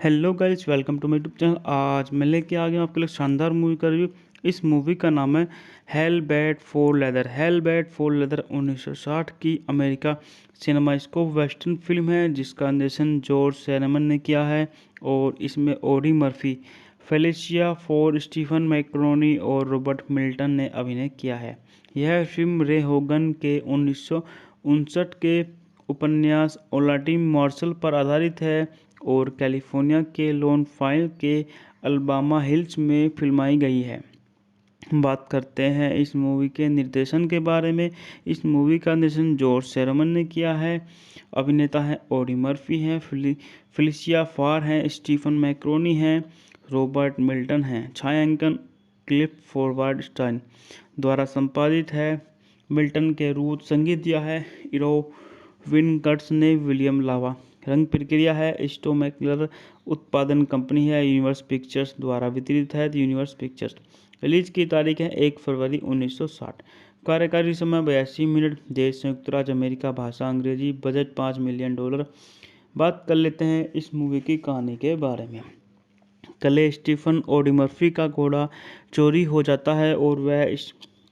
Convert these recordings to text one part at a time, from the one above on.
Hello guys, welcome to my YouTube channel. आज मैं लेके आ गया हूँ आपके लिए शानदार मूवी का रिव्यू। इस मूवी का नाम है hello bad for leather. Hello bad for leather 1960 की अमेरिका सिनेमास्कोप वेस्टर्न फिल्म है जिसका निर्देशन जॉर्ज सेरेमन ने किया है और इसमें Audie Murphy, Felicia Farr, Stephen McNally और रॉबर्ट मिल्टन ने अभिनय किया है। यह फिल्म रे होगन के 1959 के उपन्यास ओलाटी मार्शल पर आधारित है और कैलिफोर्निया के लोन फाइल के अल्बामा हिल्स में फिल्माई गई है। बात करते हैं इस मूवी के निर्देशन के बारे में। इस मूवी का निर्देशन जॉर्ज सेरेमन ने किया है। अभिनेता हैं ऑडी मर्फी हैं, फेलिशिया फार हैं, स्टीफन मैक्रोनी हैं, रॉबर्ट मिल्टन हैं। छायांकन क्लिफ फॉरवर्ड स्टाइन द्वारा संपादित है। मिल्टन के रूट संगीत दिया है इरो विनकट्स ने। विलियम लावा रंग प्रक्रिया है स्टोमैकलर। उत्पादन कंपनी है यूनिवर्स पिक्चर्स द्वारा वितरित है यूनिवर्स पिक्चर्स। रिलीज की तारीख है 1 फरवरी 1960। कार्यकारी समय 82 मिनट। देश संयुक्त राज्य अमेरिका। भाषा अंग्रेजी। Budget $5 million. बात कर लेते हैं इस मूवी की कहानी के बारे में। कल स्टीफन ऑडी मर्फी का घोड़ा चोरी हो जाता है और वह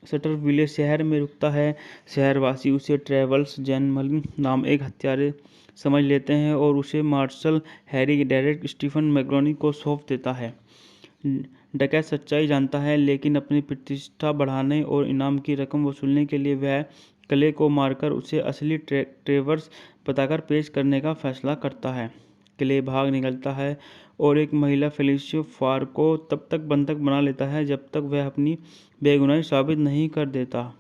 सटरविले शहर में रुकता है। शहरवासी उसे ट्रेवल्स जैनमलिन नाम एक हत्यारे समझ लेते हैं और उसे marshal Harry Deckett Stephen McNally को सौंप देता है। डकैत सच्चाई जानता है लेकिन अपनी प्रतिष्ठा बढ़ाने और इनाम की रकम वसूलने के लिए वह कले को मारकर उसे असली ट्रेवर्स बताकर पेश करने का फैसला करता है। क्ले भाग निकलता है और एक महिला फेलिशिया फार को तब तक बंधक बना लेता है जब तक वह अपनी बेगुनाही साबित नहीं कर देता।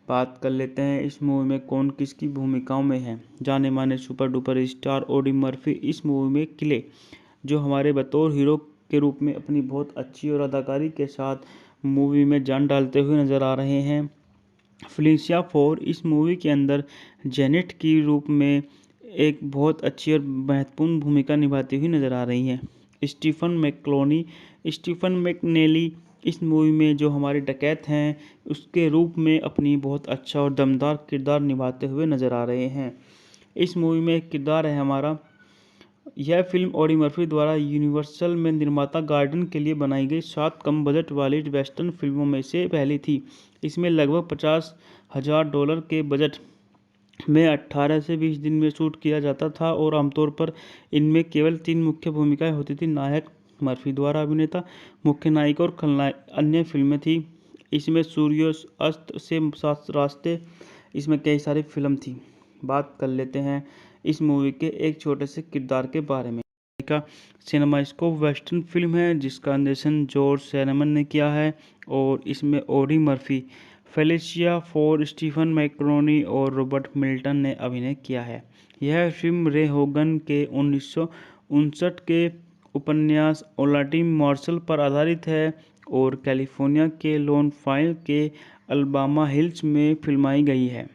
बात कर लेते हैं इस मूवी में कौन किसकी भूमिकाओं में है। जाने माने super duper star Audi Murphy इस मूवी में क्ले, जो हमारे बतौर हीरो के रूप में अपनी बहुत अच्छी और अदाकारी के साथ मूवी में जान डालते हुए नजर आ रहे हैं। फेलिशिया फोर इस मूवी के अंदर जेनेट की रूप में एक बहुत अच्छी और महत्वपूर्ण भूमिका निभाती हुई नजर आ रही हैं। स्टीफन मैकनेली इस मूवी में जो हमारे डकैत हैं उसके रूप में अपनी बहुत अच्छा और दमदार किरदार निभाते हुए नजर आ रहे हैं। इस मूवी में एक किरदार है हमारा। यह फिल्म ऑडी मर्फी द्वारा यूनिवर्सल में निर्माता गार्डन के लिए बनाई गई 7 कम बजट वाली वेस्टर्न फिल्मों में से पहली थी। इसमें लगभग $50,000 के बजट में 18 से 20 दिन में शूट किया जाता था और आमतौर पर इनमें केवल 3 मुख्य भूमिकाएं होती थी। नायक मर्फी द्वारा अभिनेता, मुख्य नायिका और खलनायक। अन्य फिल्में थी इसमें सूर्यास्त से रास्ते, इसमें कई सारी फिल्म थी। बात कर लेते हैं इस मूवी के एक छोटे से किरदार के बारे में। का सिनेमास्कोप वेस्टर्न फिल्म है जिसका निर्देशन जॉर्ज सेरेमन ने किया है और इसमें Audie Murphy, Felicia Farr, Stephen McNally और रॉबर्ट मिल्टन ने अभिनय किया है। यह फिल्म रे होगन के 1959 के उपन्यास ओलाटी मार्शल पर आधारित है और कैलिफोर्निया के लोन फाइल के अल्बामा हिल्स में फिल्माई गई है।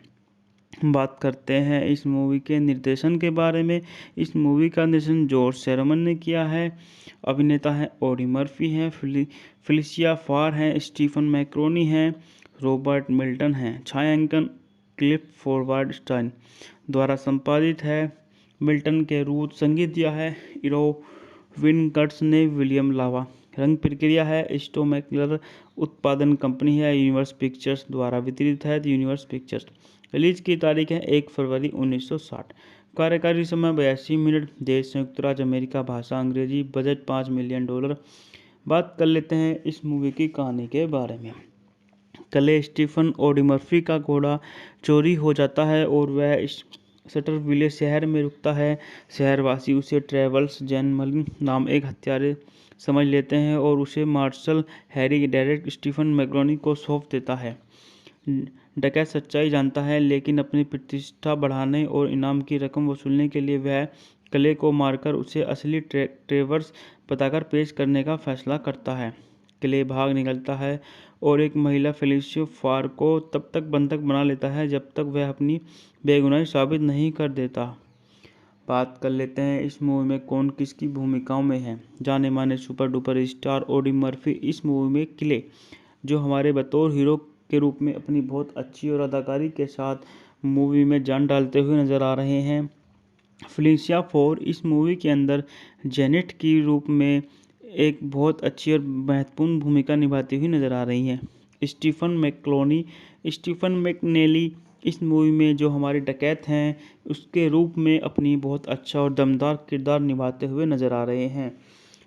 बात करते हैं इस मूवी के निर्देशन के बारे में। इस मूवी का निर्देशन जॉर्ज सेरेमन ने किया है। अभिनेता हैं ऑडी मर्फी हैं, फेलिशिया फार हैं, स्टीफन मैक्रोनी हैं, रॉबर्ट मिल्टन हैं। छायांकन क्लिफ फॉरवर्ड स्टाइन द्वारा संपादित है। मिल्टन के रूट संगीत दिया है इरो विनकट्स ने। विलियम लावा रंग प्रक्रिया है स्टोमैकलर। उत्पादन कंपनी है यूनिवर्स पिक्चर्स द्वारा वितरित है यूनिवर्स पिक्चर्स। रिलीज की तारीख है 1 फरवरी 1960। कार्यकारी समय 82 मिनट। देश संयुक्त राज्य अमेरिका। भाषा अंग्रेजी। Budget $5 million. बात कर लेते हैं इस मूवी की कहानी के बारे में। कल स्टीफन ऑडी मर्फी का घोड़ा चोरी हो जाता है और वह सटरविले शहर में रुकता है। शहरवासी उसे ट्रेवल्स जैनमलिन नाम एक हत्यारे समझ लेते हैं और उसे marshal Harry Deckett Stephen McNally को सौंप देता है। डकैत सच्चाई जानता है लेकिन अपनी प्रतिष्ठा बढ़ाने और इनाम की रकम वसूलने के लिए वह कले को मारकर उसे असली ट्रेवर्स बताकर पेश करने का फैसला करता है। क्ले भाग निकलता है और एक महिला फेलिशिया फार को तब तक बंधक बना लेता है जब तक वह अपनी बेगुनाही साबित नहीं कर देता। बात कर लेते हैं इस मूवी में कौन किसकी भूमिकाओं में है। जाने माने super duper star Audi Murphy इस मूवी में क्ले, जो हमारे बतौर हीरो के रूप में अपनी बहुत अच्छी और अदाकारी के साथ मूवी में जान डालते हुए नजर आ रहे हैं। फेलिशिया फोर इस मूवी के अंदर जेनेट की रूप में एक बहुत अच्छी और महत्वपूर्ण भूमिका निभाती हुई नजर आ रही हैं। स्टीफन मैकनेली इस मूवी में जो हमारे डकैत हैं उसके रूप में अपनी बहुत अच्छा और दमदार किरदार निभाते हुए नजर आ रहे हैं।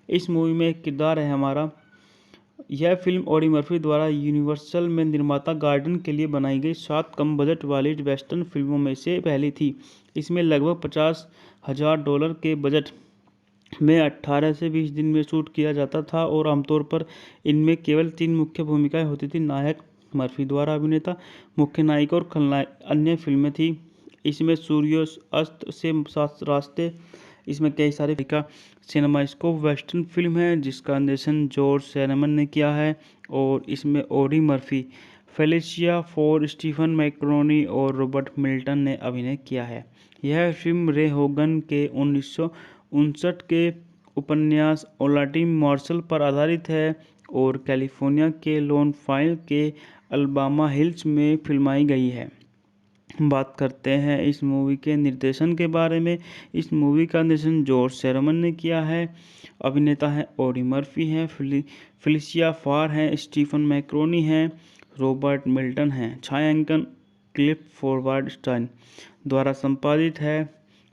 इस मूवी में एक किरदार है हमारा। यह फिल्म ऑडी मर्फी द्वारा यूनिवर्सल में निर्माता गार्डन के लिए बनाई गई 7 कम बजट वाली वेस्टर्न फिल्मों में से पहली थी। इसमें लगभग $50,000 के बजट में 18 से 20 दिन में शूट किया जाता था और आमतौर पर इनमें केवल 3 मुख्य भूमिकाएं होती थी। नायक मर्फी द्वारा अभिनेता, मुख्य नायिका और खलनायक। अन्य फिल्में थी इसमें सूर्यास्त से सात रास्ते, इसमें कई सारे का सिनेमास्कोप वेस्टर्न फिल्म है जिसका निर्देशन जॉर्ज सैरमन ने किया है और इसमें Audie Murphy, Felicia Farr, Stephen McNally और रॉबर्ट मिल्टन ने अभिनय किया है। यह फिल्म रे होगन के 1959 के उपन्यास ओलाटी मार्शल पर आधारित है और कैलिफोर्निया के लोन फाइल के अल्बामा हिल्स में फिल्माई गई है। बात करते हैं इस मूवी के निर्देशन के बारे में। इस मूवी का निर्देशन जॉर्ज सैरमन ने किया है। अभिनेता हैं ऑडी मर्फी हैं, फेलिशिया फार हैं, स्टीफन मैकनेली हैं, रॉबर्ट मिल्टन हैं। छायांकन क्लिफोर्ड स्टाइन द्वारा संपादित है।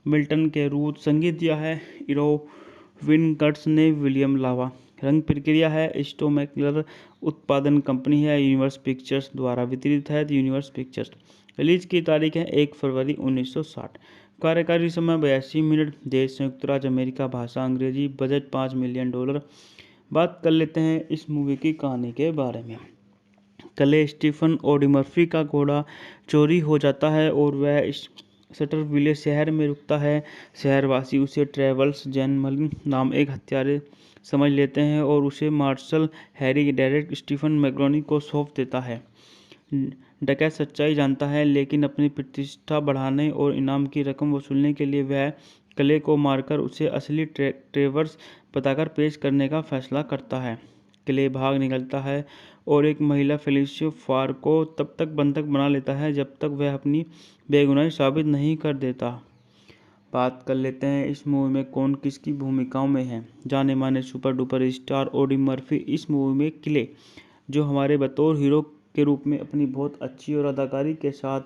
मिल्टन के रूट संगीत दिया है इरोविन कर्ट्स ने। विलियम लावा रंग प्रक्रिया है। स्टोमैकलर उत्पादन कंपनी है। यूनिवर्स पिक्चर्स द्वारा वितरित है। Universe pictures. रिलीज की तारीख है 1 फरवरी 1960। कार्यकारी समय 82 मिनट। देश संयुक्त राज्य अमेरिका। भाषा अंग्रेजी। Budget $5 million. बात कर लेते हैं इस मूवी की कहानी के बारे में। कल स्टीफन ऑडी मर्फी का घोड़ा चोरी हो जाता है और वह शटरविले शहर में रुकता है। शहरवासी उसे ट्रेवल्स जैनमलिन नाम एक हत्यारे समझ लेते हैं और उसे marshal Harry Deckett Stephen McNally को सौंप देता है। डकैत सच्चाई जानता है लेकिन अपनी प्रतिष्ठा बढ़ाने और इनाम की रकम वसूलने के लिए वह कले को मारकर उसे असली ट्रेवर्स बताकर पेश करने का फैसला करता है। क्ले भाग निकलता है और एक महिला फेलिशिया फार को तब तक बंधक बना लेता है जब तक वह अपनी बेगुनाही साबित नहीं कर देता। बात कर लेते हैं इस मूवी में कौन किसकी भूमिकाओं में है। जाने माने super duper star Audi Murphy इस मूवी में क्ले जो हमारे बतौर हीरो के रूप में अपनी बहुत अच्छी और अदाकारी के साथ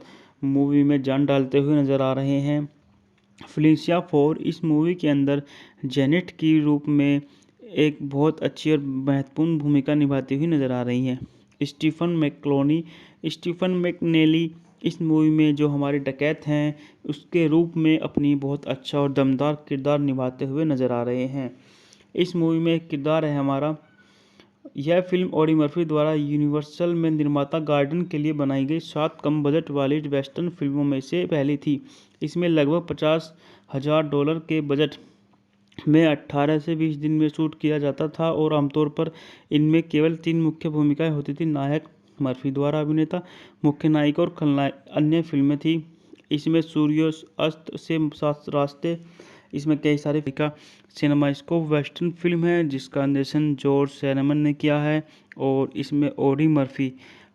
मूवी में जान डालते हुए नजर आ रहे हैं। फेलिशिया फोर इस मूवी के अंदर जेनेट की रूप में एक बहुत अच्छी और महत्वपूर्ण भूमिका निभाती हुई नजर आ रही हैं। स्टीफन मैकनेली इस मूवी में जो हमारे डकैत हैं उसके रूप में अपनी बहुत अच्छा और दमदार किरदार निभाते हुए नजर आ रहे हैं। इस मूवी में एक किरदार है हमारा। यह फिल्म ऑडी मर्फी द्वारा यूनिवर्सल में निर्माता गार्डन के लिए बनाई गई 7 कम बजट वाली वेस्टर्न फिल्मों में से पहली थी। इसमें लगभग $50,000 के बजट में 18 से 20 दिन में शूट किया जाता था और आमतौर पर इनमें केवल 3 मुख्य भूमिकाएं होती थी। नायक मर्फी द्वारा अभिनेता, मुख्य नायिका और खलनायक। अन्य फिल्में थी इसमें सूर्यास्त से सात रास्ते, इसमें कई सारे का सिनेमास्कोप वेस्टर्न फिल्म है जिसका निर्देशन जॉर्ज सैरमन ने किया है और इसमें Audie Murphy,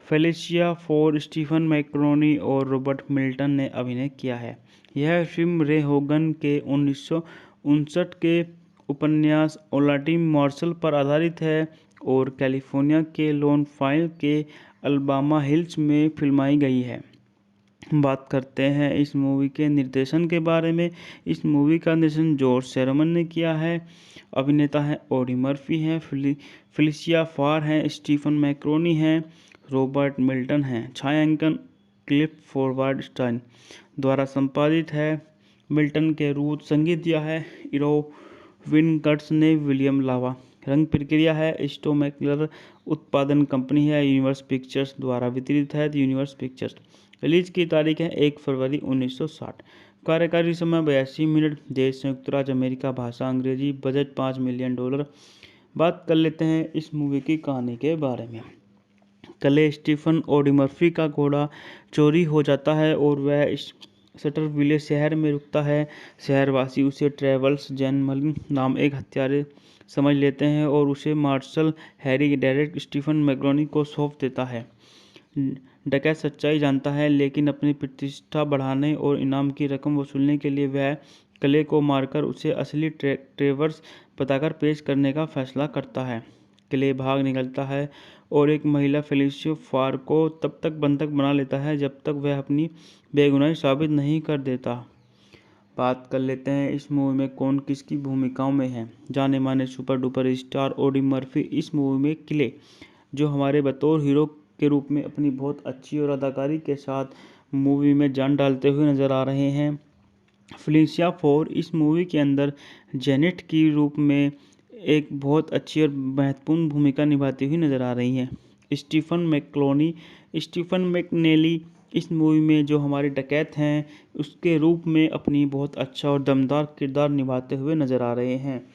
Felicia Farr, Stephen McNally और रॉबर्ट मिल्टन ने अभिनय किया है। यह फिल्म रे होगन के 1959 के उपन्यास ओलाटी मार्शल पर आधारित है और कैलिफोर्निया के लोन फाइल के अल्बामा हिल्स में फिल्माई गई है। बात करते हैं इस मूवी के निर्देशन के बारे में। इस मूवी का निर्देशन जॉर्ज सैरमन ने किया है। अभिनेता हैं ऑडी मर्फी हैं, फेलिशिया फार हैं, स्टीफन मैकनेली हैं, रॉबर्ट मिल्टन हैं। छायांकन क्लिफोर्ड स्टाइन द्वारा संपादित है। मिल्टन के रूट संगीत दिया है इरोविन कर्ट्स ने। विलियम लावा रंग प्रक्रिया है। स्टोमैकलर उत्पादन कंपनी है। यूनिवर्स पिक्चर्स द्वारा वितरित है। Universe pictures. रिलीज की तारीख है 1 फरवरी 1960। कार्यकारी समय 82 मिनट। देश संयुक्त राज्य अमेरिका। भाषा अंग्रेजी। Budget $5 million. बात कर लेते हैं इस मूवी की कहानी के बारे में। कल स्टीफन ऑडी मर्फी का घोड़ा चोरी हो जाता है और वह शटरविले शहर में रुकता है। शहरवासी उसे ट्रेवल्स जैनमलिन नाम एक हत्यारे समझ लेते हैं और उसे marshal Harry Deckett Stephen McNally को सौंप देता है। डकैत सच्चाई जानता है लेकिन अपनी प्रतिष्ठा बढ़ाने और इनाम की रकम वसूलने के लिए वह क्ले को मारकर उसे असली ट्रेवर्स बताकर पेश करने का फैसला करता है। क्ले भाग निकलता है और एक महिला फेलिसिया फार को तब तक बंधक बना लेता है जब तक वह अपनी बेगुनाही साबित नहीं कर देता। बात कर लेते हैं इस मूवी में कौन किसकी भूमिकाओं में है। जाने माने super duper star Audi Murphy इस मूवी में क्ले, जो हमारे बतौर हीरो के रूप में अपनी बहुत अच्छी और अदाकारी के साथ मूवी में जान डालते हुए नजर आ रहे हैं। फेलिसिया फोर इस मूवी के अंदर जेनेट की रूप में एक बहुत अच्छी और महत्वपूर्ण भूमिका निभाती हुई नजर आ रही हैं। स्टीफन मैकनेली इस मूवी में जो हमारे डकैत हैं उसके रूप में अपनी बहुत अच्छा और दमदार किरदार निभाते हुए नजर आ रहे हैं।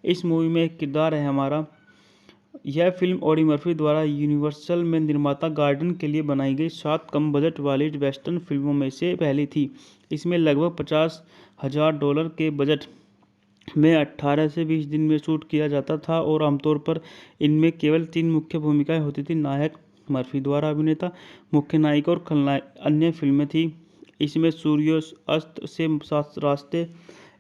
इस मूवी में एक किरदार है हमारा। यह फिल्म ऑडी मर्फी द्वारा यूनिवर्सल में निर्माता गार्डन के लिए बनाई गई 7 कम बजट वाली वेस्टर्न फिल्मों में से पहली थी। इसमें लगभग $50,000 के बजट में 18 से 20 दिन में शूट किया जाता था और आमतौर पर इनमें केवल 3 मुख्य भूमिकाएं होती थी। नायक मर्फी द्वारा अभिनेता, मुख्य नायिका और खलनायक। अन्य फिल्में थी इसमें सूर्यास्त से सात रास्ते,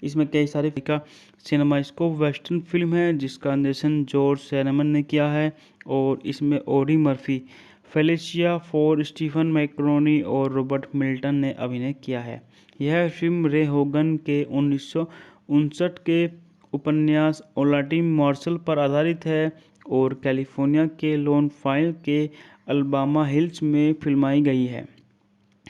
इसमें कई सारे का सिनेमास्कोप वेस्टर्न फिल्म है जिसका निर्देशन जॉर्ज सैरमन ने किया है और इसमें Audie Murphy, Felicia Farr, Stephen McNally और रॉबर्ट मिल्टन ने अभिनय किया है। यह फिल्म रे होगन के 1959 के उपन्यास ओलाटी मार्शल पर आधारित है और कैलिफोर्निया के लोन फाइल के अल्बामा हिल्स में फिल्माई गई है।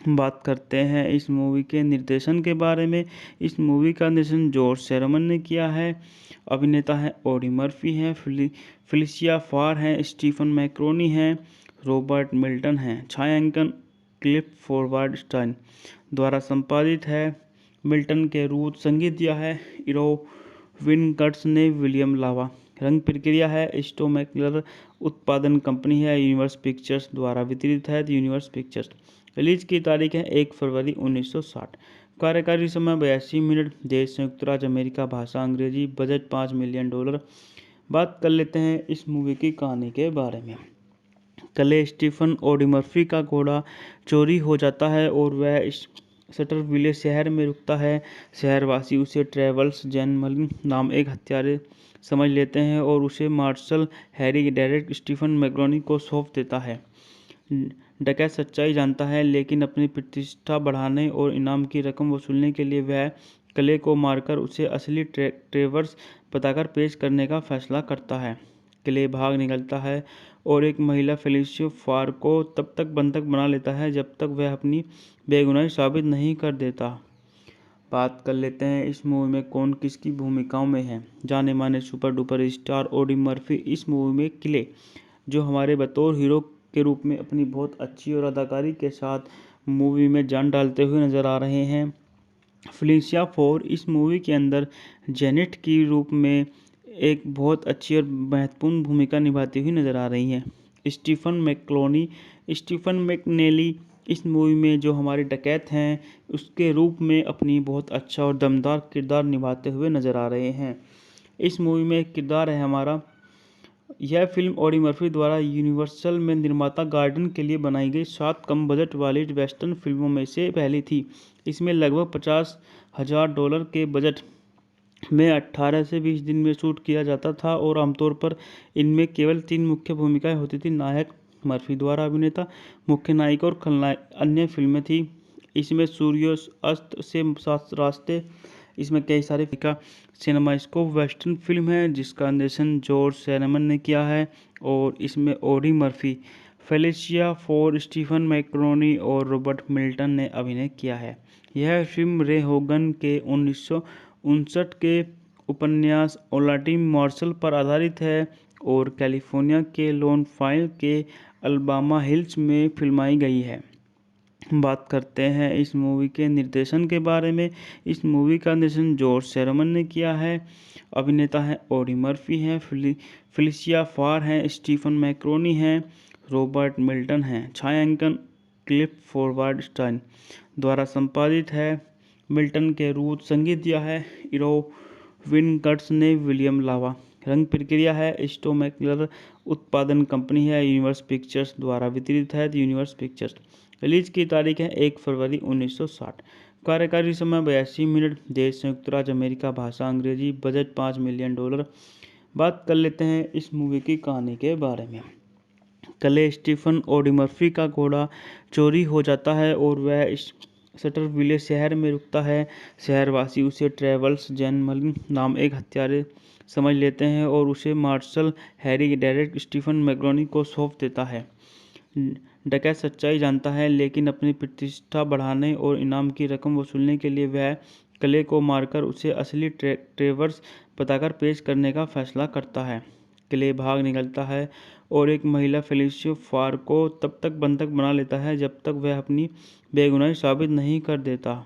बात करते हैं इस मूवी के निर्देशन के बारे में। इस मूवी का निर्देशन जॉर्ज सैरमन ने किया है। अभिनेता है ऑडी मर्फी हैं, फेलिसिया फार हैं, स्टीफन मैकरोनी हैं, रॉबर्ट मिल्टन हैं। छायांकन क्लिफ फॉरवर्ड स्टाइन द्वारा संपादित है। मिल्टन के रूट संगीत दिया है इरोविन कर्ट्स ने। विलियम लावा रंग प्रक्रिया है। स्टोमैकलर उत्पादन कंपनी है। यूनिवर्स पिक्चर्स द्वारा वितरित है। Universe pictures. रिलीज की तारीख है 1 फरवरी 1960। कार्यकारी समय 82 मिनट। देश संयुक्त राज्य अमेरिका। भाषा अंग्रेजी। Budget $5 million. बात कर लेते हैं इस मूवी की कहानी के बारे में। क्ले स्टीफन ऑडी मर्फी का घोड़ा चोरी हो जाता है और वह शटरविले शहर में रुकता है। शहरवासी उसे ट्रेवल्स जैनमलिन नाम एक हत्यारे समझ लेते हैं और उसे marshal Harry Deckett Stephen McNally को सौंप देता है। डकैत सच्चाई जानता है लेकिन अपनी प्रतिष्ठा बढ़ाने और इनाम की रकम वसूलने के लिए वह क्ले को मारकर उसे असली ट्रेवर्स बताकर पेश करने का फैसला करता है। क्ले भाग निकलता है और एक महिला फेलिसिया फार को तब तक बंधक बना लेता है जब तक वह अपनी बेगुनाही साबित नहीं कर देता। बात कर लेते हैं इस मूवी में कौन किसकी भूमिकाओं में है। जाने माने super duper star Audi Murphy इस मूवी में क्ले, जो हमारे बतौर हीरो के रूप में अपनी बहुत अच्छी और अदाकारी के साथ मूवी में जान डालते हुए नजर आ रहे हैं। फेलिसिया फोर इस मूवी के अंदर जेनेट की रूप में एक बहुत अच्छी और महत्वपूर्ण भूमिका निभाती हुई नजर आ रही हैं। स्टीफन मैकनेली इस मूवी में जो हमारे डकैत हैं उसके रूप में अपनी बहुत अच्छा और दमदार किरदार निभाते हुए नजर आ रहे हैं। इस मूवी में एक किरदार है हमारा। यह फिल्म ऑडी मर्फी द्वारा यूनिवर्सल में निर्माता गार्डन के लिए बनाई गई 7 कम बजट वाली वेस्टर्न फिल्मों में से पहली थी। इसमें लगभग $50,000 के बजट में 18 से 20 दिन में शूट किया जाता था और आमतौर पर इनमें केवल 3 मुख्य भूमिकाएं होती थी। नायक मर्फी द्वारा अभिनेता, मुख्य नायिका और खलनायक। अन्य फिल्में थी इसमें सूर्यास्त से सात रास्ते, इसमें कई सारे का सिनेमास्कोप वेस्टर्न फिल्म है जिसका निर्देशन जॉर्ज सैरमन ने किया है और इसमें Audie Murphy, Felicia Farr, Stephen McNally और रॉबर्ट मिल्टन ने अभिनय किया है। यह फिल्म रे होगन के 1959 के उपन्यास ओलाटी मार्शल पर आधारित है और कैलिफोर्निया के लोन फाइल के अल्बामा हिल्स में फिल्माई गई है। बात करते हैं इस मूवी के निर्देशन के बारे में। इस मूवी का निर्देशन जॉर्ज सैरमन ने किया है। अभिनेता है ऑडी मर्फी हैं, फेलिसिया फार हैं, स्टीफन मैकरोनी हैं, रॉबर्ट मिल्टन हैं। छायांकन क्लिफ फॉरवर्ड स्टाइन द्वारा संपादित है। मिल्टन के रूट संगीत दिया है इरोविन कर्ट्स ने। विलियम लावा रंग प्रक्रिया है। स्टोमैकलर उत्पादन कंपनी है। यूनिवर्स पिक्चर्स द्वारा वितरित है। Universe pictures. रिलीज की तारीख है 1 फरवरी 1960। कार्यकारी समय 82 मिनट। देश संयुक्त राज्य अमेरिका। भाषा अंग्रेजी। Budget $5 million. बात कर लेते हैं इस मूवी की कहानी के बारे में। कले स्टीफन ऑडी का घोड़ा चोरी हो जाता है और वह शटरविले शहर में रुकता है। शहरवासी उसे ट्रेवल्स जैनमलिन नाम एक हत्यारे समझ लेते हैं और उसे मार्शल हैरी डेरेक स्टीफन मैक्रोनी को सौंप देता है। डकैत सच्चाई जानता है, लेकिन अपनी प्रतिष्ठा बढ़ाने और इनाम की रकम वसूलने के लिए वह कले को मारकर उसे असली ट्रेवर्स बताकर पेश करने का फैसला करता है। कले भाग निकलता है और एक महिला फेलिसिया फार को तब तक बंधक बना लेता है जब तक वह अपनी बेगुनाही साबित नहीं कर देता।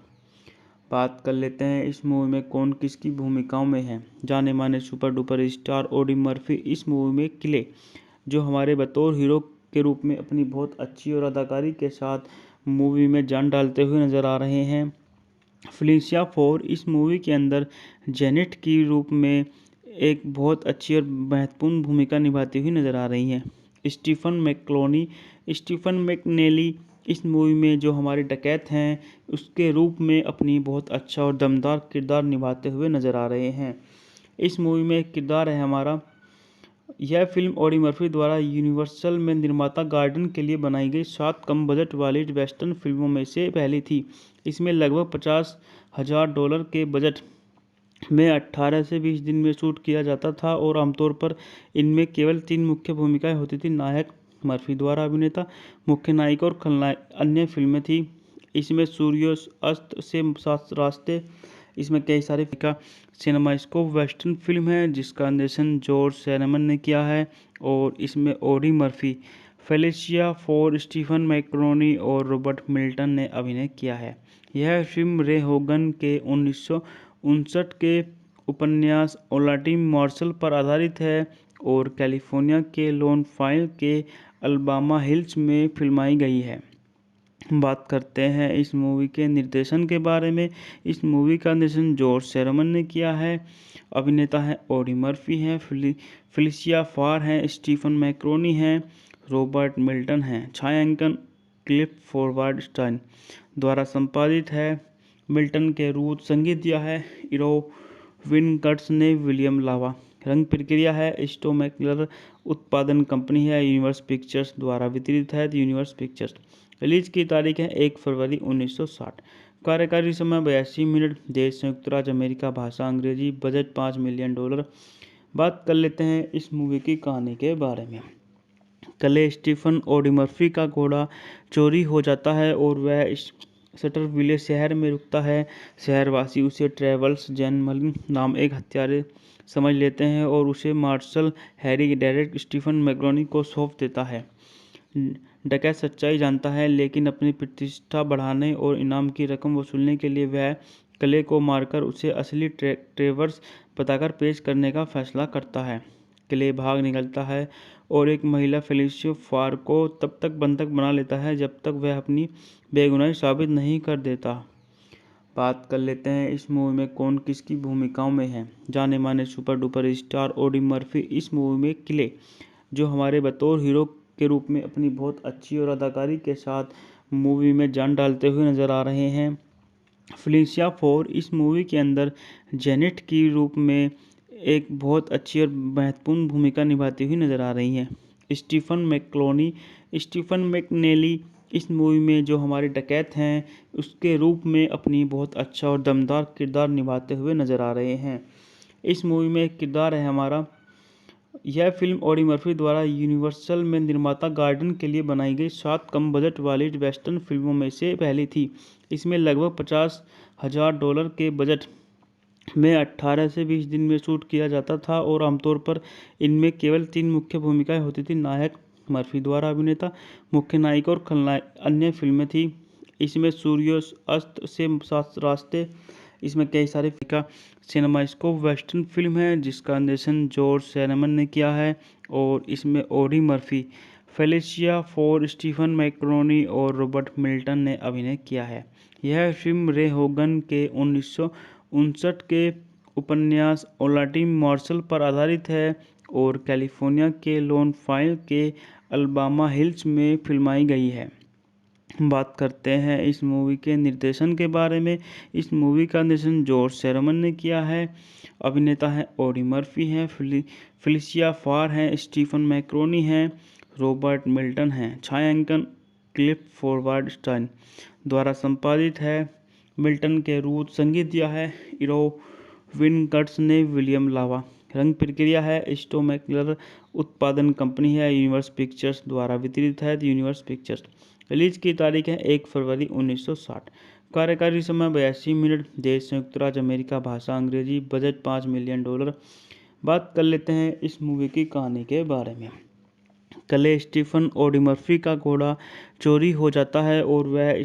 बात कर लेते हैं इस मूवी में कौन किसकी भूमिकाओं में है। जाने माने super duper star Audi Murphy इस मूवी में किले, जो हमारे बतौर हीरो के रूप में अपनी बहुत अच्छी और अदाकारी के साथ मूवी में जान डालते हुए नजर आ रहे हैं। फेलिसिया फोर इस मूवी के अंदर जेनेट की रूप में एक बहुत अच्छी और महत्वपूर्ण भूमिका निभाती हुई नजर आ रही हैं। स्टीफन मैकनेली इस मूवी में जो हमारे डकैत हैं उसके रूप में अपनी बहुत अच्छा और दमदार किरदार निभाते हुए नजर आ रहे हैं। इस मूवी में एक किरदार है हमारा। यह फिल्म ऑडी मर्फी द्वारा यूनिवर्सल में निर्माता गार्डन के लिए बनाई गई 7 कम बजट वाली वेस्टर्न फिल्मों में से पहली थी। इसमें लगभग $50,000 के बजट में 18 से 20 दिन में शूट किया जाता था और आमतौर पर इनमें केवल 3 मुख्य भूमिकाएं होती थी। नायक मर्फी द्वारा अभिनेता, मुख्य नायिका और खलनायक। अन्य फिल्में थी इसमें सूर्यास्त से सात रास्ते, इसमें कई सारे का सिनेमास्कोप वेस्टर्न फिल्म है जिसका निर्देशन जॉर्ज सैरमन ने किया है और इसमें Audie Murphy, Felicia Farr, Stephen McNally और रॉबर्ट मिल्टन ने अभिनय किया है। यह फिल्म रे होगन के 1959 के उपन्यास ओलाटी मार्शल पर आधारित है और कैलिफोर्निया के लोनफाइल के अल्बामा हिल्स में फिल्माई गई है। बात करते हैं इस मूवी के निर्देशन के बारे में। इस मूवी का निर्देशन जॉर्ज सैरमन ने किया है। अभिनेता है ऑडी मर्फी हैं, फेलिसिया फार हैं, स्टीफन मैक्रोनी हैं, रॉबर्ट मिल्टन हैं। छायांकन क्लिफ फॉरवर्ड स्टाइन द्वारा संपादित है। मिल्टन के रूट संगीत दिया है इरोविन कर्ट्स ने। विलियम लावा रंग प्रक्रिया है। स्टोमैकलर उत्पादन कंपनी है। यूनिवर्स पिक्चर्स द्वारा वितरित है। Universe pictures. रिलीज की तारीख है 1 फरवरी 1960। कार्यकारी समय 82 मिनट। देश संयुक्त राज्य अमेरिका। भाषा अंग्रेजी। Budget $5 million. बात कर लेते हैं इस मूवी की कहानी के बारे में। कले स्टीफन ऑडी मर्फी का घोड़ा चोरी हो जाता है और वह शटरविले शहर में रुकता है। शहरवासी उसे ट्रेवल्स जैनमलिन नाम एक हत्यारे समझ लेते हैं और उसे मार्शल हैरी डेरेक स्टीफन मैक्रोनी को सौंप देता है। डकैत सच्चाई जानता है, लेकिन अपनी प्रतिष्ठा बढ़ाने और इनाम की रकम वसूलने के लिए वह कले को मारकर उसे असली ट्रेवर्स बताकर पेश करने का फैसला करता है। कले भाग निकलता है और एक महिला फेलिसिया फार को तब तक बंधक बना लेता है जब तक वह अपनी बेगुनाही साबित नहीं कर देता। बात कर लेते हैं इस मूवी में कौन किसकी भूमिकाओं में है। जाने माने super duper star Audi Murphy इस मूवी में किले, जो हमारे बतौर हीरो के रूप में अपनी बहुत अच्छी और अदाकारी के साथ मूवी में जान डालते हुए नजर आ रहे हैं। फेलिसिया फोर इस मूवी के अंदर जेनेट की रूप में एक बहुत अच्छी और महत्वपूर्ण भूमिका निभाती हुई नजर आ रही हैं। स्टीफन मैकनेली इस मूवी में जो हमारे डकैत हैं उसके रूप में अपनी बहुत अच्छा और दमदार किरदार निभाते हुए नजर आ रहे हैं। इस मूवी में एक किरदार है हमारा। यह फिल्म ऑडी मर्फी द्वारा यूनिवर्सल में निर्माता गार्डन के लिए बनाई गई 7 कम बजट वाली वेस्टर्न फिल्मों में से पहली थी। इसमें लगभग $50,000 के बजट में 18 से 20 दिन में शूट किया जाता था और आमतौर पर इनमें केवल 3 मुख्य भूमिकाएं होती थी। नायक मर्फी द्वारा अभिनेता, मुख्य नायिका और खलनायक। अन्य फिल्में थी इसमें सूर्यास्त से सात रास्ते, इसमें कई सारे का सिनेमास्कोप वेस्टर्न फिल्म है जिसका निर्देशन जॉर्ज सैरमन ने किया है और इसमें Audie Murphy, Felicia Farr, Stephen McNally और रॉबर्ट मिल्टन ने अभिनय किया है। यह फिल्म रे होगन के 1959 के उपन्यास ओलाटी मार्शल पर आधारित है और कैलिफोर्निया के लोनफाइल के अल्बामा हिल्स में फिल्माई गई है। बात करते हैं इस मूवी के निर्देशन के बारे में। इस मूवी का निर्देशन जॉर्ज सेरमन ने किया है। अभिनेता हैं ऑडी मर्फी हैं, फेलिसिया फार हैं, स्टीफन मैक्रोनी हैं, रॉबर्ट मिल्टन हैं। छायांकन क्लिफोर्ड स्टाइन द्वारा संपादित है। मिल्टन के रूट संगीत दिया है इरोविन कर्ट्स ने। विलियम लावा रंग प्रक्रिया है। स्टोमैकलर उत्पादन कंपनी है। यूनिवर्स पिक्चर्स द्वारा वितरित है। Universe pictures. रिलीज की तारीख है 1 फरवरी 1960। कार्यकारी समय 82 मिनट। देश संयुक्त राज्य अमेरिका। भाषा अंग्रेजी। Budget $5 million. बात कर लेते हैं इस मूवी की कहानी के बारे में। कल स्टीफन ऑडी मर्फी का घोड़ा चोरी हो जाता है और वह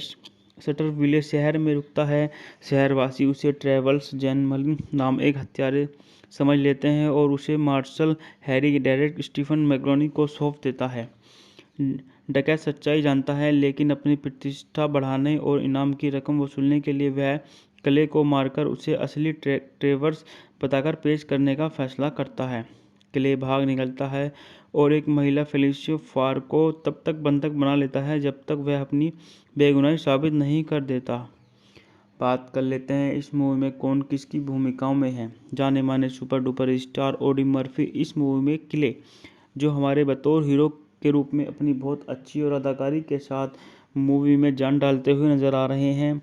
शटरविले शहर में रुकता है। शहरवासी उसे ट्रेवल्स जैनमलिन नाम एक हत्यारे समझ लेते हैं और उसे marshal Harry Deckett Stephen McNally को सौंप देता है। डकैत सच्चाई जानता है, लेकिन अपनी प्रतिष्ठा बढ़ाने और इनाम की रकम वसूलने के लिए वह कले को मारकर उसे असली ट्रेवर्स बताकर पेश करने का फैसला करता है। कले भाग निकलता है और एक महिला फेलिसिया फार को तब तक बंधक बना लेता है जब तक वह अपनी बेगुनाही साबित नहीं कर देता। बात कर लेते हैं इस मूवी में कौन किसकी भूमिकाओं में है। जाने माने super duper star Audi Murphy इस मूवी में किले, जो हमारे बतौर हीरो के रूप में अपनी बहुत अच्छी और अदाकारी के साथ मूवी में जान डालते हुए नजर आ रहे हैं।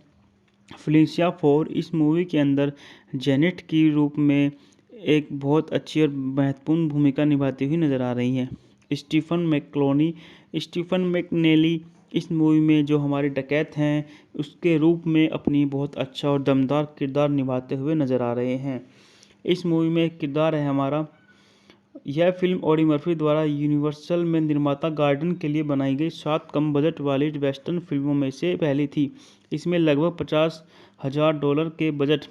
फेलिसिया फार इस मूवी के अंदर जेनेट की रूप में एक बहुत अच्छी और महत्वपूर्ण भूमिका निभाती हुई नजर आ रही हैं। स्टीफन मैकनेली इस मूवी में जो हमारे डकैत हैं उसके रूप में अपनी बहुत अच्छा और दमदार किरदार निभाते हुए नजर आ रहे हैं। इस मूवी में एक किरदार है हमारा। यह फिल्म ऑडी मर्फी द्वारा यूनिवर्सल में निर्माता गार्डन के लिए बनाई गई 7 कम बजट वाली वेस्टर्न फिल्मों में से पहली थी। इसमें लगभग $50,000 के बजट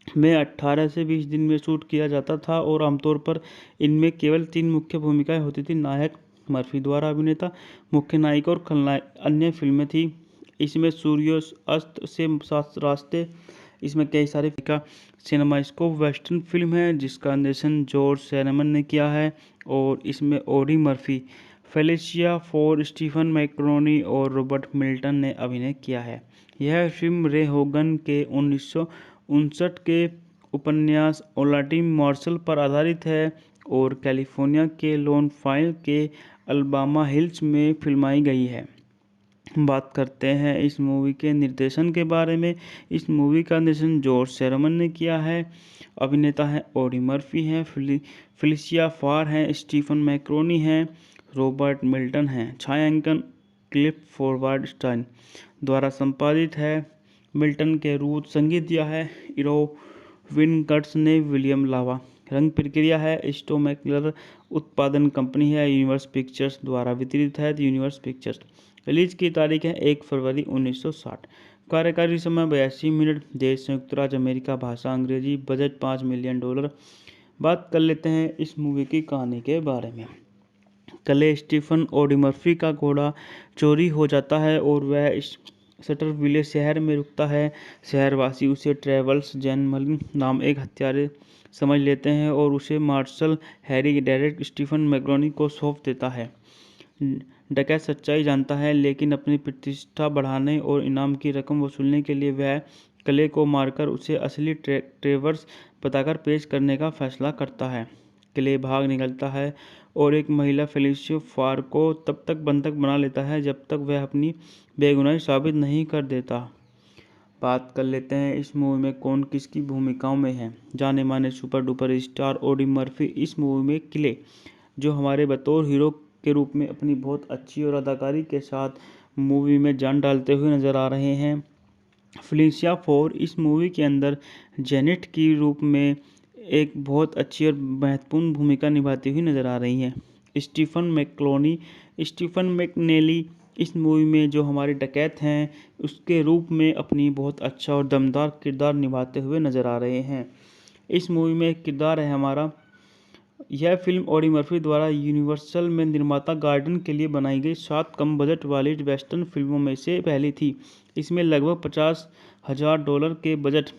में 18 से 20 दिन में शूट किया जाता था और आमतौर पर इनमें केवल 3 मुख्य भूमिकाएं होती थी। नायक मर्फी द्वारा अभिनेता, मुख्य नायिका और खलनायक। अन्य फिल्में थी इसमें सूर्यास्त से सात रास्ते। इसमें कई सारे का सिनेमास्कोप वेस्टर्न फिल्म है जिसका निर्देशन जॉर्ज सेरमन ने किया है और इसमें ऑडी मर्फी, फेलिसिया फार, स्टीफन मैक्रोनी और रॉबर्ट मिल्टन ने अभिनय किया है। यह फिल्म रे होगन के 1959 के उपन्यास ओलाटी मार्शल पर आधारित है और कैलिफोर्निया के लोनफाइल के अल्बामा हिल्स में फिल्माई गई है। बात करते हैं इस मूवी के निर्देशन के बारे में। इस मूवी का निर्देशन जॉर्ज सेरमन ने किया है। अभिनेता हैं ऑडी मर्फी हैं, फेलिसिया फार हैं, स्टीफन मैक्रोनी हैं, रॉबर्ट मिल्टन हैं। छायांकन क्लिफोर्ड स्टाइन द्वारा संपादित है। मिल्टन के रूट संगीत दिया है इरोविन कर्ट्स ने। विलियम लावा रंग प्रक्रिया है। स्टोमैकलर उत्पादन कंपनी है। यूनिवर्स पिक्चर्स द्वारा वितरित है। Universe pictures. रिलीज की तारीख है 1 फरवरी 1960। कार्यकारी समय 82 मिनट। देश संयुक्त राज्य अमेरिका। भाषा अंग्रेजी। Budget $5 million. बात कर लेते हैं इस मूवी की कहानी के बारे में। कल स्टीफन ऑडी मर्फी का घोड़ा चोरी हो जाता है और वह शटरविले शहर में रुकता है। शहरवासी उसे ट्रेवल्स जैनमलिन नाम एक हत्यारे समझ लेते हैं और उसे marshal Harry Deckett Stephen McNally को सौंप देता है। डकैत सच्चाई जानता है, लेकिन अपनी प्रतिष्ठा बढ़ाने और इनाम की रकम वसूलने के लिए वह कले को मारकर उसे असली ट्रेवर्स बताकर पेश करने का फैसला करता है। कले भाग निकलता है और एक महिला फेलिसिया फार को तब तक बंधक बना लेता है जब तक वह अपनी बेगुनाही साबित नहीं कर देता। बात कर लेते हैं इस मूवी में कौन किसकी भूमिकाओं में है। जाने माने super duper star Audi Murphy इस मूवी में किले, जो हमारे बतौर हीरो के रूप में अपनी बहुत अच्छी और अदाकारी के साथ मूवी में जान डालते हुए नजर आ रहे हैं। फेलिसिया फार इस मूवी के अंदर जेनेट की रूप में एक बहुत अच्छी और महत्वपूर्ण भूमिका निभाती हुई नजर आ रही हैं। स्टीफन मैकनेली इस मूवी में जो हमारे डकैत हैं उसके रूप में अपनी बहुत अच्छा और दमदार किरदार निभाते हुए नजर आ रहे हैं। इस मूवी में एक किरदार है हमारा। यह फिल्म ऑडी मर्फी द्वारा यूनिवर्सल में निर्माता गार्डन के लिए बनाई गई 7 कम बजट वाली वेस्टर्न फिल्मों में से पहली थी। इसमें लगभग $50,000 के बजट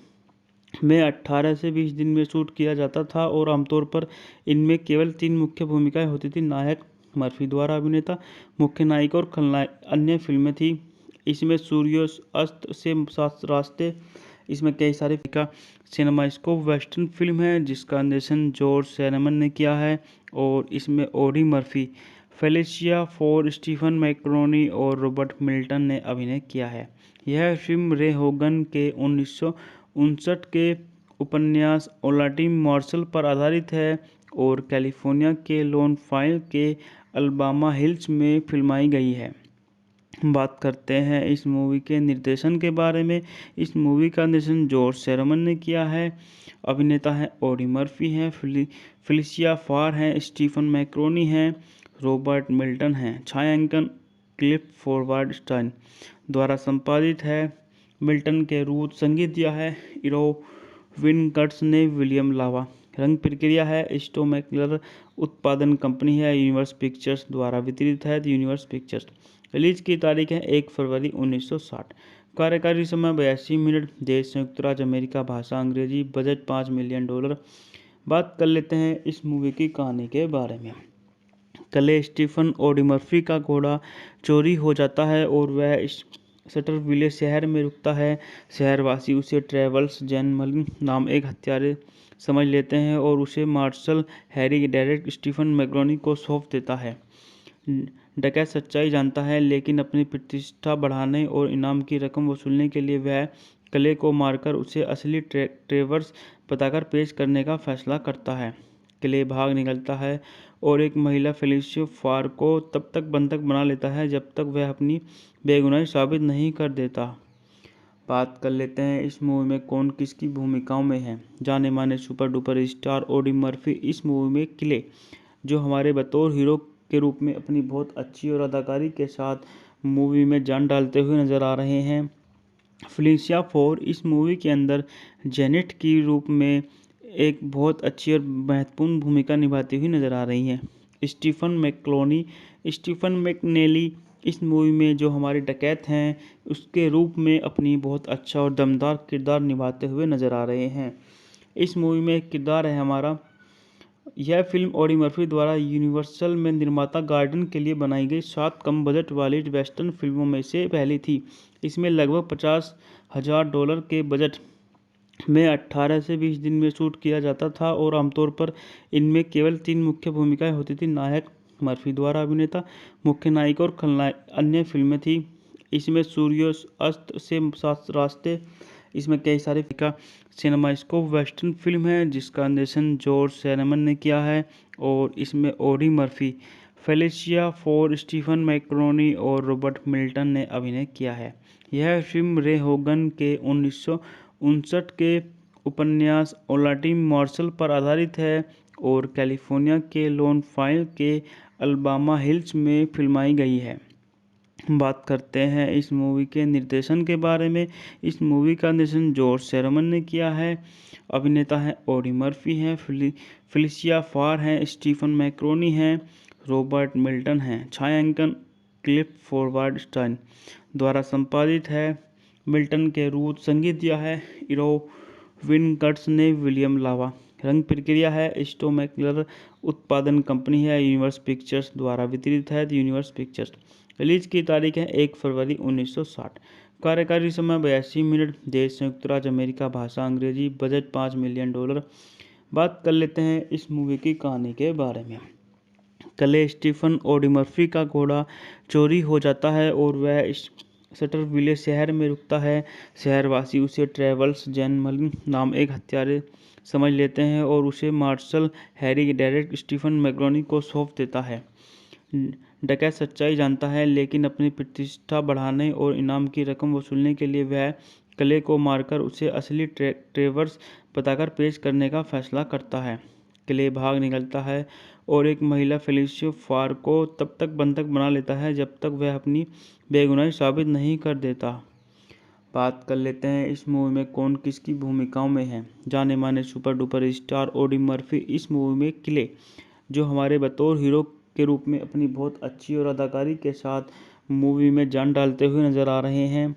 में 18 से 20 दिन में शूट किया जाता था और आमतौर पर इनमें केवल 3 मुख्य भूमिकाएं होती थी। नायक मर्फी द्वारा अभिनेता, मुख्य नायिका और खलनायक। अन्य फिल्में थी इसमें सूर्यास्त से 7 रास्ते, इसमें कई सारे का सिनेमास्कोप वेस्टर्न फिल्म है जिसका निर्देशन जॉर्ज सैरमन ने किया है और इसमें Audie Murphy, Felicia Farr, Stephen McNally और रॉबर्ट मिल्टन ने अभिनय किया है। यह फिल्म रे होगन के 1959 के उपन्यास ओलाटी मार्शल पर आधारित है और कैलिफोर्निया के लोनफाइल के अल्बामा हिल्स में फिल्माई गई है। बात करते हैं इस मूवी के निर्देशन के बारे में। इस मूवी का निर्देशन जॉर्ज सैरमन ने किया है। अभिनेता हैं ऑडी मर्फी हैं, फेलिशिया फार हैं, स्टीफन मैकरोनी हैं, रॉबर्ट मिल्टन हैं। छायांकन क्लिफ फॉरवर्ड स्टाइन द्वारा संपादित है। मिल्टन के रूट संगीत दिया है इरोविन कर्ट्स ने। विलियम लावा रंग प्रक्रिया है। स्टोमैकलर उत्पादन कंपनी है। यूनिवर्स पिक्चर्स द्वारा वितरित है। Universe pictures. रिलीज की तारीख है 1 फरवरी 1960। कार्यकारी समय 82 मिनट। देश संयुक्त राज्य अमेरिका। भाषा अंग्रेजी। Budget $5 million. बात कर लेते हैं इस मूवी की कहानी के बारे में। कल स्टीफन ऑडी मर्फी का घोड़ा चोरी हो जाता है और वह शटरविले शहर में रुकता है। शहरवासी उसे ट्रेवल्स जैनमलिन नाम एक हत्यारे समझ लेते हैं और उसे marshal Harry Deckett Stephen McNally को सौंप देता है। डकैत सच्चाई जानता है लेकिन अपनी प्रतिष्ठा बढ़ाने और इनाम की रकम वसूलने के लिए वह कले को मारकर उसे असली ट्रेवर्स बताकर पेश करने का फैसला करता है। कले भाग निकलता है और एक महिला फेलिशिया फार को तब तक बंधक बना लेता है जब तक वह अपनी बेगुनाही साबित नहीं कर देता। बात कर लेते हैं इस मूवी में कौन किसकी भूमिकाओं में है। जाने माने super duper star Audi Murphy इस मूवी में किले जो हमारे बतौर हीरो के रूप में अपनी बहुत अच्छी और अदाकारी के साथ मूवी में जान डालते हुए नजर आ रहे हैं। फेलिशिया फोर इस मूवी के अंदर जेनेट की रूप में एक बहुत अच्छी और महत्वपूर्ण भूमिका निभाती हुई नजर आ रही हैं। स्टीफन मैकनेली इस मूवी में जो हमारे डकैत हैं उसके रूप में अपनी बहुत अच्छा और दमदार किरदार निभाते हुए नजर आ रहे हैं। इस मूवी में एक किरदार है हमारा। यह फिल्म ऑडी मर्फी द्वारा यूनिवर्सल में निर्माता गार्डन के लिए बनाई गई 7 कम बजट वाली वेस्टर्न फिल्मों में से पहली थी। इसमें लगभग $50,000 के बजट में 18 से 20 दिन में शूट किया जाता था और आमतौर पर इनमें केवल 3 मुख्य भूमिकाएं होती थी। नायक मर्फी द्वारा अभिनेता, मुख्य नायिका और खलनायक। अन्य फिल्में थी। इसमें सूर्यास्त से 7 रास्ते, इसमें कई सारे का सिनेमास्कोप वेस्टर्न फिल्म है जिसका निर्देशन जॉर्ज सैरमन ने किया है और इसमें Audie Murphy, Felicia Farr, Stephen McNally और रॉबर्ट मिल्टन ने अभिनय किया है। यह फिल्म रे होगन के 1959 के उपन्यास ओलाटी मार्शल पर आधारित है और कैलिफोर्निया के लोनफाइल के अल्बामा हिल्स में फिल्माई गई है। बात करते हैं इस मूवी के निर्देशन के बारे में। इस मूवी का निर्देशन जॉर्ज सैरमन ने किया है। अभिनेता हैं ऑडी मर्फी हैं, फेलिशिया फार हैं, स्टीफन मैकरोनी हैं, रॉबर्ट मिल्टन हैं। छायांकन क्लिफ फॉरवर्ड स्टाइन द्वारा संपादित है। मिल्टन के रूट संगीत दिया है इरोविन कर्ट्स ने। विलियम लावा रंग प्रक्रिया है। स्टोमैकलर उत्पादन कंपनी है। यूनिवर्स पिक्चर्स द्वारा वितरित है। Universe pictures. रिलीज की तारीख है 1 फरवरी 1960। कार्यकारी समय 82 मिनट। देश संयुक्त राज्य अमेरिका। भाषा अंग्रेजी। Budget $5 million. बात कर लेते हैं इस मूवी की कहानी के बारे में। कल स्टीफन ऑडी मर्फी का घोड़ा चोरी हो जाता है और वह शटरविले शहर में रुकता है। शहरवासी उसे ट्रेवल्स जैनमलिन नाम एक हत्यारे समझ लेते हैं और उसे marshal Harry Deckett Stephen McNally को सौंप देता है। डकैत सच्चाई जानता है लेकिन अपनी प्रतिष्ठा बढ़ाने और इनाम की रकम वसूलने के लिए वह कले को मारकर उसे असली ट्रेवर्स बताकर पेश करने का फैसला करता है। कले भाग निकलता है और एक महिला फेलिशिया फार को तब तक बंधक बना लेता है जब तक वह अपनी बेगुनाही साबित नहीं कर देता। बात कर लेते हैं इस मूवी में कौन किसकी भूमिकाओं में है। जाने माने super duper star Audi Murphy इस मूवी में किले जो हमारे बतौर हीरो के रूप में अपनी बहुत अच्छी और अदाकारी के साथ मूवी में जान डालते हुए नजर आ रहे हैं।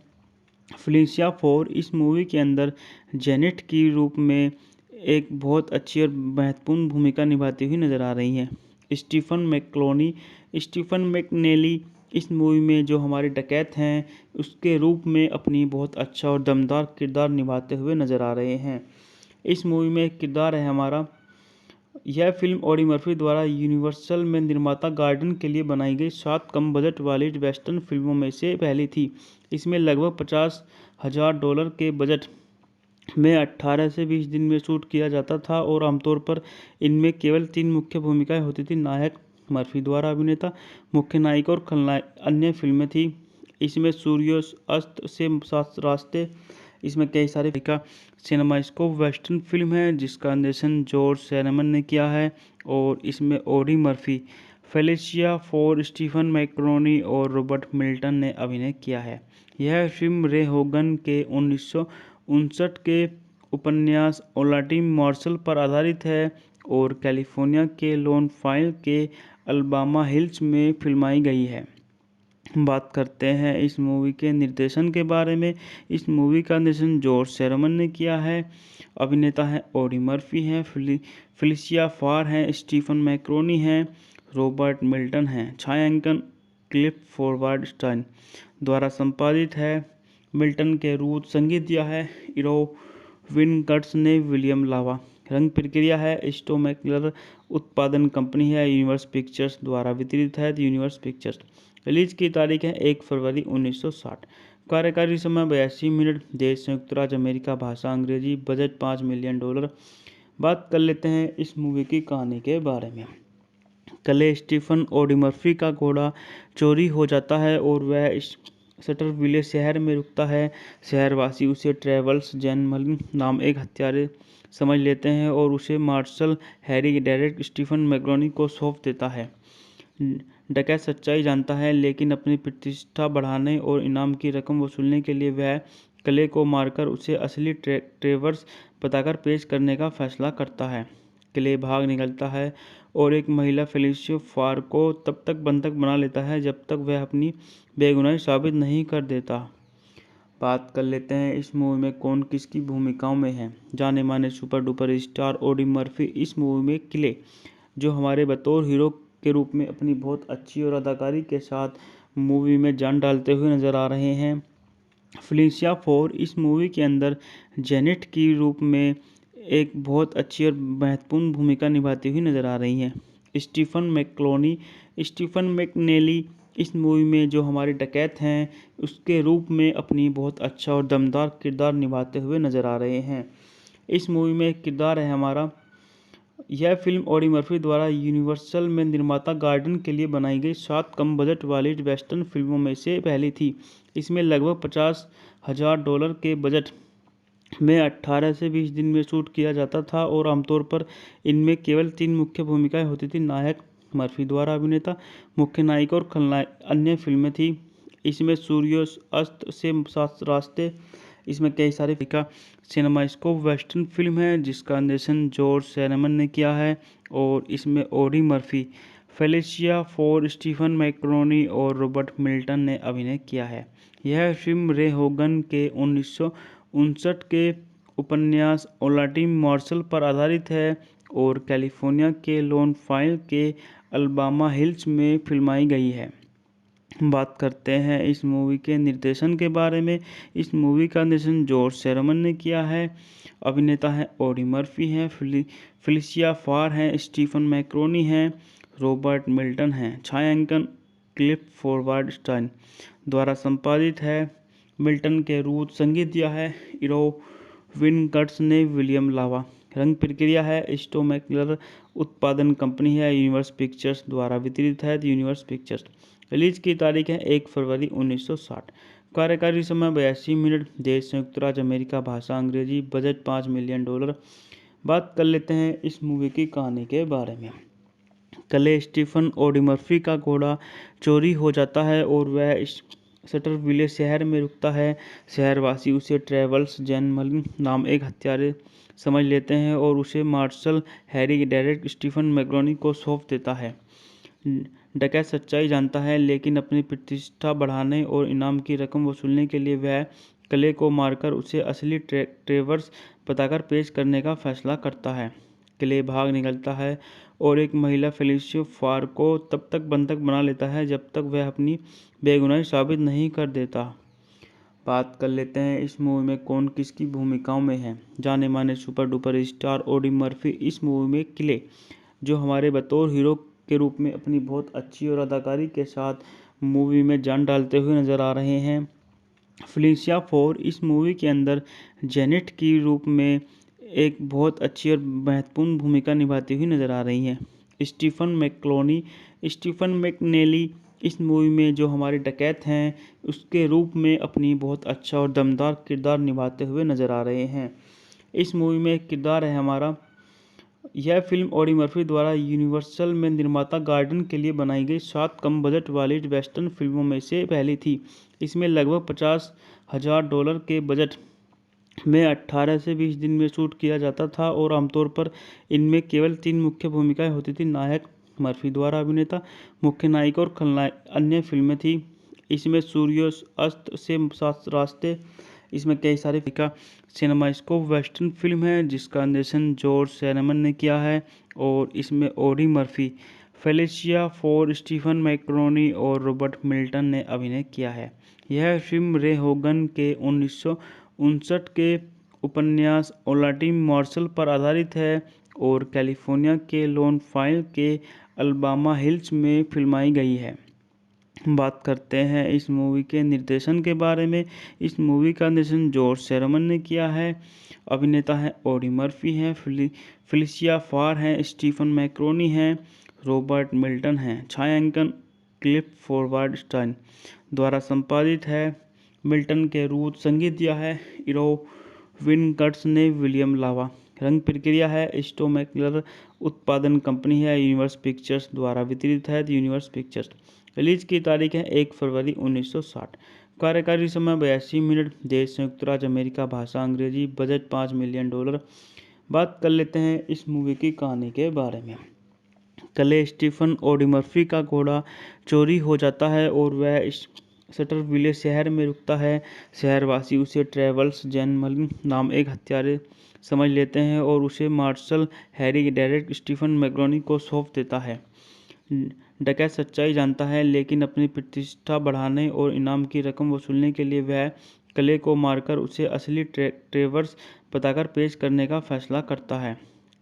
फेलिशिया फोर इस मूवी के अंदर जेनेट की रूप में एक बहुत अच्छी और महत्वपूर्ण भूमिका निभाती हुई नजर आ रही हैं। स्टीफन मैकनेली इस मूवी में जो हमारे डकैत हैं उसके रूप में अपनी बहुत अच्छा और दमदार किरदार निभाते हुए नज़र आ रहे हैं। इस मूवी में एक किरदार है हमारा। यह फिल्म ऑडी मर्फी द्वारा यूनिवर्सल में निर्माता गार्डन के लिए बनाई गई 7 कम बजट वाली वेस्टर्न फिल्मों में से पहली थी। इसमें लगभग $50,000 के बजट में 18 से 20 दिन में शूट किया जाता था और आमतौर पर इनमें केवल 3 मुख्य भूमिकाएं होती थी। नायक मर्फी द्वारा अभिनेता, मुख्य नायिका और खलनायक। अन्य फिल्में थी इसमें सूर्यास्त से सात रास्ते। इसमें कई सारे का सिनेमास्कोप वेस्टर्न फिल्म है जिसका निर्देशन जॉर्ज सैरमन ने किया है और इसमें Audie Murphy, Felicia Farr, Stephen McNally और रॉबर्ट मिल्टन ने अभिनय किया है। यह फिल्म रे होगन के 1959 के उपन्यास ओलाटी मार्शल पर आधारित है और कैलिफोर्निया के लोनफाइल के अल्बामा हिल्स में फिल्माई गई है। बात करते हैं इस मूवी के निर्देशन के बारे में। इस मूवी का निर्देशन जॉर्ज सैरमन ने किया है। अभिनेता हैं ऑडी मर्फी हैं, फेलिशिया फार हैं, स्टीफन मैकरोनी हैं, रॉबर्ट मिल्टन हैं। छायांकन क्लिफ फॉरवर्ड स्टाइन द्वारा संपादित है। मिल्टन के रूट संगीत दिया है इरोविन कर्ट्स ने। विलियम लावा रंग प्रक्रिया है। स्टोमैकलर उत्पादन कंपनी है। यूनिवर्स पिक्चर्स द्वारा वितरित है। Universe pictures. रिलीज की तारीख है 1 फरवरी 1960। कार्यकारी समय 82 मिनट। देश संयुक्त राज्य अमेरिका। भाषा अंग्रेजी। Budget $5 million. बात कर लेते हैं इस मूवी की कहानी के बारे में। कल स्टीफन ऑडी मर्फी का घोड़ा चोरी हो जाता है और वह सटरविले शहर में रुकता है। शहरवासी उसे ट्रेवल्स जैनमलिन नाम एक हत्यारे समझ लेते हैं और उसे marshal Harry Deckett Stephen McNally को सौंप देता है। डकैत सच्चाई जानता है लेकिन अपनी प्रतिष्ठा बढ़ाने और इनाम की रकम वसूलने के लिए वह कले को मारकर उसे असली ट्रेवर्स बताकर पेश करने का फैसला करता है। कले भाग निकलता है और एक महिला फेलिशिया फार को तब तक बंधक बना लेता है जब तक वह अपनी बेगुनाही साबित नहीं कर देता। बात कर लेते हैं इस मूवी में कौन किसकी भूमिकाओं में है। जाने माने super duper star Audi Murphy इस मूवी में किले जो हमारे बतौर हीरो के रूप में अपनी बहुत अच्छी और अदाकारी के साथ मूवी में जान डालते हुए नज़र आ रहे हैं। फेलिशिया फोर इस मूवी के अंदर जेनेट की रूप में एक बहुत अच्छी और महत्वपूर्ण भूमिका निभाती हुई नज़र आ रही हैं। स्टीफन मैकनेली इस मूवी में जो हमारे डकैत हैं उसके रूप में अपनी बहुत अच्छा और दमदार किरदार निभाते हुए नज़र आ रहे हैं। इस मूवी में एक किरदार है हमारा। यह फिल्म ऑडी मर्फी द्वारा यूनिवर्सल में निर्माता गार्डन के लिए बनाई गई 7 कम बजट वाली वेस्टर्न फिल्मों में से पहली थी। इसमें लगभग $50,000 के बजट में 18 से 20 दिन में शूट किया जाता था और आमतौर पर इनमें केवल 3 मुख्य भूमिकाएं होती थी। नायक मर्फी द्वारा अभिनेता, मुख्य नायिका और खलनायक। अन्य फिल्में थी इसमें सूर्यास्त से सात रास्ते। इसमें कई सारे का सिनेमास्कोप वेस्टर्न फिल्म है जिसका निर्देशन जॉर्ज सैरमन ने किया है और इसमें Audie Murphy, Felicia Farr, Stephen McNally और रॉबर्ट मिल्टन ने अभिनय किया है। यह फिल्म रे होगन के 1959 के उपन्यास ओलाटी मार्शल पर आधारित है और कैलिफोर्निया के लोनफाइल के अल्बामा हिल्स में फिल्माई गई है। बात करते हैं इस मूवी के निर्देशन के बारे में। इस मूवी का निर्देशन जॉर्ज सैरमन ने किया है। अभिनेता हैं ऑडी मर्फी हैं, फेलिशिया फार हैं, स्टीफन मैकरोनी हैं, रॉबर्ट मिल्टन हैं। छायांकन क्लिफ फॉरवर्ड स्टाइन द्वारा संपादित है। मिल्टन के रूट संगीत दिया है इरोविन कर्ट्स ने। विलियम लावा रंग प्रक्रिया है। स्टोमैकलर उत्पादन कंपनी है। यूनिवर्स पिक्चर्स द्वारा वितरित है। Universe pictures. रिलीज की तारीख है 1 फरवरी 1960। कार्यकारी समय 82 मिनट। देश संयुक्त राज्य अमेरिका। भाषा अंग्रेजी। Budget $5 million. बात कर लेते हैं इस मूवी की कहानी के बारे में। कल स्टीफन ऑडी मर्फी का घोड़ा चोरी हो जाता है और वह सटरविले शहर में रुकता है। शहरवासी उसे ट्रेवल्स जैनमलिन नाम एक हत्यारे समझ लेते हैं और उसे marshal Harry Deckett Stephen McNally को सौंप देता है। डकैत सच्चाई जानता है लेकिन अपनी प्रतिष्ठा बढ़ाने और इनाम की रकम वसूलने के लिए वह कले को मारकर उसे असली ट्रेवर्स बताकर पेश करने का फैसला करता है। कले भाग निकलता है और एक महिला फेलिसिया फार को तब तक बंधक बना लेता है जब तक वह अपनी बेगुनाही साबित नहीं कर देता। बात कर लेते हैं इस मूवी में कौन किसकी भूमिकाओं में है। जाने माने super duper star Audi Murphy इस मूवी में किले जो हमारे बतौर हीरो के रूप में अपनी बहुत अच्छी और अदाकारी के साथ मूवी में जान डालते हुए नजर आ रहे हैं। फेलिसिया फोर इस मूवी के अंदर जेनेट की रूप में एक बहुत अच्छी और महत्वपूर्ण भूमिका निभाती हुई नजर आ रही हैं। स्टीफन मैकनेली इस मूवी में जो हमारे डकैत हैं उसके रूप में अपनी बहुत अच्छा और दमदार किरदार निभाते हुए नजर आ रहे हैं। इस मूवी में एक किरदार है हमारा। यह फिल्म ऑडी मर्फी द्वारा यूनिवर्सल में निर्माता गार्डन के लिए बनाई गई 7 कम बजट वाली वेस्टर्न फिल्मों में से पहली थी। इसमें लगभग $50,000 के बजट में 18 से 20 दिन में शूट किया जाता था और आमतौर पर इनमें केवल 3 मुख्य भूमिकाएं होती थी। नायक मर्फी द्वारा अभिनेता, मुख्य नायिका और खलनायक। अन्य फिल्में थी इसमें सूर्यास्त से सात रास्ते, इसमें कई सारे का सिनेमास्कोप वेस्टर्न फिल्म है जिसका निर्देशन जॉर्ज सैरमन ने किया है और इसमें Audie Murphy, Felicia Farr, Stephen McNally और रॉबर्ट मिल्टन ने अभिनय किया है। यह फिल्म रे होगन के 1959 के उपन्यास ओलाटी मार्शल पर आधारित है और कैलिफोर्निया के लोनफाइल के अल्बामा हिल्स में फिल्माई गई है। बात करते हैं इस मूवी के निर्देशन के बारे में। इस मूवी का निर्देशन जॉर्ज सैरमन ने किया है। अभिनेता है ऑडी मर्फी हैं, फेलिसिया फार हैं, स्टीफन मैकरोनी हैं, रॉबर्ट मिल्टन हैं। छायांकन क्लिफ फॉरवर्ड स्टाइन द्वारा संपादित है। मिल्टन के रूट संगीत दिया है इरोविन कर्ट्स ने। विलियम लावा रंग प्रक्रिया है। स्टोमैकलर उत्पादन कंपनी है। यूनिवर्स पिक्चर्स द्वारा वितरित है। Universe pictures. रिलीज की तारीख है 1 फरवरी 1960। कार्यकारी समय 82 मिनट। देश संयुक्त राज्य अमेरिका। भाषा अंग्रेजी। Budget $5 million. बात कर लेते हैं इस मूवी की कहानी के बारे में। कले स्टीफन ऑडी मर्फी का घोड़ा चोरी हो जाता है और वह सटरविले शहर में रुकता है। शहरवासी उसे ट्रेवल्स जैनमलिन नाम एक हत्यारे समझ लेते हैं और उसे marshal Harry Deckett Stephen McNally को सौंप देता है। डकैत सच्चाई जानता है लेकिन अपनी प्रतिष्ठा बढ़ाने और इनाम की रकम वसूलने के लिए वह कले को मारकर उसे असली ट्रेवर्स बताकर पेश करने का फैसला करता है।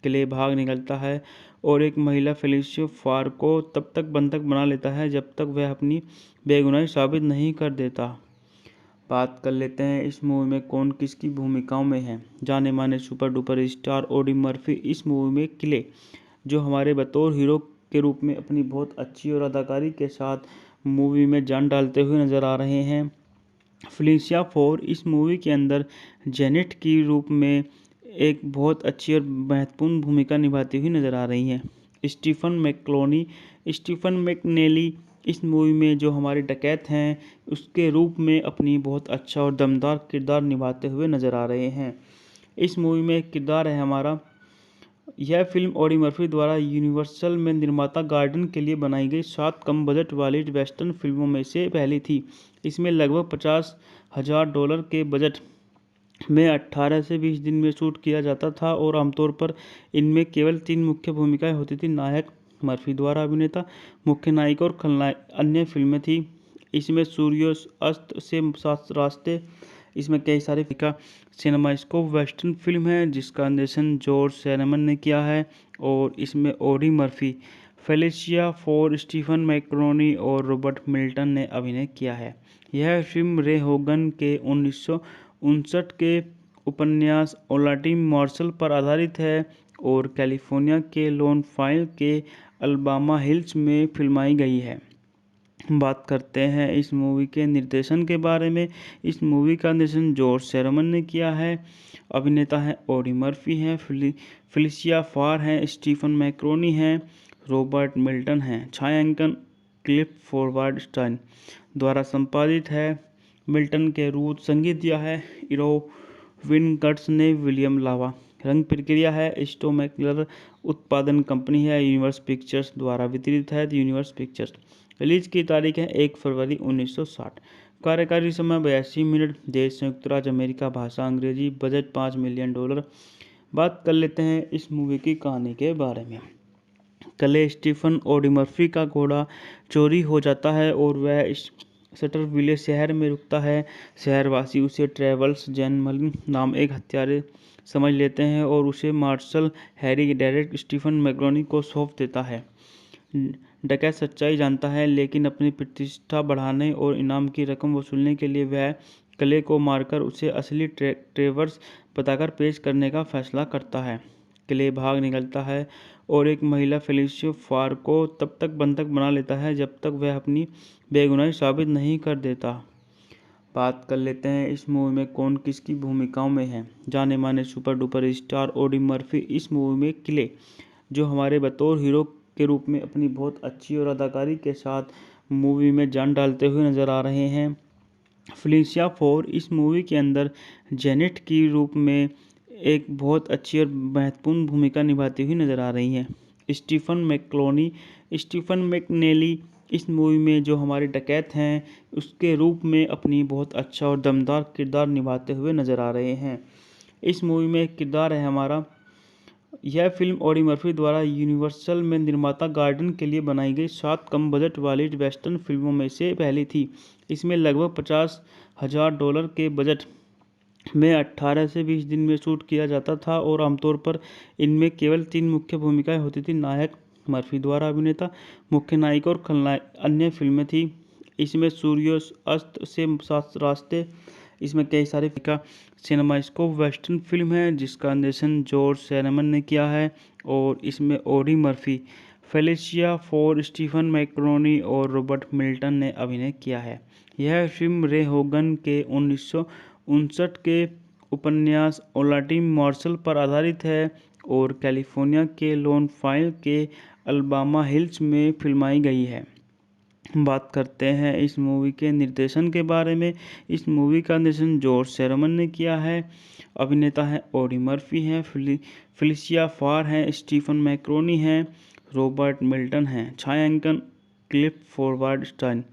कले भाग निकलता है और एक महिला फेलिसिया फार को तब तक बंधक बना लेता है जब तक वह अपनी बेगुनाही साबित नहीं कर देता। बात कर लेते हैं इस मूवी में कौन किसकी भूमिकाओं में है। जाने माने super duper star Audi Murphy इस मूवी में किले जो हमारे बतौर हीरो के रूप में अपनी बहुत अच्छी और अदाकारी के साथ मूवी में जान डालते हुए नजर आ रहे हैं। फेलिसिया फोर इस मूवी के अंदर जेनेट की रूप में एक बहुत अच्छी और महत्वपूर्ण भूमिका निभाती हुई नजर आ रही हैं। स्टीफन मैकनेली इस मूवी में जो हमारे डकैत हैं उसके रूप में अपनी बहुत अच्छा और दमदार किरदार निभाते हुए नजर आ रहे हैं। इस मूवी में एक किरदार है हमारा। यह फिल्म ऑडी मर्फी द्वारा यूनिवर्सल में निर्माता गार्डन के लिए बनाई गई 7 कम बजट वाली वेस्टर्न फिल्मों में से पहली थी। इसमें लगभग $50,000 के बजट में 18 से 20 दिन में शूट किया जाता था और आमतौर पर इनमें केवल 3 मुख्य भूमिकाएं होती थी। नायक मर्फी द्वारा अभिनेता, मुख्य नायिका और खलनायक। अन्य फिल्में थी इसमें सूर्यास्त से सात रास्ते, इसमें कई सारे का सिनेमास्कोप वेस्टर्न फिल्म है जिसका निर्देशन जॉर्ज सैरमन ने किया है और इसमें Audie Murphy, Felicia Farr, Stephen McNally और रॉबर्ट मिल्टन ने अभिनय किया है। यह फिल्म रे होगन के 1959 के उपन्यास ओलाटी मार्शल पर आधारित है और कैलिफोर्निया के लोनफाइल के अल्बामा हिल्स में फिल्माई गई है। बात करते हैं इस मूवी के निर्देशन के बारे में। इस मूवी का निर्देशन जॉर्ज सैरमन ने किया है। अभिनेता है ऑडी मर्फी हैं, फेलिसिया फार हैं, स्टीफन मैकरोनी हैं, रॉबर्ट मिल्टन हैं। छायांकन क्लिफ फॉरवर्ड स्टाइन द्वारा संपादित है। मिल्टन के रूट संगीत दिया है इरोविन कर्ट्स ने। विलियम लावा रंग प्रक्रिया है। स्टोमैकलर उत्पादन कंपनी है। यूनिवर्स पिक्चर्स द्वारा वितरित है। Universe pictures. रिलीज की तारीख है 1 फरवरी 1960। कार्यकारी समय 82 मिनट। देश संयुक्त राज्य अमेरिका। भाषा अंग्रेजी। Budget $5 million. बात कर लेते हैं इस मूवी की कहानी के बारे में। कले स्टीफन ओडी मर्फी का घोड़ा चोरी हो जाता है और वह इस शटरविले शहर में रुकता है। शहरवासी उसे ट्रेवल्स जैनमलिन नाम एक हत्यारे समझ लेते हैं और उसे मार्शल हैरी डेरेक स्टीफन मैक्रोनी को सौंप देता है। डकैत सच्चाई जानता है, लेकिन अपनी प्रतिष्ठा बढ़ाने और इनाम की रकम वसूलने के लिए वह कले को मारकर उसे असली ट्रेवर्स बताकर पेश करने का फैसला करता है। कले भाग निकलता है और एक महिला फेलिसिया फार को तब तक बंधक बना लेता है जब तक वह अपनी बेगुनाही साबित नहीं कर देता। बात कर लेते हैं इस मूवी में कौन किसकी भूमिकाओं में है। जाने माने super duper star Audie Murphy इस मूवी में किले, जो हमारे बतौर हीरो के रूप में अपनी बहुत अच्छी और अदाकारी के साथ मूवी में जान डालते हुए नजर आ रहे हैं। फेलिसिया फोर इस मूवी के अंदर जेनेट की रूप में एक बहुत अच्छी और महत्वपूर्ण भूमिका निभाती हुई नजर आ रही हैं। स्टीफन मैकनेली इस मूवी में जो हमारे डकैत हैं उसके रूप में अपनी बहुत अच्छा और दमदार किरदार निभाते हुए नजर आ रहे हैं। इस मूवी में एक किरदार है हमारा। यह फिल्म ओडी मर्फी द्वारा यूनिवर्सल में निर्माता गार्डन के लिए बनाई गई 7 कम बजट वाली वेस्टर्न फिल्मों में से पहली थी। इसमें लगभग $50,000 के बजट में 18 से 20 दिन में शूट किया जाता था और आमतौर पर इनमें केवल 3 मुख्य भूमिकाएं होती थी। नायक मर्फी द्वारा अभिनेता, मुख्य नायिका और खलनायक। अन्य फिल्में थी इसमें सूर्यास्त से सात रास्ते, इसमें कई सारे का सिनेमास्कोप वेस्टर्न फिल्म है जिसका निर्देशन जॉर्ज सैरमन ने किया है और इसमें Audie Murphy, Felicia Farr, Stephen McNally और रॉबर्ट मिल्टन ने अभिनय किया है। यह फिल्म रे होगन के 1959 के उपन्यास ओलाटी मार्शल पर आधारित है और कैलिफोर्निया के लोनफाइल के अल्बामा हिल्स में फिल्माई गई है। बात करते हैं इस मूवी के निर्देशन के बारे में। इस मूवी का निर्देशन जॉर्ज सैरमन ने किया है। अभिनेता है ओडी मर्फी हैं, फेलिसिया फार हैं, स्टीफन मैक्रोनी हैं, रॉबर्ट मिल्टन हैं। छायांकन क्लिफ फॉरवर्ड स्टाइन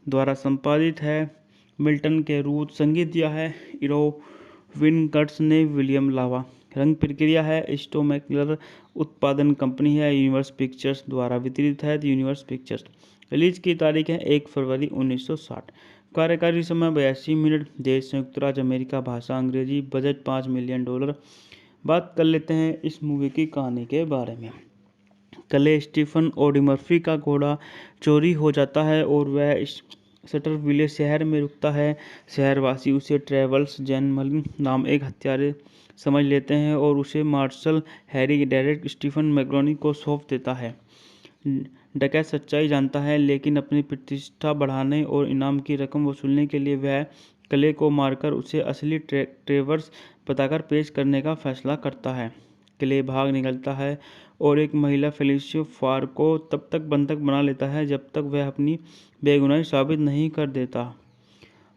द्वारा संपादित है। मिल्टन के रूट संगीत दिया है इरोविन कर्ट्स ने। विलियम लावा रंग प्रक्रिया है। स्टोमैकलर उत्पादन कंपनी है। यूनिवर्स पिक्चर्स द्वारा वितरित है। Universe pictures. रिलीज की तारीख है 1 फरवरी 1960। कार्यकारी समय 82 मिनट। देश संयुक्त राज्य अमेरिका। भाषा अंग्रेजी। Budget $5 million. बात कर लेते हैं इस मूवी की कहानी के बारे में। कले स्टीफन ओडी मर्फी का घोड़ा चोरी हो जाता है और वह इस शटरविले शहर में रुकता है। शहरवासी उसे ट्रेवल्स जैनमलिन नाम एक हत्यारे समझ लेते हैं और उसे मार्शल हैरी डेरेक स्टीफन मैक्रोनी को सौंप देता है। डकैत सच्चाई जानता है, लेकिन अपनी प्रतिष्ठा बढ़ाने और इनाम की रकम वसूलने के लिए वह कले को मारकर उसे असली ट्रेवर्स बताकर पेश करने का फैसला करता है। कले भाग निकलता है और एक महिला फेलिसिया फार को तब तक बंधक बना लेता है जब तक वह अपनी बेगुनाही साबित नहीं कर देता।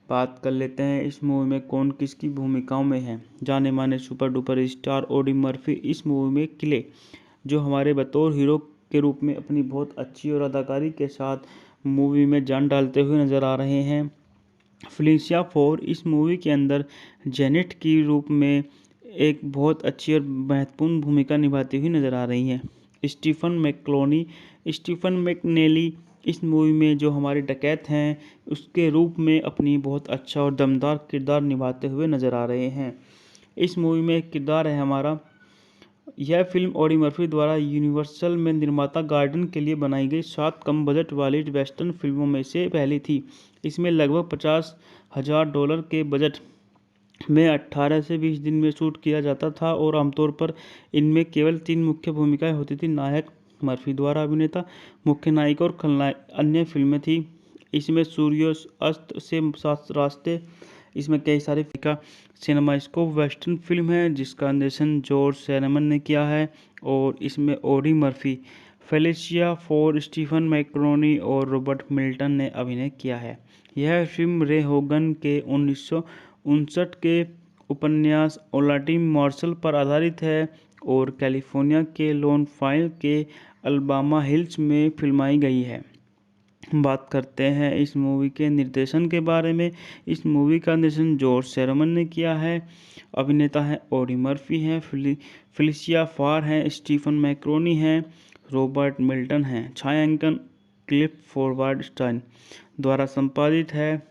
बात कर लेते हैं इस मूवी में कौन किसकी भूमिकाओं में है। जाने माने super duper star Audie Murphy इस मूवी में किले, जो हमारे बतौर हीरो के रूप में अपनी बहुत अच्छी और अदाकारी के साथ मूवी में जान डालते हुए नजर आ रहे हैं। फेलिसिया फोर इस मूवी के अंदर जेनेट की रूप में एक बहुत अच्छी और महत्वपूर्ण भूमिका निभाती हुई नजर आ रही हैं। स्टीफन मैकनेली इस मूवी में जो हमारे डकैत हैं उसके रूप में अपनी बहुत अच्छा और दमदार किरदार निभाते हुए नजर आ रहे हैं। इस मूवी में एक किरदार है हमारा। यह फिल्म ओडी मर्फी द्वारा यूनिवर्सल में निर्माता गार्डन के लिए बनाई गई 7 कम बजट वाली वेस्टर्न फिल्मों में से पहली थी। इसमें लगभग $50,000 के बजट में 18 से 20 दिन में शूट किया जाता था और आमतौर पर इनमें केवल 3 मुख्य भूमिकाएं होती थी। नायक मर्फी द्वारा अभिनेता, मुख्य नायिका और खलनायक। अन्य फिल्में थी इसमें सूर्यास्त से सात रास्ते, इसमें कई सारे का सिनेमास्कोप वेस्टर्न फिल्म है जिसका निर्देशन जॉर्ज सैरमन ने किया है और इसमें Audie Murphy, Felicia Farr, Stephen McNally और रॉबर्ट मिल्टन ने अभिनय किया है। यह फिल्म रे होगन के 1959 के उपन्यास ओलाटी मार्शल पर आधारित है और कैलिफोर्निया के लोनफाइल के अल्बामा हिल्स में फिल्माई गई है। बात करते हैं इस मूवी के निर्देशन के बारे में। इस मूवी का निर्देशन जॉर्ज सैरमन ने किया है। अभिनेता है ओडी मर्फी हैं, फेलिसिया फार हैं, स्टीफन मैक्रोनी हैं, रॉबर्ट मिल्टन हैं। छायांकन क्लिफोर्ड स्टाइन द्वारा संपादित है।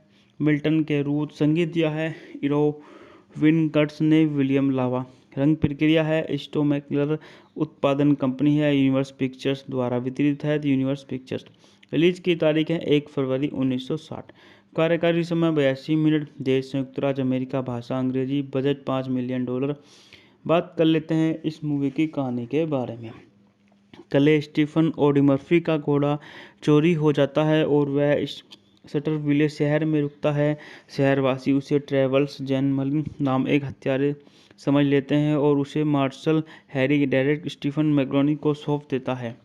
मिल्टन के रूट संगीत दिया है इरोविन कर्ट्स ने। विलियम लावा रंग प्रक्रिया है स्टोमैकलर। उत्पादन कंपनी है यूनिवर्स पिक्चर्स द्वारा वितरित है यूनिवर्स पिक्चर्स। रिलीज की तारीख है 1 फरवरी 1960। कार्यकारी समय 82 मिनट। देश संयुक्त राज्य अमेरिका। भाषा अंग्रेजी। Budget $5 million. बात कर लेते हैं इस मूवी की कहानी के बारे में। कल स्टीफन ऑडी का घोड़ा चोरी हो जाता है और वह सटरविले शहर में रुकता है। शहरवासी उसे ट्रेवल्स जैनमलिन नाम एक हत्यारे समझ लेते हैं और उसे marshal Harry Deckett Stephen McNally को सौंप देता है।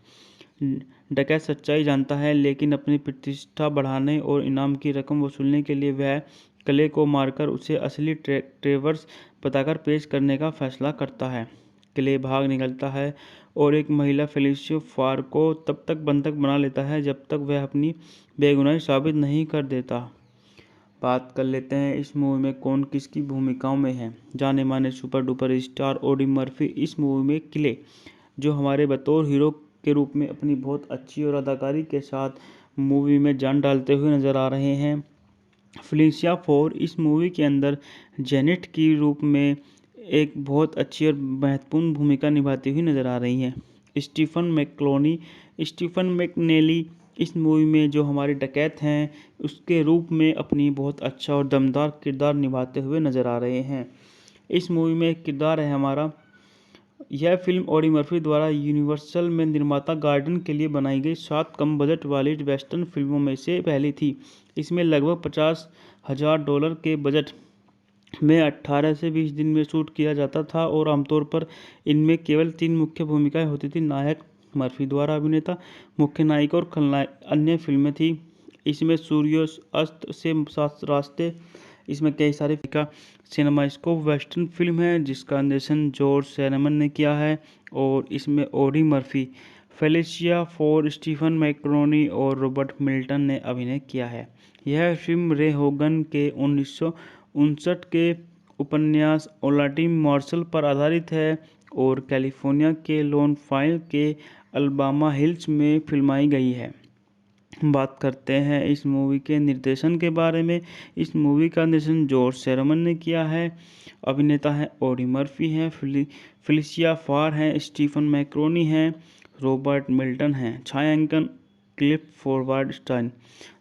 डकैत सच्चाई जानता है, लेकिन अपनी प्रतिष्ठा बढ़ाने और इनाम की रकम वसूलने के लिए वह कले को मारकर उसे असली ट्रेवर्स बताकर पेश करने का फैसला करता है। क्ले भाग निकलता है और एक महिला फेलिसिया फार को तब तक बंधक बना लेता है जब तक वह अपनी बेगुनाही साबित नहीं कर देता। बात कर लेते हैं इस मूवी में कौन किसकी भूमिकाओं में है। जाने माने super duper star Audi Murphy इस मूवी में क्ले, जो हमारे बतौर हीरो के रूप में अपनी बहुत अच्छी और अदाकारी के साथ मूवी में जान डालते हुए नजर आ रहे हैं। फेलिसिया फोर इस मूवी के अंदर जेनेट की रूप में एक बहुत अच्छी और महत्वपूर्ण भूमिका निभाती हुई नजर आ रही हैं। स्टीफन मैकनेली इस मूवी में जो हमारे डकैत हैं उसके रूप में अपनी बहुत अच्छा और दमदार किरदार निभाते हुए नजर आ रहे हैं। इस मूवी में एक किरदार है हमारा। यह फिल्म ऑडी मर्फी द्वारा यूनिवर्सल में निर्माता गार्डन के लिए बनाई गई 7 कम बजट वाली वेस्टर्न फिल्मों में से पहली थी। इसमें लगभग $50,000 के बजट में 18 से 20 दिन में शूट किया जाता था और आमतौर पर इनमें केवल 3 मुख्य भूमिकाएं होती थी। नायक मर्फी द्वारा अभिनेता, मुख्य नायिका और खलनायक। अन्य फिल्में थी इसमें सूर्यास्त से रास्ते। इसमें कई सारे का सिनेमास्कोप वेस्टर्न फिल्म है जिसका निर्देशन जॉर्ज सैरमन ने किया है और इसमें Audie Murphy, Felicia Farr, Stephen McNally और रॉबर्ट मिल्टन ने अभिनय किया है। यह फिल्म रे होगन के 1959 के उपन्यास ओलाटी मार्शल पर आधारित है और कैलिफोर्निया के लोन फाइल के अल्बामा हिल्स में फिल्माई गई है। बात करते हैं इस मूवी के निर्देशन के बारे में। इस मूवी का निर्देशन जॉर्ज सैरमन ने किया है। अभिनेता हैं ऑडी मर्फी हैं, फेलिसिया फार हैं, स्टीफन मैक्रोनी हैं, रॉबर्ट मिल्टन हैं। छायांकन क्लिफोर्ड स्टाइन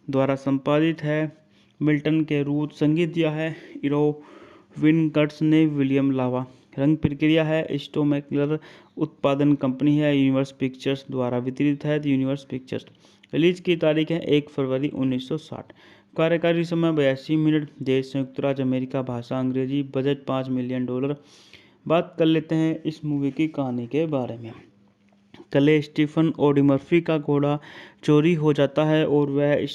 द्वारा संपादित है। मिल्टन के रूट संगीत दिया है इरोविन कर्ट्स ने। विलियम लावा रंग प्रक्रिया है स्टोमैकलर। उत्पादन कंपनी है यूनिवर्स पिक्चर्स द्वारा वितरित है यूनिवर्स पिक्चर्स। रिलीज की तारीख है 1 फरवरी 1960। कार्यकारी समय 82 मिनट। देश संयुक्त राज्य अमेरिका। भाषा अंग्रेजी। Budget $5 million. बात कर लेते हैं इस मूवी की कहानी के बारे में। कल स्टीफन ऑडी मर्फी का घोड़ा चोरी हो जाता है और वह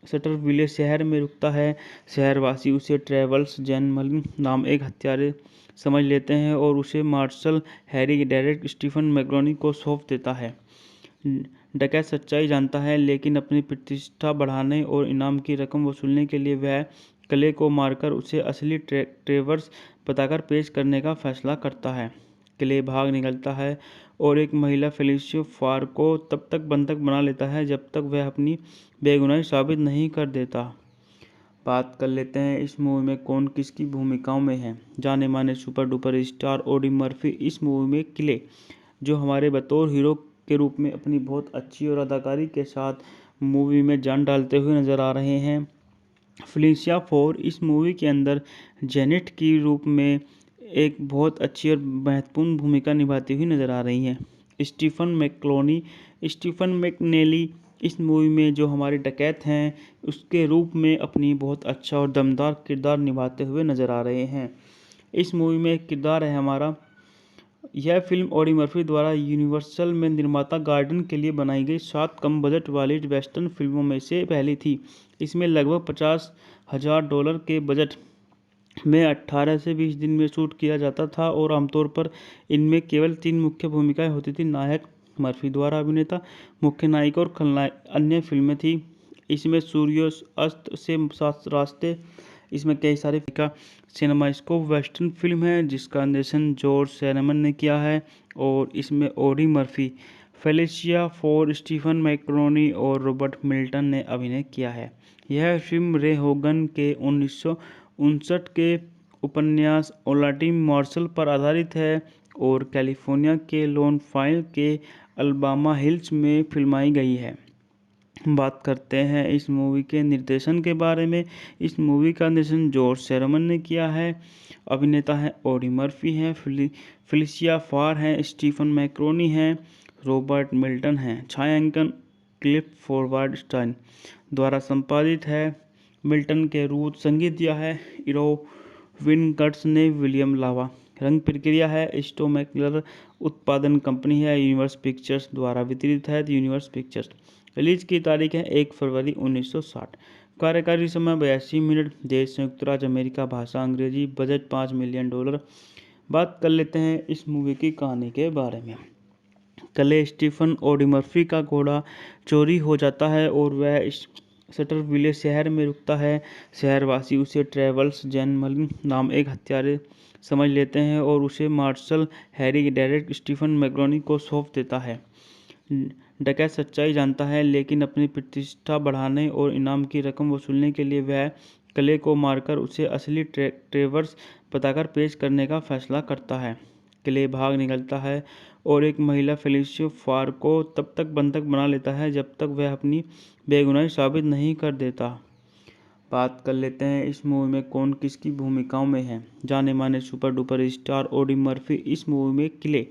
सटरविले शहर में रुकता है। शहरवासी उसे ट्रेवल्स जैनमलिन नाम एक हत्यारे समझ लेते हैं और उसे marshal Harry Deckett Stephen McNally को सौंप देता है। डकैत सच्चाई जानता है, लेकिन अपनी प्रतिष्ठा बढ़ाने और इनाम की रकम वसूलने के लिए वह कले को मारकर उसे असली ट्रेवर्स बताकर पेश करने का फैसला करता है। क्ले भाग निकलता है और एक महिला फेलिसिया फार को तब तक बंधक बना लेता है जब तक वह अपनी बेगुनाही साबित नहीं कर देता। बात कर लेते हैं इस मूवी में कौन किसकी भूमिकाओं में है। जाने माने super duper star Audi Murphy इस मूवी में क्ले, जो हमारे बतौर हीरो के रूप में अपनी बहुत अच्छी और अदाकारी के साथ मूवी में जान डालते हुए नजर आ रहे हैं। फेलिसिया फोर इस मूवी के अंदर जेनेट की रूप में एक बहुत अच्छी और महत्वपूर्ण भूमिका निभाती हुई नजर आ रही हैं। स्टीफन मैकनेली इस मूवी में जो हमारे डकैत हैं उसके रूप में अपनी बहुत अच्छा और दमदार किरदार निभाते हुए नजर आ रहे हैं। इस मूवी में एक किरदार है हमारा। यह फिल्म ऑडी मर्फी द्वारा यूनिवर्सल में निर्माता गार्डन के लिए बनाई गई 7 कम बजट वाली वेस्टर्न फिल्मों में से पहली थी। इसमें लगभग $50,000 के बजट में 18 से 20 दिन में शूट किया जाता था और आमतौर पर इनमें केवल 3 मुख्य भूमिकाएं होती थी। नायक मर्फी द्वारा अभिनेता, मुख्य नायिका और खलनायक। अन्य फिल्में थी इसमें सूर्यास्त से रास्ते। इसमें कई सारे का सिनेमास्कोप वेस्टर्न फिल्म है जिसका निर्देशन जॉर्ज सैरमन ने किया है और इसमें Audie Murphy, Felicia Farr, Stephen McNally और रॉबर्ट मिल्टन ने अभिनय किया है। यह फिल्म रे होगन के 1959 के उपन्यास ओलाटी मार्शल पर आधारित है और कैलिफोर्निया के लोनफाइल के अल्बामा हिल्स में फिल्माई गई है। बात करते हैं इस मूवी के निर्देशन के बारे में। इस मूवी का निर्देशन जॉर्ज सेरमन ने किया है। अभिनेता हैं ऑडी मर्फी हैं, फेलिशिया फार हैं, स्टीफन मैकरोनी हैं, रॉबर्ट मिल्टन हैं। छायांकन क्लिफ फॉरवर्ड स्टाइन द्वारा संपादित है। मिल्टन के रूट संगीत दिया है इरोविन कर्ट्स ने। विलियम लावा रंग प्रक्रिया है। स्टो मैकलर उत्पादन कंपनी है। यूनिवर्स पिक्चर्स द्वारा वितरित है। Universe pictures. रिलीज की तारीख है 1 फरवरी 1960। कार्यकारी समय 82 मिनट। देश संयुक्त राज्य अमेरिका। भाषा अंग्रेजी। Budget $5 million. बात कर लेते हैं इस मूवी की कहानी के बारे में। कले स्टीफन ऑडी मर्फी का घोड़ा चोरी हो जाता है और वह सटरविले शहर में रुकता है। शहरवासी उसे ट्रेवल्स जैनमलिन नाम एक हत्यारे समझ लेते हैं और उसे marshal Harry Deckett Stephen McNally को सौंप देता है। डकैत सच्चाई जानता है, लेकिन अपनी प्रतिष्ठा बढ़ाने और इनाम की रकम वसूलने के लिए वह कले को मारकर उसे असली ट्रेवर्स बताकर पेश करने का फैसला करता है। कले भाग निकलता है और एक महिला फेलिशिया फार को तब तक बंधक बना लेता है जब तक वह अपनी बेगुनाही साबित नहीं कर देता। बात कर लेते हैं इस मूवी में कौन किसकी भूमिकाओं में है। जाने माने super duper star Audi Murphy इस मूवी में किले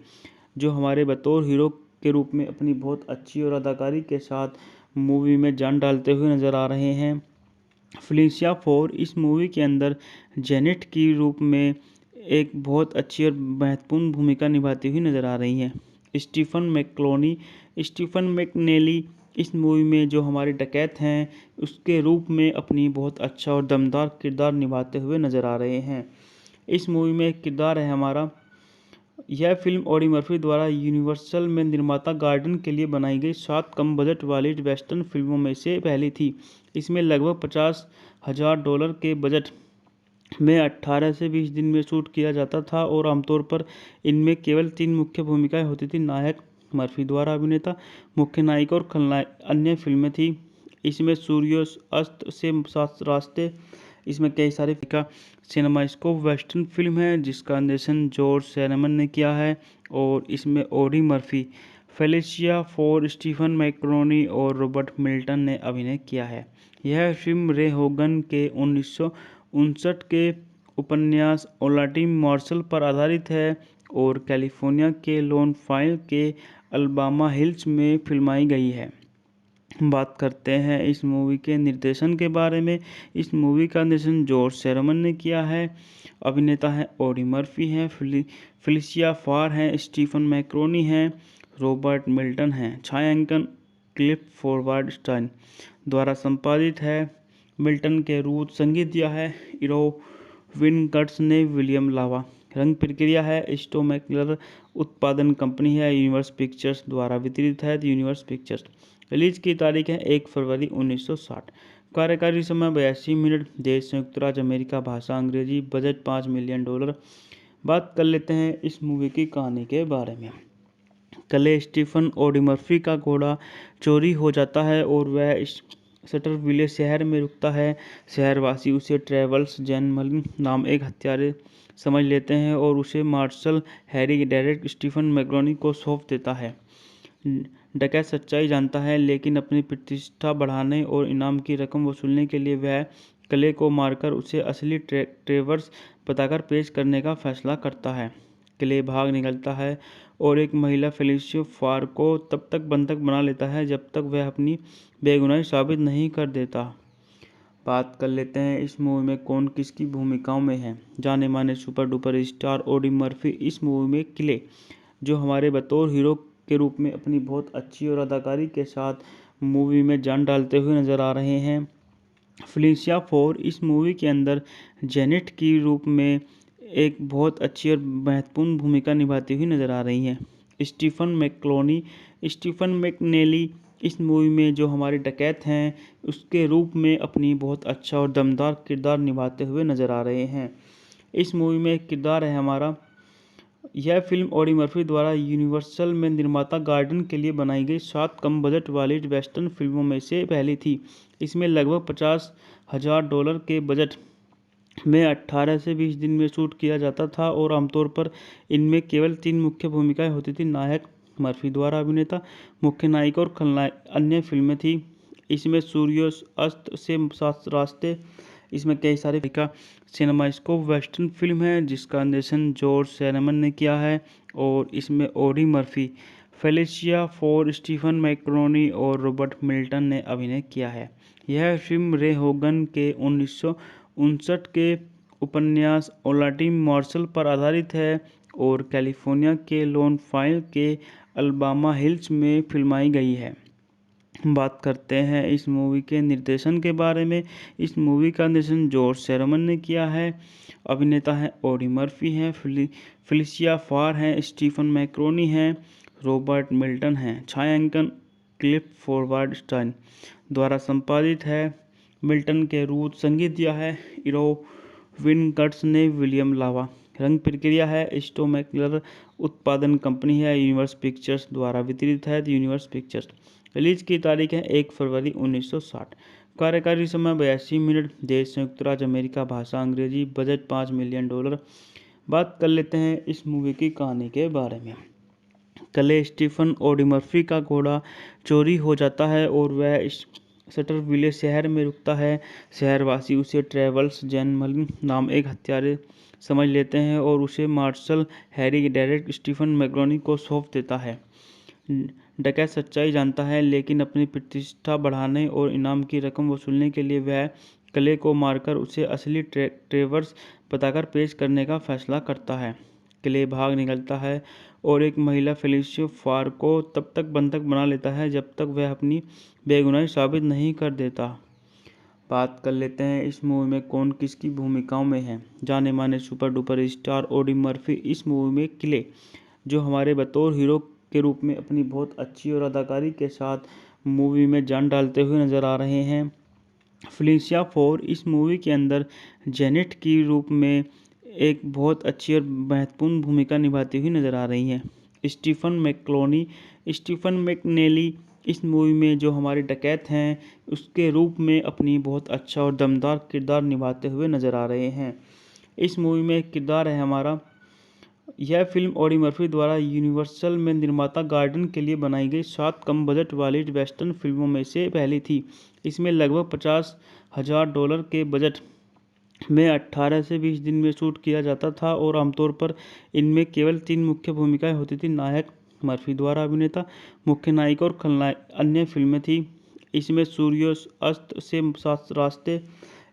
जो हमारे बतौर हीरो के रूप में अपनी बहुत अच्छी और अदाकारी के साथ मूवी में जान डालते हुए नजर आ रहे हैं। फेलिशिया फोर इस मूवी के अंदर जेनेट की रूप में एक बहुत अच्छी और महत्वपूर्ण भूमिका निभाती हुई नजर आ रही हैं। स्टीफन मैकनेली इस मूवी में जो हमारे डकैत हैं उसके रूप में अपनी बहुत अच्छा और दमदार किरदार निभाते हुए नजर आ रहे हैं। इस मूवी में एक किरदार है हमारा। यह फिल्म ऑडी मर्फी द्वारा यूनिवर्सल में निर्माता गार्डन के लिए बनाई गई 7 कम बजट वाली वेस्टर्न फिल्मों में से पहली थी। इसमें लगभग $50,000 के बजट में 18 से 20 दिन में शूट किया जाता था और आमतौर पर इनमें केवल 3 मुख्य भूमिकाएं होती थी। नायक मर्फी द्वारा अभिनेता, मुख्य नायिका और खलनायक। अन्य फिल्में थी इसमें सूर्यास्त से सात रास्ते। इसमें कई सारे का सिनेमास्कोप वेस्टर्न फिल्म है जिसका निर्देशन जॉर्ज सेरमन ने किया है और इसमें Audie Murphy, Felicia Farr, Stephen McNally और रॉबर्ट मिल्टन ने अभिनय किया है। यह फिल्म रे होगन के 1959 के उपन्यास ओलाटी मार्शल पर आधारित है और कैलिफोर्निया के लोनफाइल के अल्बामा हिल्स में फिल्माई गई है। बात करते हैं इस मूवी के निर्देशन के बारे में। इस मूवी का निर्देशन जॉर्ज सेरमन ने किया है। अभिनेता हैं ऑडी मर्फी हैं, फेलिशिया फार हैं, स्टीफन मैकरोनी हैं, रॉबर्ट मिल्टन हैं। छायांकन क्लिफ फॉरवर्ड स्टाइन द्वारा संपादित है। मिल्टन के रूट संगीत दिया है इरोविन कर्ट्स ने। विलियम लावा रंग प्रक्रिया है। स्टो मैकलर उत्पादन कंपनी है। यूनिवर्स पिक्चर्स द्वारा वितरित है। Universe pictures. रिलीज की तारीख है 1 फरवरी 1960। कार्यकारी समय 82 मिनट। देश संयुक्त राज्य अमेरिका। भाषा अंग्रेजी। Budget $5 million. बात कर लेते हैं इस मूवी की कहानी के बारे में। कले स्टीफन ऑडी मर्फी का घोड़ा चोरी हो जाता है और वह सटरविले शहर में रुकता है। शहरवासी उसे ट्रेवल्स जैनमलिन नाम एक हत्यारे समझ लेते हैं और उसे marshal Harry Deckett Stephen McNally को सौंप देता है। डकैत सच्चाई जानता है, लेकिन अपनी प्रतिष्ठा बढ़ाने और इनाम की रकम वसूलने के लिए वह कले को मारकर उसे असली ट्रेवर्स बताकर पेश करने का फैसला करता है। कले भाग निकलता है और एक महिला फेलिशिया फार को तब तक बंधक बना लेता है जब तक वह अपनी बेगुनाही साबित नहीं कर देता। बात कर लेते हैं इस मूवी में कौन किसकी भूमिकाओं में है। जाने माने super duper star Audi Murphy इस मूवी में किले जो हमारे बतौर हीरो के रूप में अपनी बहुत अच्छी और अदाकारी के साथ मूवी में जान डालते हुए नजर आ रहे हैं। फेलिशिया फोर इस मूवी के अंदर जेनेट की रूप में एक बहुत अच्छी और महत्वपूर्ण भूमिका निभाती हुई नजर आ रही हैं। स्टीफन मैकनेली इस मूवी में जो हमारे डकैत हैं उसके रूप में अपनी बहुत अच्छा और दमदार किरदार निभाते हुए नजर आ रहे हैं। इस मूवी में एक किरदार है हमारा। यह फिल्म ऑडी मर्फी द्वारा यूनिवर्सल में निर्माता गार्डन के लिए बनाई गई 7 कम बजट वाली वेस्टर्न फिल्मों में से पहली थी। इसमें लगभग $50,000 के बजट में 18 से 20 दिन में शूट किया जाता था और आमतौर पर इनमें केवल 3 मुख्य भूमिकाएं होती थी। नायक मर्फी द्वारा अभिनेता, मुख्य नायिका और खलनायक। अन्य फिल्में थी इसमें सूर्यास्त से सात रास्ते, इसमें कई सारे का सिनेमास्कोप वेस्टर्न फिल्म है जिसका निर्देशन जॉर्ज सैरमन ने किया है और इसमें Audie Murphy, Felicia Farr, Stephen McNally और रॉबर्ट मिल्टन ने अभिनय किया है। यह फिल्म रे होगन के 1959 के उपन्यास ओलाटी मार्शल पर आधारित है और कैलिफोर्निया के लोनफाइल के अल्बामा हिल्स में फिल्माई गई है। बात करते हैं इस मूवी के निर्देशन के बारे में। इस मूवी का निर्देशन जॉर्ज सैरमन ने किया है। अभिनेता हैं ऑडी मर्फी हैं, फेलिशिया फार हैं, स्टीफन मैकरोनी हैं, रॉबर्ट मिल्टन हैं। छायांकन क्लिफ फॉरवर्ड स्टाइन द्वारा संपादित है। मिल्टन के रूट संगीत दिया है इरोविन कर्ट्स ने। विलियम लावा रंग प्रक्रिया है। स्टोमैकलर उत्पादन कंपनी है। यूनिवर्स पिक्चर्स द्वारा वितरित है। Universe pictures. रिलीज की तारीख है 1 फरवरी 1960। कार्यकारी समय 82 मिनट। देश संयुक्त राज्य अमेरिका। भाषा अंग्रेजी। Budget $5 million. बात कर लेते हैं इस मूवी की कहानी के बारे में। कले स्टीफन ऑडी मर्फी का घोड़ा चोरी हो जाता है और वह सटरविले शहर में रुकता है। शहरवासी उसे ट्रेवल्स जैनमलिन नाम एक हत्यारे समझ लेते हैं और उसे marshal Harry Deckett Stephen McNally को सौंप देता है। डकैत सच्चाई जानता है लेकिन अपनी प्रतिष्ठा बढ़ाने और इनाम की रकम वसूलने के लिए वह कले को मारकर उसे असली ट्रेवर्स बताकर पेश करने का फैसला करता है। क्ले भाग निकलता है और एक महिला फेलिशिया फार को तब तक बंधक बना लेता है जब तक वह अपनी बेगुनाही साबित नहीं कर देता। बात कर लेते हैं इस मूवी में कौन किसकी भूमिकाओं में है। जाने माने super duper star Audi Murphy इस मूवी में क्ले, जो हमारे बतौर हीरो के रूप में अपनी बहुत अच्छी और अदाकारी के साथ मूवी में जान डालते हुए नजर आ रहे हैं। फेलिशिया फोर इस मूवी के अंदर जेनेट की रूप में एक बहुत अच्छी और महत्वपूर्ण भूमिका निभाती हुई नजर आ रही हैं। स्टीफन मैकनेली इस मूवी में जो हमारे डकैत हैं उसके रूप में अपनी बहुत अच्छा और दमदार किरदार निभाते हुए नजर आ रहे हैं। इस मूवी में एक किरदार है हमारा। यह फिल्म ऑडी मर्फी द्वारा यूनिवर्सल में निर्माता गार्डन के लिए बनाई गई 7 कम बजट वाली वेस्टर्न फिल्मों में से पहली थी। इसमें लगभग $50,000 के बजट में 18 से 20 दिन में शूट किया जाता था और आमतौर पर इनमें केवल 3 मुख्य भूमिकाएं होती थी। नायक मर्फी द्वारा अभिनेता, मुख्य नायिका और खलनायक। अन्य फिल्में थी इसमें सूर्यास्त से सात रास्ते,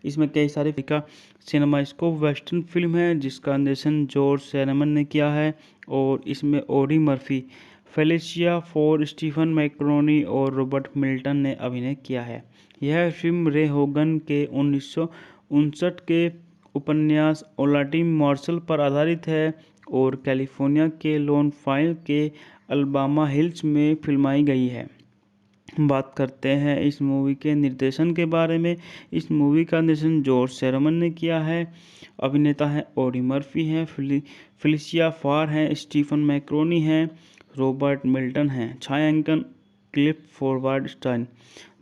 इसमें कई सारे का सिनेमास्कोप वेस्टर्न फिल्म है जिसका निर्देशन जॉर्ज सैरमन ने किया है और इसमें Audie Murphy, Felicia Farr, Stephen McNally और रॉबर्ट मिल्टन ने अभिनय किया है। यह फिल्म रे होगन के 1959 के उपन्यास ओलाटी मार्शल पर आधारित है और कैलिफोर्निया के लोनफाइल के अल्बामा हिल्स में फिल्माई गई है। बात करते हैं इस मूवी के निर्देशन के बारे में। इस मूवी का निर्देशन जॉर्ज सैरमन ने किया है। अभिनेता हैं ऑडी मर्फी हैं, फेलिशिया फार हैं, स्टीफन मैकरोनी हैं, रॉबर्ट मिल्टन हैं। छायांकन क्लिफ फॉरवर्ड स्टाइन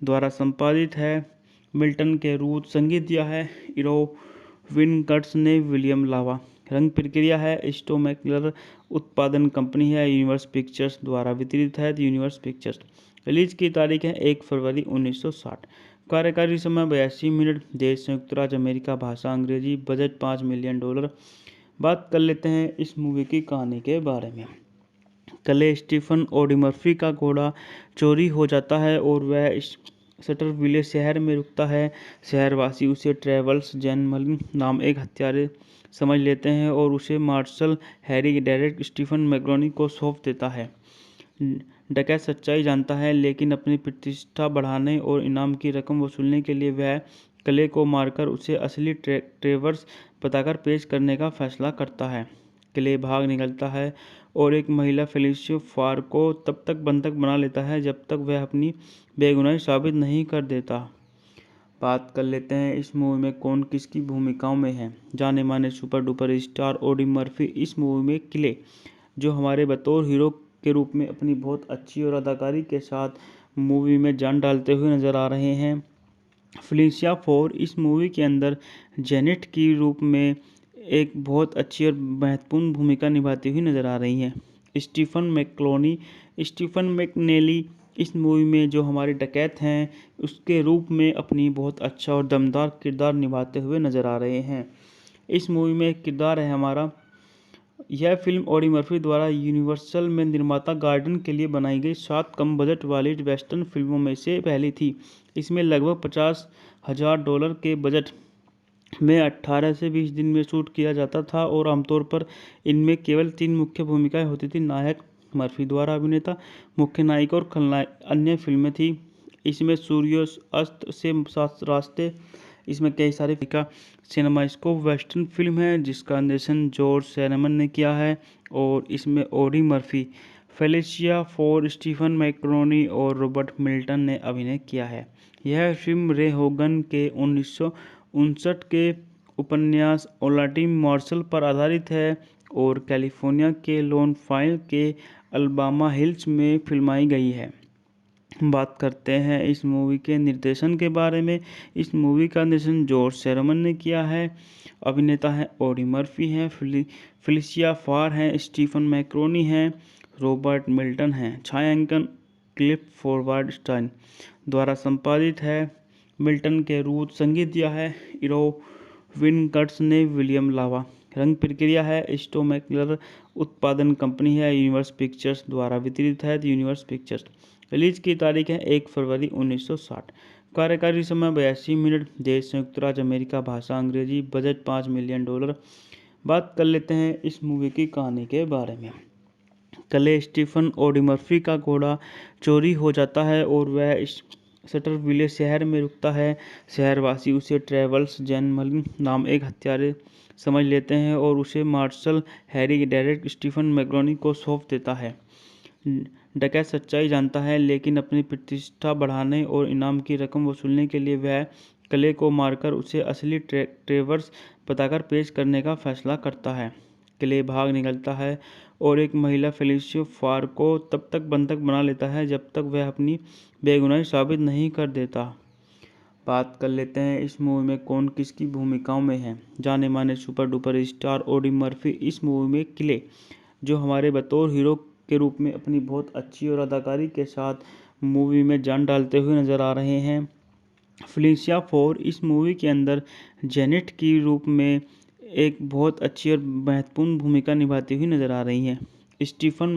द्वारा संपादित है। मिल्टन के रूट संगीत दिया है इरोविन कर्ट्स ने। विलियम लावा रंग प्रक्रिया है। स्टोमैकलर उत्पादन कंपनी है। यूनिवर्स पिक्चर्स द्वारा वितरित है। Universe pictures. रिलीज की तारीख है 1 फरवरी 1960। कार्यकारी समय 82 मिनट। देश संयुक्त राज्य अमेरिका। भाषा अंग्रेजी। Budget $5 million. बात कर लेते हैं इस मूवी की कहानी के बारे में। कले स्टीफन ऑडी मर्फी का घोड़ा चोरी हो जाता है और वह सटरविले शहर में रुकता है। शहरवासी उसे ट्रेवल्स जैनमलिन नाम एक हत्यारे समझ लेते हैं और उसे marshal Harry Deckett Stephen McNally को सौंप देता है। डकैत सच्चाई जानता है लेकिन अपनी प्रतिष्ठा बढ़ाने और इनाम की रकम वसूलने के लिए वह कले को मारकर उसे असली ट्रेवर्स बताकर पेश करने का फैसला करता है। क्ले भाग निकलता है और एक महिला फेलिशिया फार को तब तक बंधक बना लेता है जब तक वह अपनी बेगुनाही साबित नहीं कर देता। बात कर लेते हैं इस मूवी में कौन किसकी भूमिकाओं में है। जाने माने super duper star Audi Murphy इस मूवी में किले जो हमारे बतौर हीरो के रूप में अपनी बहुत अच्छी और अदाकारी के साथ मूवी में जान डालते हुए नजर आ रहे हैं। फेलिसिया फोर इस मूवी के अंदर जेनेट की रूप में एक बहुत अच्छी और महत्वपूर्ण भूमिका निभाती हुई नजर आ रही हैं। स्टीफन मैकनेली इस मूवी में जो हमारे डकैत हैं उसके रूप में अपनी बहुत अच्छा और दमदार किरदार निभाते हुए नजर आ रहे हैं। इस मूवी में एक किरदार है हमारा। यह फिल्म ऑडी मर्फी द्वारा यूनिवर्सल में निर्माता गार्डन के लिए बनाई गई 7 कम बजट वाली वेस्टर्न फिल्मों में से पहली थी। इसमें लगभग $50,000 के बजट में 18 से 20 दिन में शूट किया जाता था और आमतौर पर इनमें केवल 3 मुख्य भूमिकाएं होती थी। नायक मर्फी द्वारा अभिनेता, मुख्य नायिका और खलनायक। अन्य फिल्में थी इसमें सूर्यास्त से सात रास्ते, इसमें कई सारे का सिनेमास्कोप वेस्टर्न फिल्म है जिसका निर्देशन जॉर्ज सैरमन ने किया है और इसमें Audie Murphy, Felicia Farr, Stephen McNally और रॉबर्ट मिल्टन ने अभिनय किया है। यह फिल्म रे होगन के 1959 के उपन्यास ओलाटी मार्शल पर आधारित है और कैलिफोर्निया के लोनफाइल के अल्बामा हिल्स में फिल्माई गई है। बात करते हैं इस मूवी के निर्देशन के बारे में। इस मूवी का निर्देशन जॉर्ज सैरमन ने किया है। अभिनेता हैं ऑडी मर्फी हैं, फेलिसिया फार हैं, स्टीफन मैकरोनी हैं, रॉबर्ट मिल्टन हैं। छायांकन क्लिफ फॉरवर्ड स्टाइन द्वारा संपादित है। मिल्टन के रूट संगीत दिया है इरोविन कर्ट्स ने। विलियम लावा रंग प्रक्रिया है। स्टोमैकलर उत्पादन कंपनी है। यूनिवर्स पिक्चर्स द्वारा वितरित है। Universe pictures. रिलीज की तारीख है 1 फरवरी 1960। कार्यकारी समय 82 मिनट। देश संयुक्त राज्य अमेरिका। भाषा अंग्रेजी। Budget $5 million. बात कर लेते हैं इस मूवी की कहानी के बारे में। कले स्टीफन ऑडी मर्फी का घोड़ा चोरी हो जाता है और वह सटरविले शहर में रुकता है। शहरवासी उसे ट्रेवल्स जैनमलिन नाम एक हत्यारे समझ लेते हैं और उसे marshal Harry Deckett Stephen McNally को सौंप देता है। डकैत सच्चाई जानता है लेकिन अपनी प्रतिष्ठा बढ़ाने और इनाम की रकम वसूलने के लिए वह कले को मारकर उसे असली ट्रेवर्स बताकर पेश करने का फैसला करता है। कले भाग निकलता है और एक महिला फेलिसिया फार को तब तक बंधक बना लेता है जब तक वह अपनी बेगुनाही साबित नहीं कर देता। बात कर लेते हैं इस मूवी में कौन किसकी भूमिकाओं में है। जाने माने super duper star Audi Murphy इस मूवी में किले जो हमारे बतौर हीरो के रूप में अपनी बहुत अच्छी और अदाकारी के साथ मूवी में जान डालते हुए नजर आ रहे हैं। फेलिसिया फोर इस मूवी के अंदर जेनेट की रूप में एक बहुत अच्छी और महत्वपूर्ण भूमिका निभाती हुई नजर आ रही हैं। स्टीफन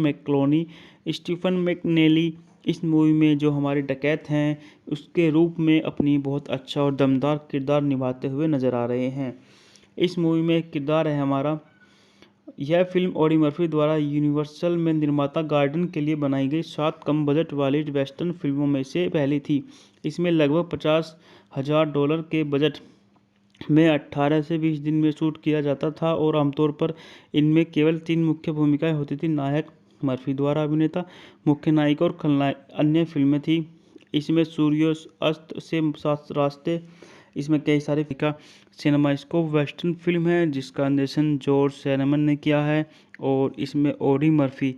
मैकनेली इस मूवी में जो हमारे डकैत हैं उसके रूप में अपनी बहुत अच्छा और दमदार किरदार निभाते हुए नजर आ रहे हैं। इस मूवी में एक किरदार है हमारा। यह फिल्म ऑडी मर्फी द्वारा यूनिवर्सल में निर्माता गार्डन के लिए बनाई गई 7 कम बजट वाली वेस्टर्न फिल्मों में से पहली थी। इसमें लगभग $50,000 के बजट में 18 से 20 दिन में शूट किया जाता था और आमतौर पर इनमें केवल 3 मुख्य भूमिकाएं होती थी। नायक मर्फी द्वारा अभिनेता, मुख्य नायिका और खलनायक। अन्य फिल्में थी इसमें सूर्यास्त से सात रास्ते, इसमें कई सारे का सिनेमास्कोप वेस्टर्न फिल्म है जिसका निर्देशन जॉर्ज सैरमन ने किया है और इसमें Audie Murphy,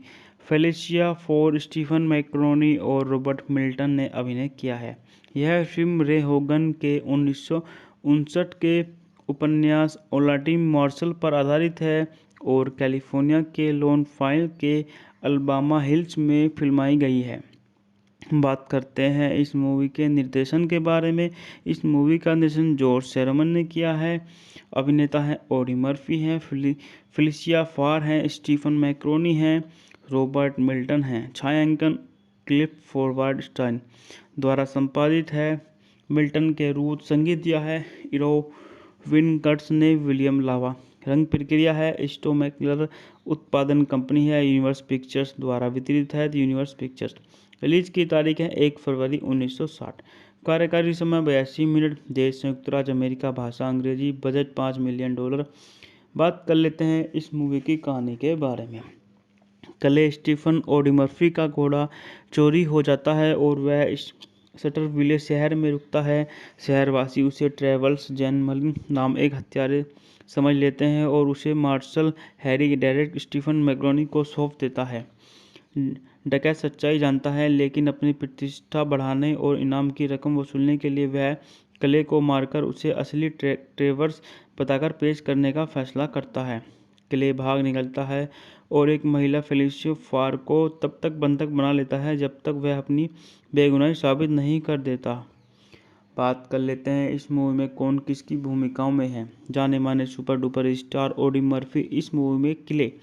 Felicia Farr, Stephen McNally और रॉबर्ट मिल्टन ने अभिनय किया है। यह फिल्म रे होगन के 1959 के उपन्यास ओलाटी मार्शल पर आधारित है और कैलिफोर्निया के लोनफाइल के अल्बामा हिल्स में फिल्माई गई है। बात करते हैं इस मूवी के निर्देशन के बारे में। इस मूवी का निर्देशन जॉर्ज सैरमन ने किया है। अभिनेता हैं ऑडी मर्फी हैं, फेलिसिया फार हैं, स्टीफन मैकरोनी हैं, रॉबर्ट मिल्टन हैं। छायांकन क्लिफ फॉरवर्ड स्टाइन द्वारा संपादित है। मिल्टन के रूट संगीत दिया है इरोविन कर्ट्स ने। विलियम लावा रंग प्रक्रिया है। स्टोमैकलर उत्पादन कंपनी है। यूनिवर्स पिक्चर्स द्वारा वितरित है। Universe pictures. रिलीज की तारीख है 1 फरवरी 1960। कार्यकारी समय 82 मिनट। देश संयुक्त राज्य अमेरिका। भाषा अंग्रेजी। Budget $5 million. बात कर लेते हैं इस मूवी की कहानी के बारे में। कले स्टीफन ऑडी मर्फी का घोड़ा चोरी हो जाता है और वह शटरविले शहर में रुकता है। शहरवासी उसे ट्रेवल्स जैनमलिन नाम एक हत्यारे समझ लेते हैं और उसे मार्शल हैरी डेरेक स्टीफन मैक्रोनी को सौंप देता है। डकैत सच्चाई जानता है, लेकिन अपनी प्रतिष्ठा बढ़ाने और इनाम की रकम वसूलने के लिए वह क्ले को मारकर उसे असली ट्रेवर्स बताकर पेश करने का फैसला करता है। क्ले भाग निकलता है और एक महिला फेलिसिया फार को तब तक बंधक बना लेता है जब तक वह अपनी बेगुनाही साबित नहीं कर देता। बात कर लेते हैं इस मूवी में कौन किसकी भूमिकाओं में है। जाने माने super duper star Audi Murphy इस मूवी में क्ले,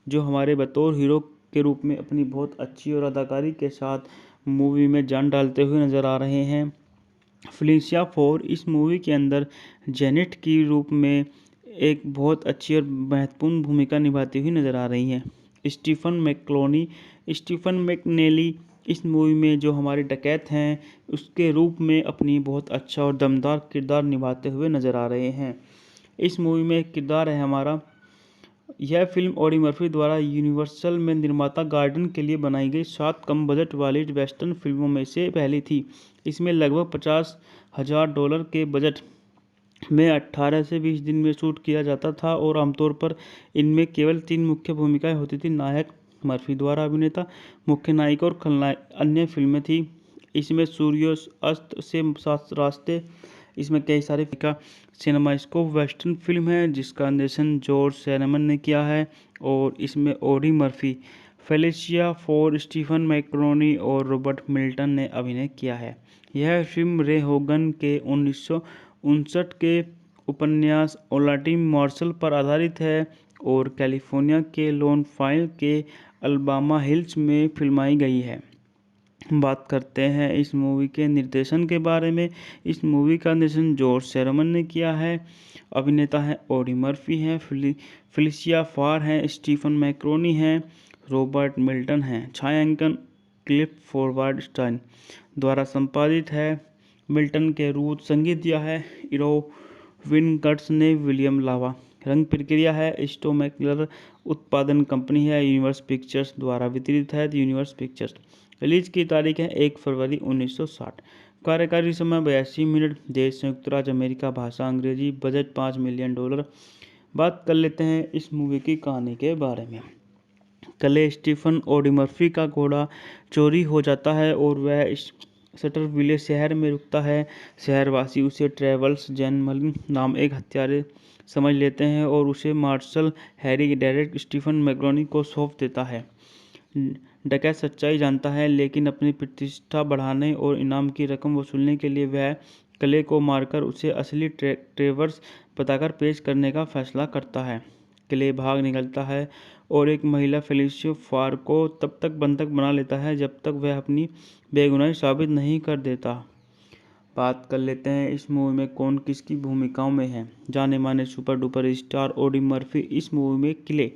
जो हमारे बतौर हीरो के रूप में अपनी बहुत अच्छी और अदाकारी के साथ मूवी में जान डालते हुए नजर आ रहे हैं। फेलिसिया फोर इस मूवी के अंदर जेनेट की रूप में एक बहुत अच्छी और महत्वपूर्ण भूमिका निभाती हुई नजर आ रही हैं। स्टीफन मैकनेली इस मूवी में जो हमारे डकैत हैं उसके रूप में अपनी बहुत अच्छा और दमदार किरदार निभाते हुए नजर आ रहे हैं। इस मूवी में एक किरदार है हमारा। यह फिल्म ऑडी मर्फी द्वारा यूनिवर्सल में निर्माता गार्डन के लिए बनाई गई 7 कम बजट वाली वेस्टर्न फिल्मों में से पहली थी। इसमें लगभग $50,000 के बजट में 18 से 20 दिन में शूट किया जाता था और आमतौर पर इनमें केवल 3 मुख्य भूमिकाएं होती थी। नायक मर्फी द्वारा अभिनेता, मुख्य नायिका और खलनायक। अन्य फिल्में थी इसमें सूर्यास्त से सात रास्ते, इसमें कई सारे का सिनेमास्कोप वेस्टर्न फिल्म है जिसका निर्देशन जॉर्ज सैरमन ने किया है और इसमें Audie Murphy, Felicia Farr, Stephen McNally और रॉबर्ट मिल्टन ने अभिनय किया है। यह फिल्म रे होगन के 1959 के उपन्यास ओलाटी मार्शल पर आधारित है और कैलिफोर्निया के लोनफाइल के अल्बामा हिल्स में फिल्माई गई है। बात करते हैं इस मूवी के निर्देशन के बारे में। इस मूवी का निर्देशन जॉर्ज सैरमन ने किया है। अभिनेता हैं ऑडी मर्फी हैं, फेलिसिया फार हैं, स्टीफन मैक्रोनी हैं, रॉबर्ट मिल्टन हैं। छायांकन क्लिफ फॉरवर्ड स्टाइन द्वारा संपादित है। मिल्टन के रूट संगीत दिया है इरोविन कर्ट्स ने। विलियम लावा रंग प्रक्रिया है। स्टोमैकलर उत्पादन कंपनी है। यूनिवर्स पिक्चर्स द्वारा वितरित है। Universe pictures. रिलीज की तारीख है 1 फरवरी 1960। कार्यकारी समय 82 मिनट। देश संयुक्त राज्य अमेरिका। भाषा अंग्रेजी। Budget $5 million. बात कर लेते हैं इस मूवी की कहानी के बारे में। क्ले स्टीफन ऑडी मर्फी का घोड़ा चोरी हो जाता है और वह इस शटरविले शहर में रुकता है। शहरवासी उसे ट्रेवल्स जैनमलिन नाम एक हत्यारे समझ लेते हैं और उसे मार्शल हैरी डेरेक स्टीफन मैक्रोनी को सौंप देता है। डकैत सच्चाई जानता है, लेकिन अपनी प्रतिष्ठा बढ़ाने और इनाम की रकम वसूलने के लिए वह क्ले को मारकर उसे असली ट्रेवर्स बताकर पेश करने का फैसला करता है। क्ले भाग निकलता है और एक महिला फेलिसिया फार को तब तक बंधक बना लेता है जब तक वह अपनी बेगुनाही साबित नहीं कर देता। बात कर लेते हैं इस मूवी में कौन किसकी भूमिकाओं में है। जाने माने super duper star Audi Murphy इस मूवी में क्ले,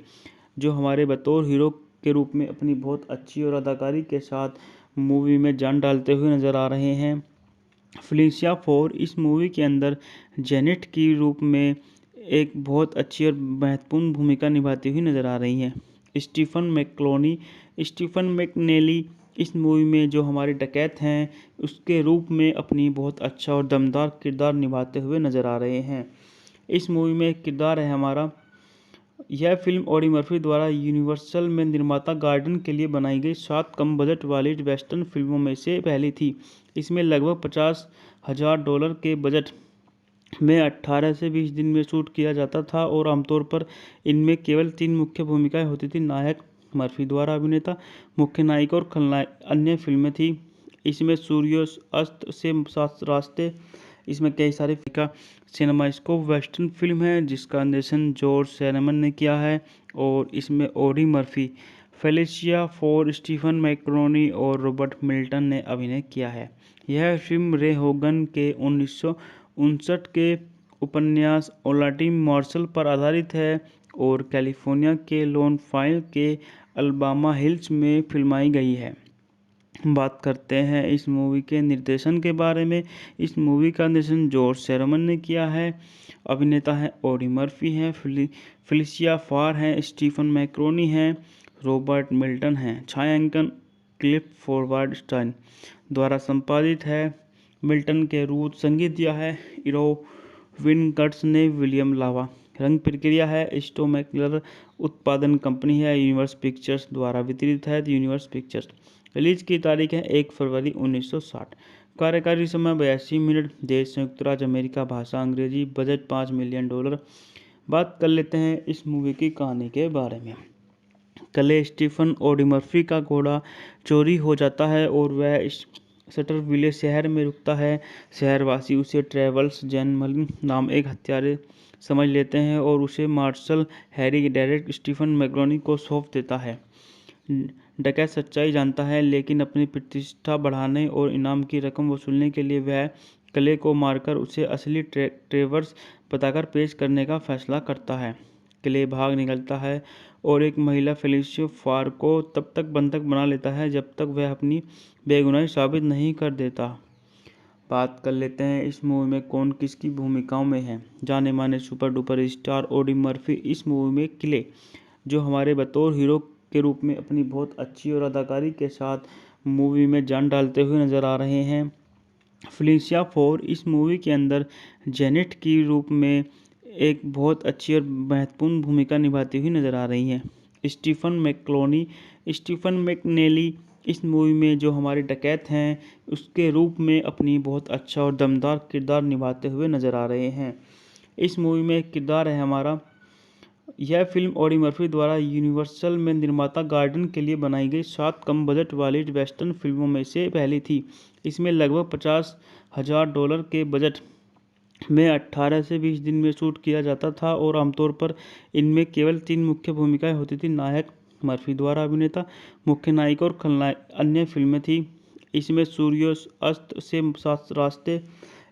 जो हमारे बतौर हीरो के रूप में अपनी बहुत अच्छी और अदाकारी के साथ मूवी में जान डालते हुए नजर आ रहे हैं। फेलिसिया फोर इस मूवी के अंदर जेनेट की रूप में एक बहुत अच्छी और महत्वपूर्ण भूमिका निभाती हुई नजर आ रही हैं। स्टीफन मैकनेली इस मूवी में जो हमारे डकैत हैं उसके रूप में अपनी बहुत अच्छा और दमदार किरदार निभाते हुए नजर आ रहे हैं। इस मूवी में एक किरदार है हमारा। यह फिल्म ऑडी मर्फी द्वारा यूनिवर्सल में निर्माता गार्डन के लिए बनाई गई 7 कम बजट वाली वेस्टर्न फिल्मों में से पहली थी। इसमें लगभग $50,000 के बजट में 18 से 20 दिन में शूट किया जाता था और आमतौर पर इनमें केवल 3 मुख्य भूमिकाएं होती थी। नायक मर्फी द्वारा अभिनेता, मुख्य नायिका और खलनायक। अन्य फिल्में थी इसमें सूर्यास्त से सात रास्ते, इसमें कई सारे का सिनेमास्कोप वेस्टर्न फिल्म है जिसका निर्देशन जॉर्ज सैरमन ने किया है और इसमें Audie Murphy, Felicia Farr, Stephen McNally और रॉबर्ट मिल्टन ने अभिनय किया है। यह फिल्म रे होगन के 1959 के उपन्यास ओलाटी मार्शल पर आधारित है और कैलिफोर्निया के लोनफाइल के अल्बामा हिल्स में फिल्माई गई है। बात करते हैं इस मूवी के निर्देशन के बारे में। इस मूवी का निर्देशन जॉर्ज सैरमन ने किया है। अभिनेता हैं ऑडी मर्फी हैं, फेलिसिया फार हैं, स्टीफन मैक्रोनी हैं, रॉबर्ट मिल्टन हैं। छायांकन क्लिफोर्ड द्वारा संपादित है। मिल्टन के रूट संगीत दिया है इरोविन कर्ट्ज ने। विलियम लावा रंग प्रक्रिया है स्टोमैकलर। उत्पादन कंपनी है यूनिवर्स पिक्चर्स द्वारा वितरित है यूनिवर्स पिक्चर्स। रिलीज की तारीख है 1 फरवरी 1960। कार्यकारी समय 82 मिनट। देश संयुक्त राज्य अमेरिका। भाषा अंग्रेजी। Budget $5 million. बात कर लेते हैं इस मूवी की कहानी के बारे में। कले स्टीफन ओडीमर्फी का घोड़ा चोरी हो जाता है और वह सटरविले शहर में रुकता है। शहरवासी उसे ट्रेवल्स जैनमलिन नाम एक हत्यारे समझ लेते हैं और उसे marshal Harry Deckett Stephen McNally को सौंप देता है। डकैत सच्चाई जानता है, लेकिन अपनी प्रतिष्ठा बढ़ाने और इनाम की रकम वसूलने के लिए वह कले को मारकर उसे असली ट्रेवर्स बताकर पेश करने का फैसला करता है। क्ले भाग निकलता है और एक महिला फेलिसिया फार को तब तक बंधक बना लेता है जब तक वह अपनी बेगुनाही साबित नहीं कर देता। बात कर लेते हैं इस मूवी में कौन किसकी भूमिकाओं में है। जाने माने super duper star Audie Murphy इस मूवी में क्ले, जो हमारे बतौर हीरो के रूप में अपनी बहुत अच्छी और अदाकारी के साथ मूवी में जान डालते हुए नजर आ रहे हैं। फेलिसिया फोर इस मूवी के अंदर जेनेट की रूप में एक बहुत अच्छी और महत्वपूर्ण भूमिका निभाती हुई नजर आ रही हैं। स्टीफन मैकनेली इस मूवी में जो हमारे डकैत हैं उसके रूप में अपनी बहुत अच्छा और दमदार किरदार निभाते हुए नजर आ रहे हैं। इस मूवी में एक किरदार है हमारा। यह फिल्म ऑडी मर्फी द्वारा यूनिवर्सल में निर्माता गार्डन के लिए बनाई गई 7 कम बजट वाली वेस्टर्न फिल्मों में से पहली थी। इसमें लगभग $50,000 के बजट में 18 से 20 दिन में शूट किया जाता था और आमतौर पर इनमें केवल 3 मुख्य भूमिकाएं होती थी। नायक मर्फी द्वारा अभिनेता, मुख्य नायिका और खलनायक। अन्य फिल्में थी इसमें सूर्यास्त से सात रास्ते।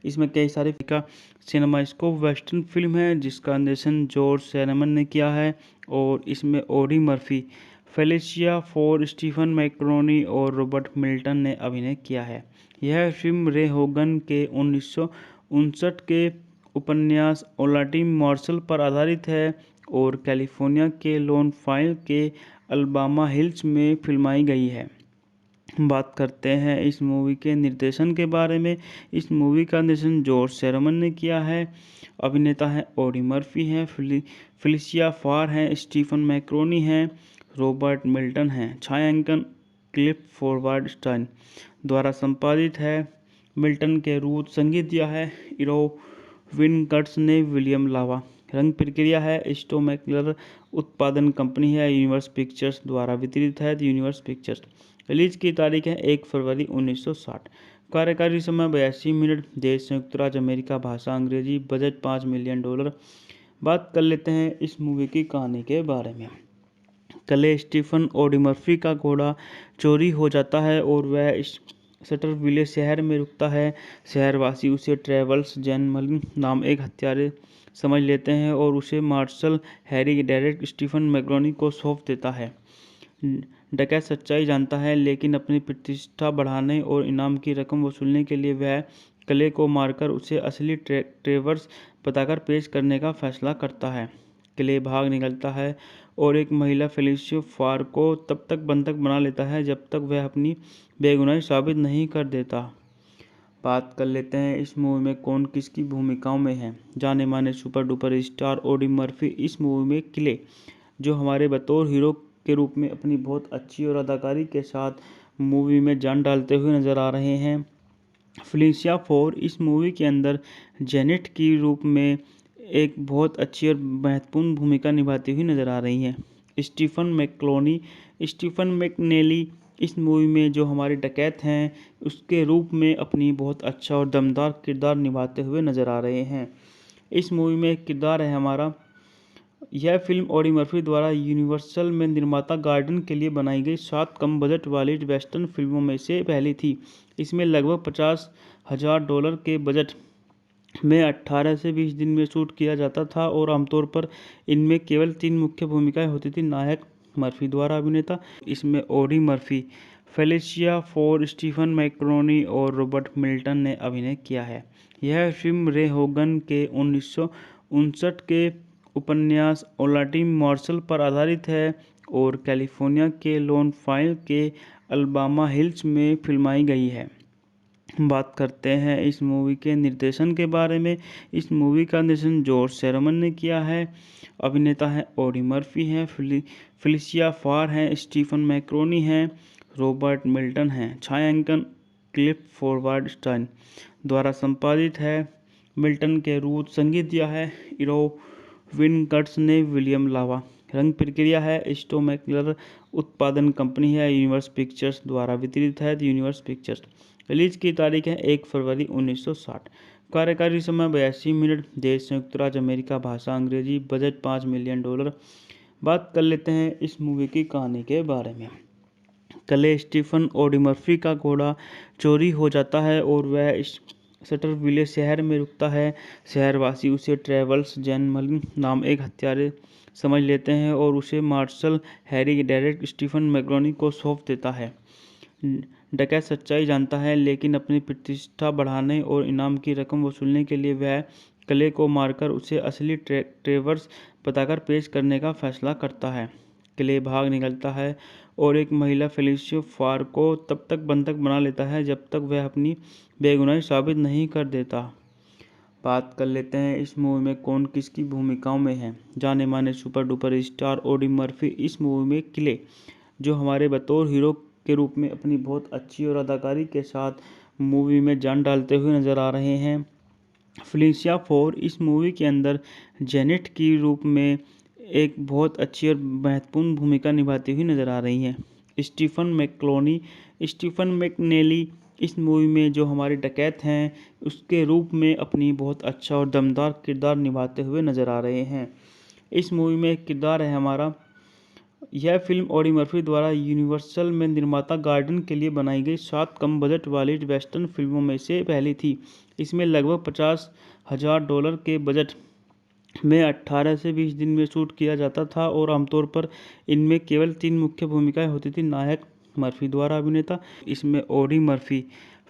इसमें कई सारे का सिनेमास्कोप वेस्टर्न फिल्म है जिसका निर्देशन जॉर्ज सैरमन ने किया है और इसमें Audie Murphy, Felicia Farr, Stephen McNally और रॉबर्ट मिल्टन ने अभिनय किया है। यह फिल्म रे होगन के 1959 के उपन्यास ओलाटी मार्शल पर आधारित है और कैलिफोर्निया के लोन फाइल के अल्बामा हिल्स में फिल्माई गई है। बात करते हैं इस मूवी के निर्देशन के बारे में। इस मूवी का निर्देशन जॉर्ज सैरमन ने किया है। अभिनेता हैं ओडी मर्फी हैं, फेलिसिया फार हैं, स्टीफन मैक्रोनी हैं, रॉबर्ट मिल्टन हैं। छायांकन क्लिफोर्ड द्वारा संपादित है। मिल्टन के रूट संगीत दिया है इरोविन कर्ट्ज ने। विलियम लावा रंग प्रक्रिया है स्टोमैकलर। उत्पादन कंपनी है यूनिवर्स पिक्चर्स द्वारा वितरित है यूनिवर्स पिक्चर्स। रिलीज की तारीख है 1 फरवरी 1960। कार्यकारी समय 82 मिनट। देश संयुक्त राज्य अमेरिका। भाषा अंग्रेजी। Budget $5 million. बात कर लेते हैं इस मूवी की कहानी के बारे में। कले स्टीफन ओडीमर्फी का घोड़ा चोरी हो जाता है और वह सटरविले शहर में रुकता है। शहरवासी उसे ट्रेवल्स जैनमलिन नाम एक हत्यारे समझ लेते हैं और उसे marshal Harry Deckett Stephen McNally को सौंप देता है। डकैत सच्चाई जानता है, लेकिन अपनी प्रतिष्ठा बढ़ाने और इनाम की रकम वसूलने के लिए वह कले को मारकर उसे असली ट्रेवर्स बताकर पेश करने का फैसला करता है। क्ले भाग निकलता है और एक महिला फेलिसिया फार को तब तक बंधक बना लेता है जब तक वह अपनी बेगुनाही साबित नहीं कर देता। बात कर लेते हैं इस मूवी में कौन किसकी भूमिकाओं में है। जाने माने super duper star Audie Murphy इस मूवी में क्ले, जो हमारे बतौर हीरो के रूप में अपनी बहुत अच्छी और अदाकारी के साथ मूवी में जान डालते हुए नजर आ रहे हैं। फेलिसिया फोर इस मूवी के अंदर जेनेट की रूप में एक बहुत अच्छी और महत्वपूर्ण भूमिका निभाती हुई नजर आ रही हैं। स्टीफन मैकनेली इस मूवी में जो हमारे डकैत हैं उसके रूप में अपनी बहुत अच्छा और दमदार किरदार निभाते हुए नजर आ रहे हैं। इस मूवी में एक किरदार है हमारा। यह फिल्म ऑडी मर्फी द्वारा यूनिवर्सल में निर्माता गार्डन के लिए बनाई गई 7 कम बजट वाली वेस्टर्न फिल्मों में से पहली थी। इसमें लगभग $50,000 के बजट में 18 से 20 दिन में शूट किया जाता था और आमतौर पर इनमें केवल 3 मुख्य भूमिकाएं होती थी। नायक मर्फी द्वारा अभिनेता, इसमें Audie Murphy, Felicia Farr, Stephen McNally और रॉबर्ट मिल्टन ने अभिनय किया है। यह फिल्म रे होगन के 1959 के उपन्यास ओलाटी मार्शल पर आधारित है और कैलिफोर्निया के लोन फाइल के अल्बामा हिल्स में फिल्माई गई है। बात करते हैं इस मूवी के निर्देशन के बारे में। इस मूवी का निर्देशन जॉर्ज सेरमन ने किया है। अभिनेता हैं ऑडी मर्फी हैं, फेलिसिया फार हैं, स्टीफन मैक्रोनी हैं, रॉबर्ट मिल्टन हैं। छायांकन क्लिफोर्ड स्टाइन द्वारा संपादित है। मिल्टन के रूट संगीत दिया है इरोविन कर्ट्स ने। विलियम लावा रंग प्रक्रिया है। स्टोमैकलर उत्पादन कंपनी है। यूनिवर्स पिक्चर्स द्वारा वितरित है। Universe pictures. रिलीज की तारीख है 1 फरवरी 1960। कार्यकारी समय 82 मिनट। देश संयुक्त राज्य अमेरिका। भाषा अंग्रेजी। Budget $5 million. बात कर लेते हैं इस मूवी की कहानी के बारे में। कल स्टीफन ऑडी मर्फी का घोड़ा चोरी हो जाता है और वह शटरविले शहर में रुकता है। शहरवासी उसे ट्रेवल्स जैनमलिन नाम एक हत्यारे समझ लेते हैं और उसे मार्शल हैरी डेरेक स्टीफन मैक्रोनी को सौंप देता है। डकैत सच्चाई जानता है, लेकिन अपनी प्रतिष्ठा बढ़ाने और इनाम की रकम वसूलने के लिए वह कले को मारकर उसे असली ट्रेवर्स बताकर पेश करने का फैसला करता है। कले भाग निकलता है और एक महिला फेलिसिया फार को तब तक बंधक बना लेता है जब तक वह अपनी बेगुनाही साबित नहीं कर देता। बात कर लेते हैं इस मूवी में कौन किसकी भूमिकाओं में है। जाने माने super duper star Audi Murphy इस मूवी में किले, जो हमारे बतौर हीरो के रूप में अपनी बहुत अच्छी और अदाकारी के साथ मूवी में जान डालते हुए नजर आ रहे हैं। फेलिसिया फार इस मूवी के अंदर जेनेट की रूप में एक बहुत अच्छी और महत्वपूर्ण भूमिका निभाती हुई नजर आ रही हैं। स्टीफन मैकनेली इस मूवी में जो हमारे डकैत हैं उसके रूप में अपनी बहुत अच्छा और दमदार किरदार निभाते हुए नजर आ रहे हैं। इस मूवी में एक किरदार है हमारा। यह फिल्म ऑडी मर्फी द्वारा यूनिवर्सल में निर्माता गार्डन के लिए बनाई गई 7 कम बजट वाली वेस्टर्न फिल्मों में से पहली थी। इसमें लगभग $50,000 के बजट में 18 से 20 दिन में शूट किया जाता था और आमतौर पर इनमें केवल 3 मुख्य भूमिकाएं होती थी। नायक मर्फी द्वारा अभिनेता। इसमें ऑडी मर्फी,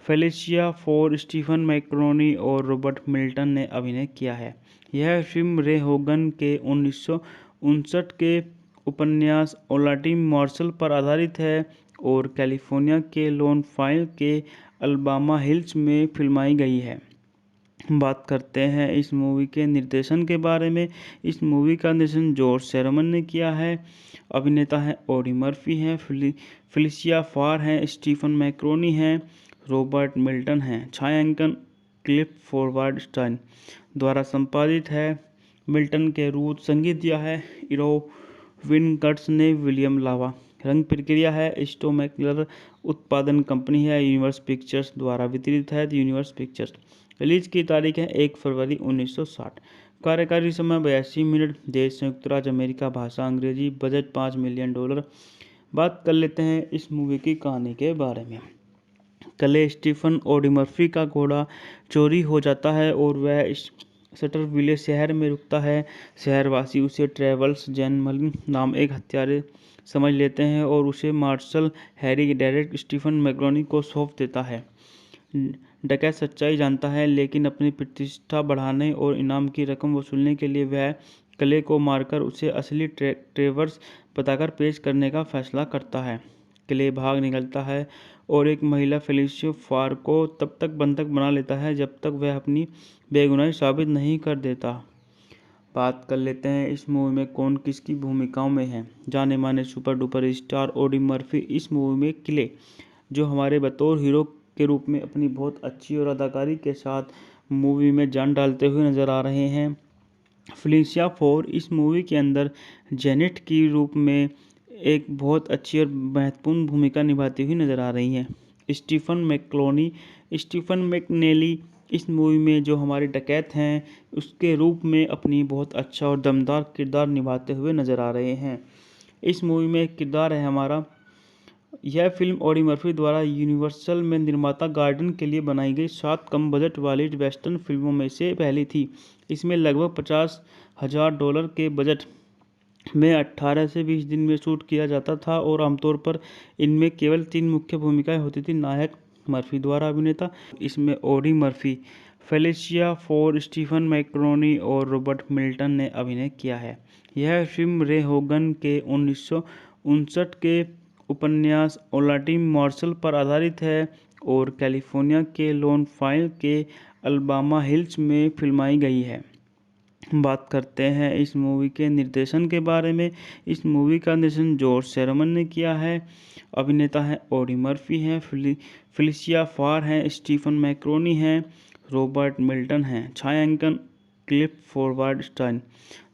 फेलिसिया फार, स्टीफन मैक्रोनी और रॉबर्ट मिल्टन ने अभिनय किया है। यह फिल्म रे होगन के 1959 के उपन्यास ओलाटी मार्शल पर आधारित है और कैलिफोर्निया के लोन फाइल के अल्बामा हिल्स में फिल्माई गई है। बात करते हैं इस मूवी के निर्देशन के बारे में। इस मूवी का निर्देशन जॉर्ज सेरमन ने किया है। अभिनेता हैं ऑडी मर्फी हैं, फेलिसिया फार हैं, स्टीफन मैक्रोनी हैं, रॉबर्ट मिल्टन हैं। छायांकन क्लिफोर्ड स्टाइन द्वारा संपादित है। मिल्टन के रूट संगीत दिया है इरोविन कर्ट्स ने। विलियम लावा रंग प्रक्रिया है। स्टोमैकलर उत्पादन कंपनी है। यूनिवर्स पिक्चर्स द्वारा वितरित है। Universe pictures. रिलीज की तारीख है 1 फरवरी 1960। कार्यकारी समय 82 मिनट। देश संयुक्त राज्य अमेरिका। भाषा अंग्रेजी। Budget $5 million. बात कर लेते हैं इस मूवी की कहानी के बारे में। कल स्टीफन ऑडी मर्फी का घोड़ा चोरी हो जाता है और वह शटरविले शहर में रुकता है। शहरवासी उसे ट्रेवल्स जैनमलिन नाम एक हत्यारे समझ लेते हैं और उसे मार्शल हैरी डेरेक स्टीफन मैक्रोनी को सौंप देता है। डकैत सच्चाई जानता है, लेकिन अपनी प्रतिष्ठा बढ़ाने और इनाम की रकम वसूलने के लिए वह कले को मारकर उसे असली ट्रेवर्स बताकर पेश करने का फैसला करता है। कले भाग निकलता है और एक महिला फेलिसिया फार को तब तक बंधक बना लेता है जब तक वह अपनी बेगुनाही साबित नहीं कर देता। बात कर लेते हैं इस मूवी में कौन किसकी भूमिकाओं में है। जाने माने super duper star Audi Murphy इस मूवी में किले, जो हमारे बतौर हीरो के रूप में अपनी बहुत अच्छी और अदाकारी के साथ मूवी में जान डालते हुए नजर आ रहे हैं। फेलिसिया फार इस मूवी के अंदर जेनेट की रूप में एक बहुत अच्छी और महत्वपूर्ण भूमिका निभाती हुई नजर आ रही हैं। स्टीफन मैकनेली इस मूवी में जो हमारे डकैत हैं उसके रूप में अपनी बहुत अच्छा और दमदार किरदार निभाते हुए नजर आ रहे हैं। इस मूवी में एक किरदार है हमारा। यह फिल्म ऑडी मर्फी द्वारा यूनिवर्सल में निर्माता गार्डन के लिए बनाई गई 7 कम बजट वाली वेस्टर्न फिल्मों में से पहली थी। इसमें लगभग $50,000 के बजट में 18 से 20 दिन में शूट किया जाता था और आमतौर पर इनमें केवल 3 मुख्य भूमिकाएं होती थी। नायक मर्फी द्वारा अभिनेता। इसमें ऑडी मर्फी, फेलिसिया फार, स्टीफन मैक्रोनी और रॉबर्ट मिल्टन ने अभिनय किया है। यह फिल्म रे होगन के 1959 के उपन्यास ओलाटी मार्शल पर आधारित है और कैलिफोर्निया के लोनफाइल के अल्बामा हिल्स में फिल्माई गई है। बात करते हैं इस मूवी के निर्देशन के बारे में। इस मूवी का निर्देशन जॉर्ज सेरमन ने किया है। अभिनेता हैं ऑडी मर्फी हैं, फेलिसिया फार हैं, स्टीफन मैक्रोनी हैं, रॉबर्ट मिल्टन हैं। छायांकन क्लिफोर्ड स्टाइन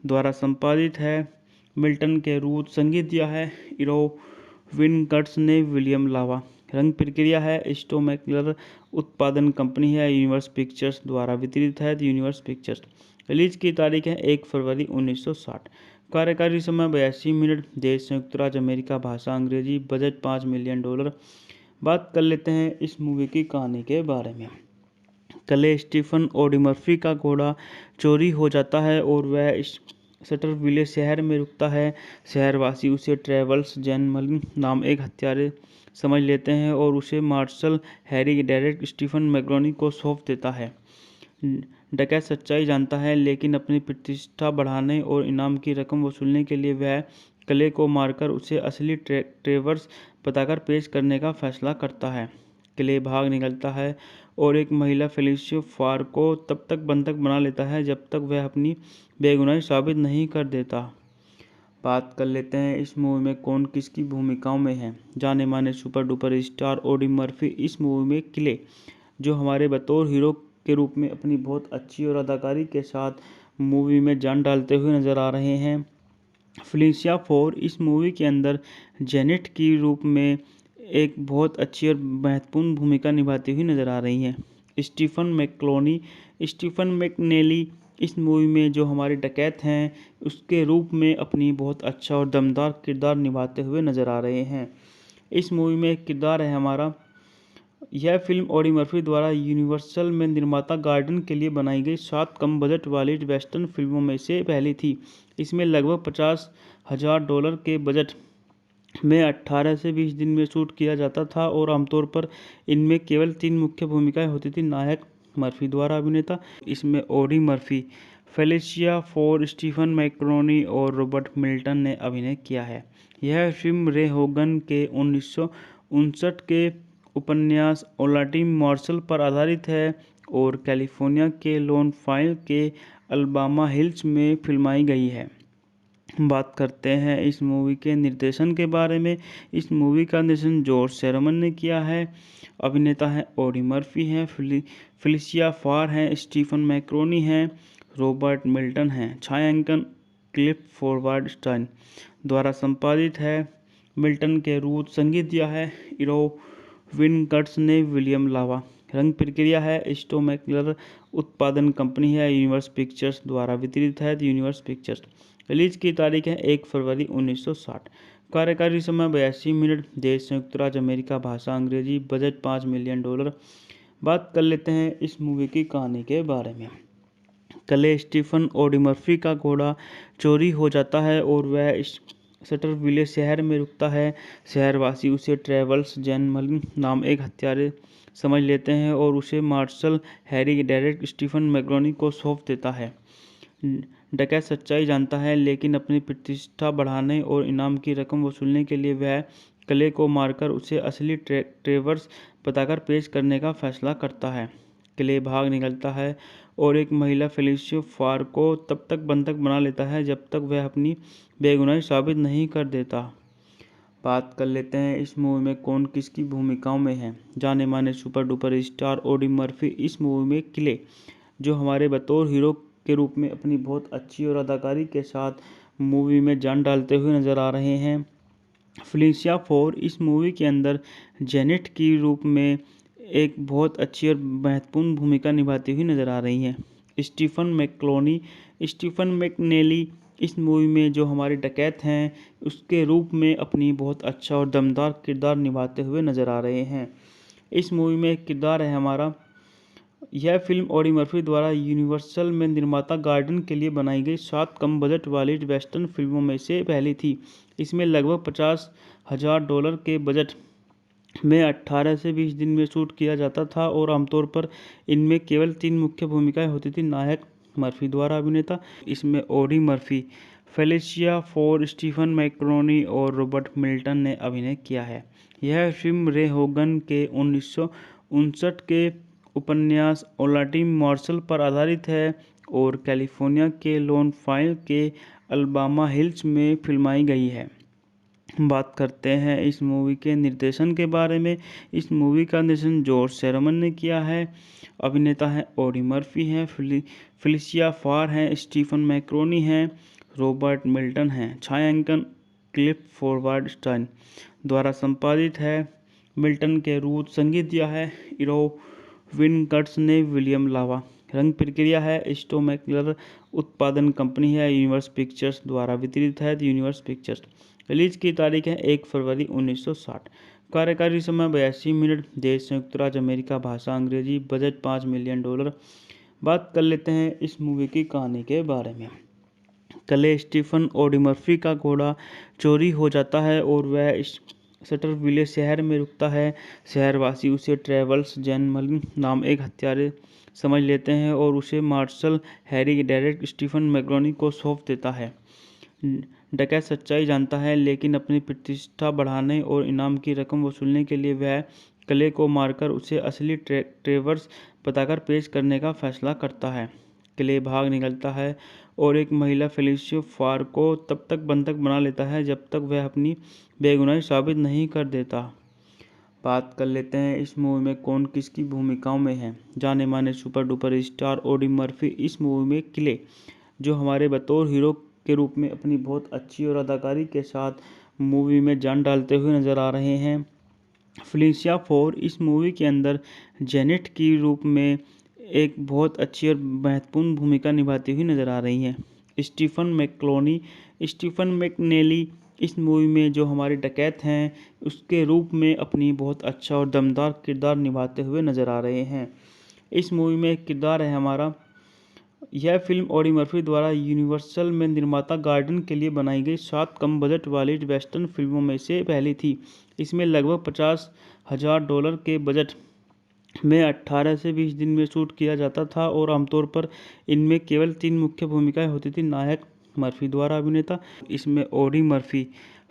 द्वारा संपादित है। मिल्टन के रूट संगीत दिया है इरोविन कर्ट्स ने। विलियम लावा रंग प्रक्रिया है। स्टोमैकलर उत्पादन कंपनी है। यूनिवर्स पिक्चर्स द्वारा वितरित है। Universe pictures. रिलीज की तारीख है 1 फरवरी 1960। कार्यकारी समय 82 मिनट। देश संयुक्त राज्य अमेरिका। भाषा अंग्रेजी। Budget $5 million. बात कर लेते हैं इस मूवी की कहानी के बारे में। कल स्टीफन ऑडी मर्फी का घोड़ा चोरी हो जाता है और वह शटरविले शहर में रुकता है। शहरवासी उसे ट्रेवल्स जैनमलिन नाम एक हत्यारे समझ लेते हैं और उसे marshal Harry Deckett Stephen McNally को सौंप देता है। डकैत सच्चाई जानता है, लेकिन अपनी प्रतिष्ठा बढ़ाने और इनाम की रकम वसूलने के लिए वह कले को मारकर उसे असली ट्रेवर्स बताकर पेश करने का फैसला करता है। क्ले भाग निकलता है और एक महिला फेलिसिया फार को तब तक बंधक बना लेता है जब तक वह अपनी बेगुनाही साबित नहीं कर देता। बात कर लेते हैं इस मूवी में कौन किसकी भूमिकाओं में है। जाने माने super duper star Audi Murphy इस मूवी में क्ले, जो हमारे बतौर हीरो के रूप में अपनी बहुत अच्छी और अदाकारी के साथ मूवी में जान डालते हुए नजर आ रहे हैं। फेलिसिया फार इस मूवी के अंदर जेनेट की रूप में एक बहुत अच्छी और महत्वपूर्ण भूमिका निभाती हुई नजर आ रही हैं। स्टीफन मैकनेली इस मूवी में जो हमारे डकैत हैं उसके रूप में अपनी बहुत अच्छा और दमदार किरदार निभाते हुए नजर आ रहे हैं। इस मूवी में एक किरदार है हमारा। यह फिल्म ऑडी मर्फी द्वारा यूनिवर्सल में निर्माता गार्डन के लिए बनाई गई 7 कम बजट वाली वेस्टर्न फिल्मों में से पहली थी। इसमें लगभग $50,000 के बजट में 18 से 20 दिन में शूट किया जाता था और आमतौर पर इनमें केवल 3 मुख्य भूमिकाएं होती थी। नायक मर्फी द्वारा अभिनेता। इसमें ऑडी मर्फी, फेलिसिया फार, स्टीफन मैक्रोनी और रॉबर्ट मिल्टन ने अभिनय किया है। यह फिल्म रे होगन के 1959 के उपन्यास ओलाटी मार्शल पर आधारित है और कैलिफोर्निया के लोनफाइल के अल्बामा हिल्स में फिल्माई गई है। बात करते हैं इस मूवी के निर्देशन के बारे में। इस मूवी का निर्देशन जॉर्ज सेरमन ने किया है। अभिनेता हैं ऑडी मर्फी हैं, फेलिसिया फार हैं, स्टीफन मैक्रोनी हैं, रॉबर्ट मिल्टन हैं। छायांकन क्लिफोर्ड स्टाइन द्वारा संपादित है। मिल्टन के रूट संगीत दिया है इरोविन कर्ट्स ने। विलियम लावा रंग प्रक्रिया है। स्टोमैकलर उत्पादन कंपनी है। यूनिवर्स पिक्चर्स द्वारा वितरित है। Universe pictures. रिलीज की तारीख है 1 फरवरी 1960। कार्यकारी समय 82 मिनट। देश संयुक्त राज्य अमेरिका। भाषा अंग्रेजी। Budget $5 million. बात कर लेते हैं इस मूवी की कहानी के बारे में। कल स्टीफन ऑडी मर्फी का घोड़ा चोरी हो जाता है और वह शटरविले शहर में रुकता है। शहरवासी उसे ट्रेवल्स जैनमलिन नाम एक हत्यारे समझ लेते हैं और उसे marshal Harry Deckett Stephen McNally को सौंप देता है। डकैत सच्चाई जानता है, लेकिन अपनी प्रतिष्ठा बढ़ाने और इनाम की रकम वसूलने के लिए वह कले को मारकर उसे असली ट्रेवर्स बताकर पेश करने का फैसला करता है। क्ले भाग निकलता है और एक महिला फेलिसिया फार को तब तक बंधक बना लेता है जब तक वह अपनी बेगुनाही साबित नहीं कर देता। बात कर लेते हैं इस मूवी में कौन किसकी भूमिकाओं में है। जाने माने super duper star Audi Murphy इस मूवी में क्ले, जो हमारे बतौर हीरो के रूप में अपनी बहुत अच्छी और अदाकारी के साथ मूवी में जान डालते हुए नजर आ रहे हैं। फेलिसिया फार इस मूवी के अंदर जेनेट की रूप में एक बहुत अच्छी और महत्वपूर्ण भूमिका निभाती हुई नजर आ रही हैं। स्टीफन मैकनेली इस मूवी में जो हमारे डकैत हैं उसके रूप में अपनी बहुत अच्छा और दमदार किरदार निभाते हुए नजर आ रहे हैं। इस मूवी में एक किरदार है हमारा। यह फिल्म ऑडी मर्फी द्वारा यूनिवर्सल में निर्माता गार्डन के लिए बनाई गई 7 कम बजट वाली वेस्टर्न फिल्मों में से पहली थी। इसमें लगभग $50,000 के बजट में 18 से 20 दिन में शूट किया जाता था और आमतौर पर इनमें केवल 3 मुख्य भूमिकाएं होती थी। नायक मर्फी द्वारा अभिनेता। इसमें Audie Murphy, Felicia Farr, Stephen McNally और रॉबर्ट मिल्टन ने अभिनय किया है। यह फिल्म रे होगन के 1959 के उपन्यास ओलाटी मार्शल पर आधारित है और कैलिफोर्निया के लोनफाइल के अल्बामा हिल्स में फिल्माई गई है। बात करते हैं इस मूवी के निर्देशन के बारे में। इस मूवी का निर्देशन जॉर्ज सेरमन ने किया है। अभिनेता हैं ऑडी मर्फी हैं, फेलिशिया फार हैं, स्टीफन मैकरोनी हैं, रॉबर्ट मिल्टन हैं। छायांकन क्लिफोर्ड स्टाइन द्वारा संपादित है। मिल्टन के रूट संगीत दिया है इरोविन कर्ट्स ने। विलियम लावा रंग प्रक्रिया है। स्टोमैकलर उत्पादन कंपनी है। यूनिवर्स पिक्चर्स द्वारा वितरित है। Universe pictures. रिलीज की तारीख है 1 फरवरी 1960। कार्यकारी समय 82 मिनट। देश संयुक्त राज्य अमेरिका। भाषा अंग्रेजी। Budget $5 million. बात कर लेते हैं इस मूवी की कहानी के बारे में। कल स्टीफन ऑडी मर्फी का घोड़ा चोरी हो जाता है और वह सटरविले शहर में रुकता है। शहरवासी उसे ट्रेवल्स जैनमलिन नाम एक हत्यारे समझ लेते हैं और उसे marshal Harry Deckett Stephen McNally को सौंप देता है। डकैत सच्चाई जानता है, लेकिन अपनी प्रतिष्ठा बढ़ाने और इनाम की रकम वसूलने के लिए वह कले को मारकर उसे असली ट्रेवर्स बताकर पेश करने का फैसला करता है। कले भाग निकलता है और एक महिला फेलिशिया फार को तब तक बंधक बना लेता है जब तक वह अपनी बेगुनाही साबित नहीं कर देता। बात कर लेते हैं इस मूवी में कौन किसकी भूमिकाओं में है। जाने माने super duper star Audi Murphy इस मूवी में किले जो हमारे बतौर हीरो के रूप में अपनी बहुत अच्छी और अदाकारी के साथ मूवी में जान डालते हुए नजर आ रहे हैं। फेलिशिया फोर इस मूवी के अंदर जेनेट की रूप में एक बहुत अच्छी और महत्वपूर्ण भूमिका निभाती हुई नजर आ रही हैं। स्टीफन मैकनेली इस मूवी में जो हमारे डकैत हैं उसके रूप में अपनी बहुत अच्छा और दमदार किरदार निभाते हुए नजर आ रहे हैं। इस मूवी में एक किरदार है हमारा। यह फिल्म ऑडी मर्फी द्वारा यूनिवर्सल में निर्माता गार्डन के लिए बनाई गई 7 कम बजट वाली वेस्टर्न फिल्मों में से पहली थी। इसमें लगभग $50,000 के बजट में 18 से 20 दिन में शूट किया जाता था और आमतौर पर इनमें केवल 3 मुख्य भूमिकाएं होती थी। नायक मर्फी द्वारा अभिनेता इसमें Audie Murphy,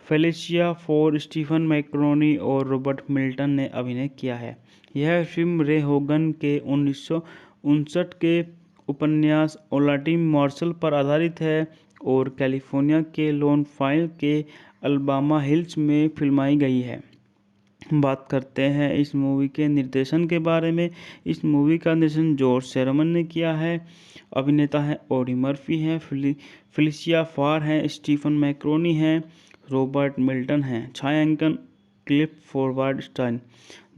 Felicia Farr, Stephen McNally और रॉबर्ट मिल्टन ने अभिनय किया है। यह फिल्म रे होगन के 1959 के उपन्यास ओलाटी मार्शल पर आधारित है और कैलिफोर्निया के लोनफाइल के अल्बामा हिल्स में फिल्माई गई है। बात करते हैं इस मूवी के निर्देशन के बारे में। इस मूवी का निर्देशन जॉर्ज सेरमन ने किया है। अभिनेता हैं ऑडी मर्फी हैं, फेलिशिया फार हैं, स्टीफन मैकरोनी हैं, रॉबर्ट मिल्टन हैं। छायांकन क्लिफोर्ड स्टाइन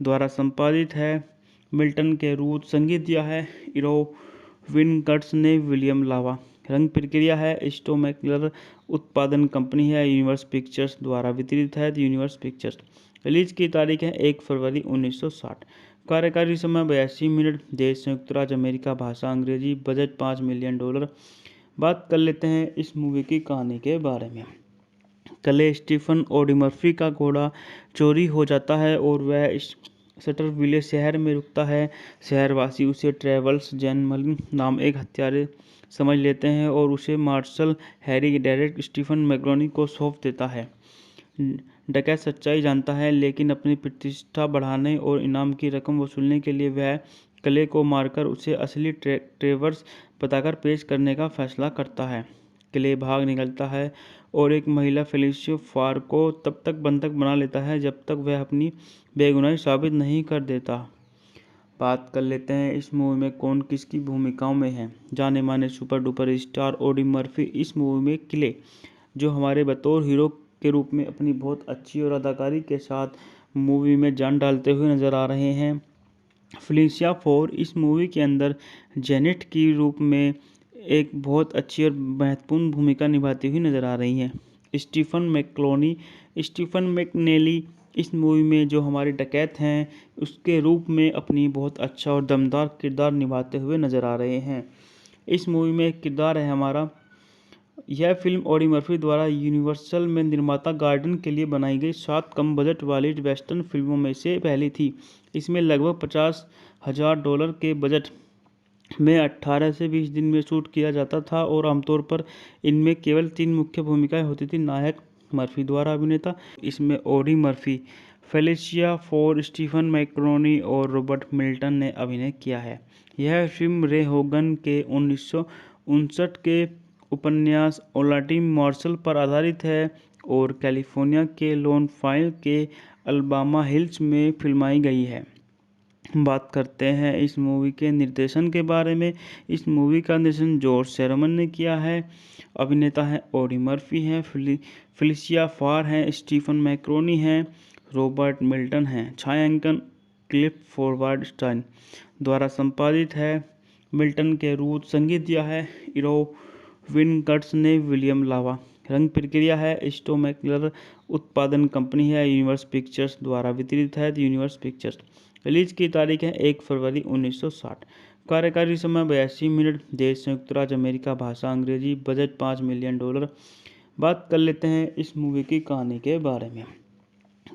द्वारा संपादित है। मिल्टन के रूट संगीत दिया है इरोविन कर्ट्स ने। विलियम लावा रंग प्रक्रिया है। स्टोमैकलर उत्पादन कंपनी है। यूनिवर्स पिक्चर्स द्वारा वितरित है। Universe pictures. रिलीज की तारीख है 1 फरवरी 1960। कार्यकारी समय 82 मिनट। देश संयुक्त राज्य अमेरिका। भाषा अंग्रेजी। Budget $5 million. बात कर लेते हैं इस मूवी की कहानी के बारे में। कल स्टीफन ऑडी मर्फी का घोड़ा चोरी हो जाता है और वह सटरविले शहर में रुकता है। शहरवासी उसे ट्रेवल्स जैनमलिन नाम एक हत्यारे समझ लेते हैं और उसे marshal Harry Deckett Stephen McNally को सौंप देता है। डकैत सच्चाई जानता है, लेकिन अपनी प्रतिष्ठा बढ़ाने और इनाम की रकम वसूलने के लिए वह कले को मारकर उसे असली ट्रेवर्स बताकर पेश करने का फैसला करता है। कले भाग निकलता है और एक महिला फेलिशिया फार को तब तक बंधक बना लेता है जब तक वह अपनी बेगुनाही साबित नहीं कर देता। बात कर लेते हैं इस मूवी में कौन किसकी भूमिकाओं में है। जाने माने super duper star Audi Murphy इस मूवी में किले जो हमारे बतौर हीरो के रूप में अपनी बहुत अच्छी और अदाकारी के साथ मूवी में जान डालते हुए नजर आ रहे हैं। फेलिशिया फोर इस मूवी के अंदर जेनेट की रूप में एक बहुत अच्छी और महत्वपूर्ण भूमिका निभाती हुई नजर आ रही हैं। स्टीफन मैकनेली इस मूवी में जो हमारे डकैत हैं उसके रूप में अपनी बहुत अच्छा और दमदार किरदार निभाते हुए नजर आ रहे हैं। इस मूवी में एक किरदार है हमारा। यह फिल्म ऑडी मर्फी द्वारा यूनिवर्सल में निर्माता गार्डन के लिए बनाई गई 7 कम बजट वाली वेस्टर्न फिल्मों में से पहली थी। इसमें लगभग $50,000 के बजट में 18 से 20 दिन में शूट किया जाता था और आमतौर पर इनमें केवल 3 मुख्य भूमिकाएं होती थी। नायक मर्फी द्वारा अभिनेता इसमें Audie Murphy, Felicia Farr, Stephen McNally और रॉबर्ट मिल्टन ने अभिनय किया है। यह फिल्म रे होगन के 1959 के उपन्यास ओलाटी मार्शल पर आधारित है और कैलिफोर्निया के लोनफाइल के अल्बामा हिल्स में फिल्माई गई है। बात करते हैं इस मूवी के निर्देशन के बारे में। इस मूवी का निर्देशन जॉर्ज सेरोमन ने किया है। अभिनेता हैं ऑडी मर्फी हैं, फेलिशिया फार हैं, स्टीफन मैकरोनी हैं, रॉबर्ट मिल्टन हैं। छायांकन क्लिफ फॉरवर्ड स्टाइन द्वारा संपादित है। मिल्टन के रूट संगीत दिया है इरोविन कर्ट्स ने। विलियम लावा रंग प्रक्रिया है। स्टोमैकलर उत्पादन कंपनी है। यूनिवर्स पिक्चर्स द्वारा वितरित है। Universe pictures. रिलीज की तारीख है 1 फरवरी 1960। कार्यकारी समय 82 मिनट। देश संयुक्त राज्य अमेरिका। भाषा अंग्रेजी। Budget $5 million. बात कर लेते हैं इस मूवी की कहानी के बारे में।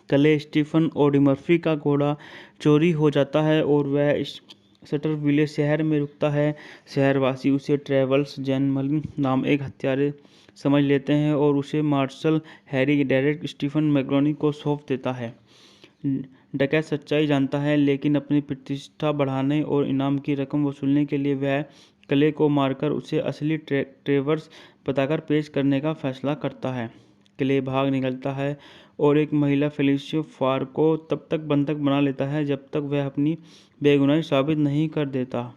कले स्टीफन ऑडी मर्फी का घोड़ा चोरी हो जाता है और वह शटरविले शहर में रुकता है। शहरवासी उसे ट्रेवल्स जैनमलिन नाम एक हत्यारे समझ लेते हैं और उसे मार्शल हैरी डेरेक स्टीफन मैकरोनी को सौंप देता है। डकैत सच्चाई जानता है, लेकिन अपनी प्रतिष्ठा बढ़ाने और इनाम की रकम वसूलने के लिए वह कले को मारकर उसे असली ट्रेवर्स बताकर पेश करने का फैसला करता है। कले भाग निकलता है और एक महिला फेलिशिया फार को तब तक बंधक बना लेता है जब तक वह अपनी बेगुनाही साबित नहीं कर देता।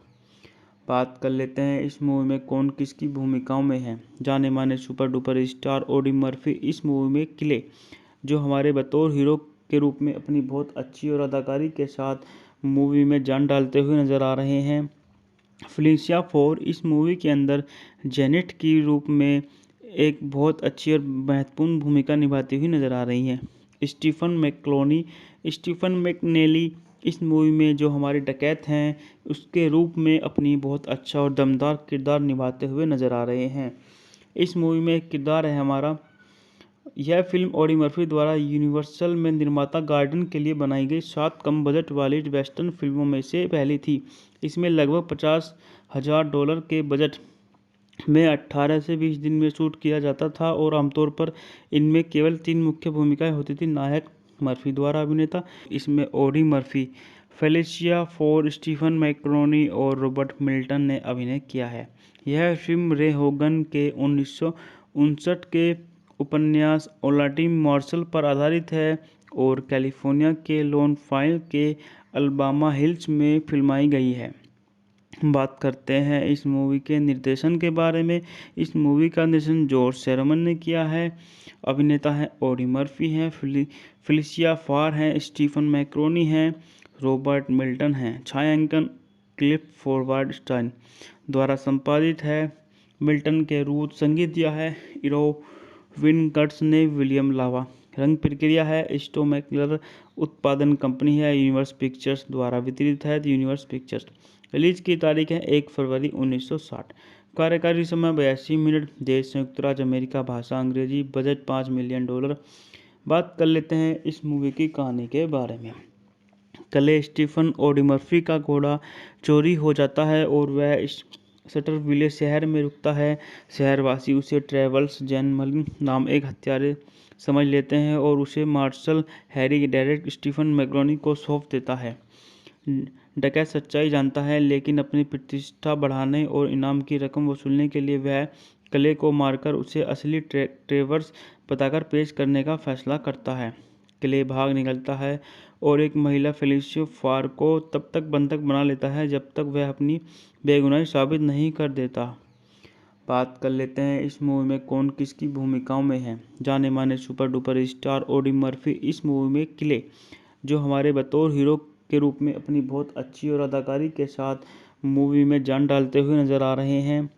बात कर लेते हैं इस मूवी में कौन किसकी भूमिकाओं में है। जाने माने super duper star Audi Murphy इस मूवी में किले जो हमारे बतौर हीरो के रूप में अपनी बहुत अच्छी और अदाकारी के साथ मूवी में जान डालते हुए नजर आ रहे हैं। फेलिशिया फोर इस मूवी के अंदर जेनेट की रूप में एक बहुत अच्छी और महत्वपूर्ण भूमिका निभाती हुई नजर आ रही हैं। स्टीफन मैकनेली इस मूवी में जो हमारे डकैत हैं उसके रूप में अपनी बहुत अच्छा और दमदार किरदार निभाते हुए नजर आ रहे हैं। इस मूवी में एक किरदार है हमारा। यह फिल्म ऑडी मर्फी द्वारा यूनिवर्सल में निर्माता गार्डन के लिए बनाई गई 7 कम बजट वाली वेस्टर्न फिल्मों में से पहली थी। इसमें लगभग $50,000 के बजट में 18 से 20 दिन में शूट किया जाता था और आमतौर पर इनमें केवल 3 मुख्य भूमिकाएं होती थी। नायक मर्फी द्वारा अभिनेता इसमें Audie Murphy, Felicia Farr, Stephen McNally और रॉबर्ट मिल्टन ने अभिनय किया है। यह फिल्म रे होगन के 1959 के उपन्यास ओलाटी मार्शल पर आधारित है और कैलिफोर्निया के लोनफाइल के अल्बामा हिल्स में फिल्माई गई है। बात करते हैं इस मूवी के निर्देशन के बारे में। इस मूवी का निर्देशन जॉर्ज सेरोमन ने किया है। अभिनेता हैं ऑडी मर्फी हैं, फेलिशिया फार हैं, स्टीफन मैकरोनी हैं, रॉबर्ट मिल्टन हैं। छायांकन क्लिफ फॉरवर्ड स्टाइन द्वारा संपादित है। मिल्टन के रूट संगीत दिया है इरोविन कर्ट्स ने। विलियम लावा रंग प्रक्रिया है। स्टोमैकलर उत्पादन कंपनी है। यूनिवर्स पिक्चर्स द्वारा वितरित है। Universe pictures. रिलीज की तारीख है 1 फरवरी 1960। कार्यकारी समय 82 मिनट। देश संयुक्त राज्य अमेरिका। भाषा अंग्रेजी। Budget $5 million. बात कर लेते हैं इस मूवी की कहानी के बारे में। कले स्टीफन ऑडी मर्फी का घोड़ा चोरी हो जाता है और वह शटरविले शहर में रुकता है। शहरवासी उसे ट्रेवल्स जैनमलिन नाम एक हत्यारे समझ लेते हैं और उसे मार्शल हैरी डेरेक स्टीफन मैकरोनी को सौंप देता है। डकैत सच्चाई जानता है, लेकिन अपनी प्रतिष्ठा बढ़ाने और इनाम की रकम वसूलने के लिए वह कले को मारकर उसे असली ट्रेवर्स बताकर पेश करने का फैसला करता है। कले भाग निकलता है और एक महिला फेलिशिया फार को तब तक बंधक बना लेता है जब तक वह अपनी बेगुनाही साबित नहीं कर देता। बात कर लेते हैं इस मूवी में कौन किसकी भूमिकाओं में है। जाने माने super duper star Audi Murphy इस मूवी में किले जो हमारे बतौर हीरो के रूप में अपनी बहुत अच्छी और अदाकारी के साथ मूवी में जान डालते हुए नजर आ रहे हैं।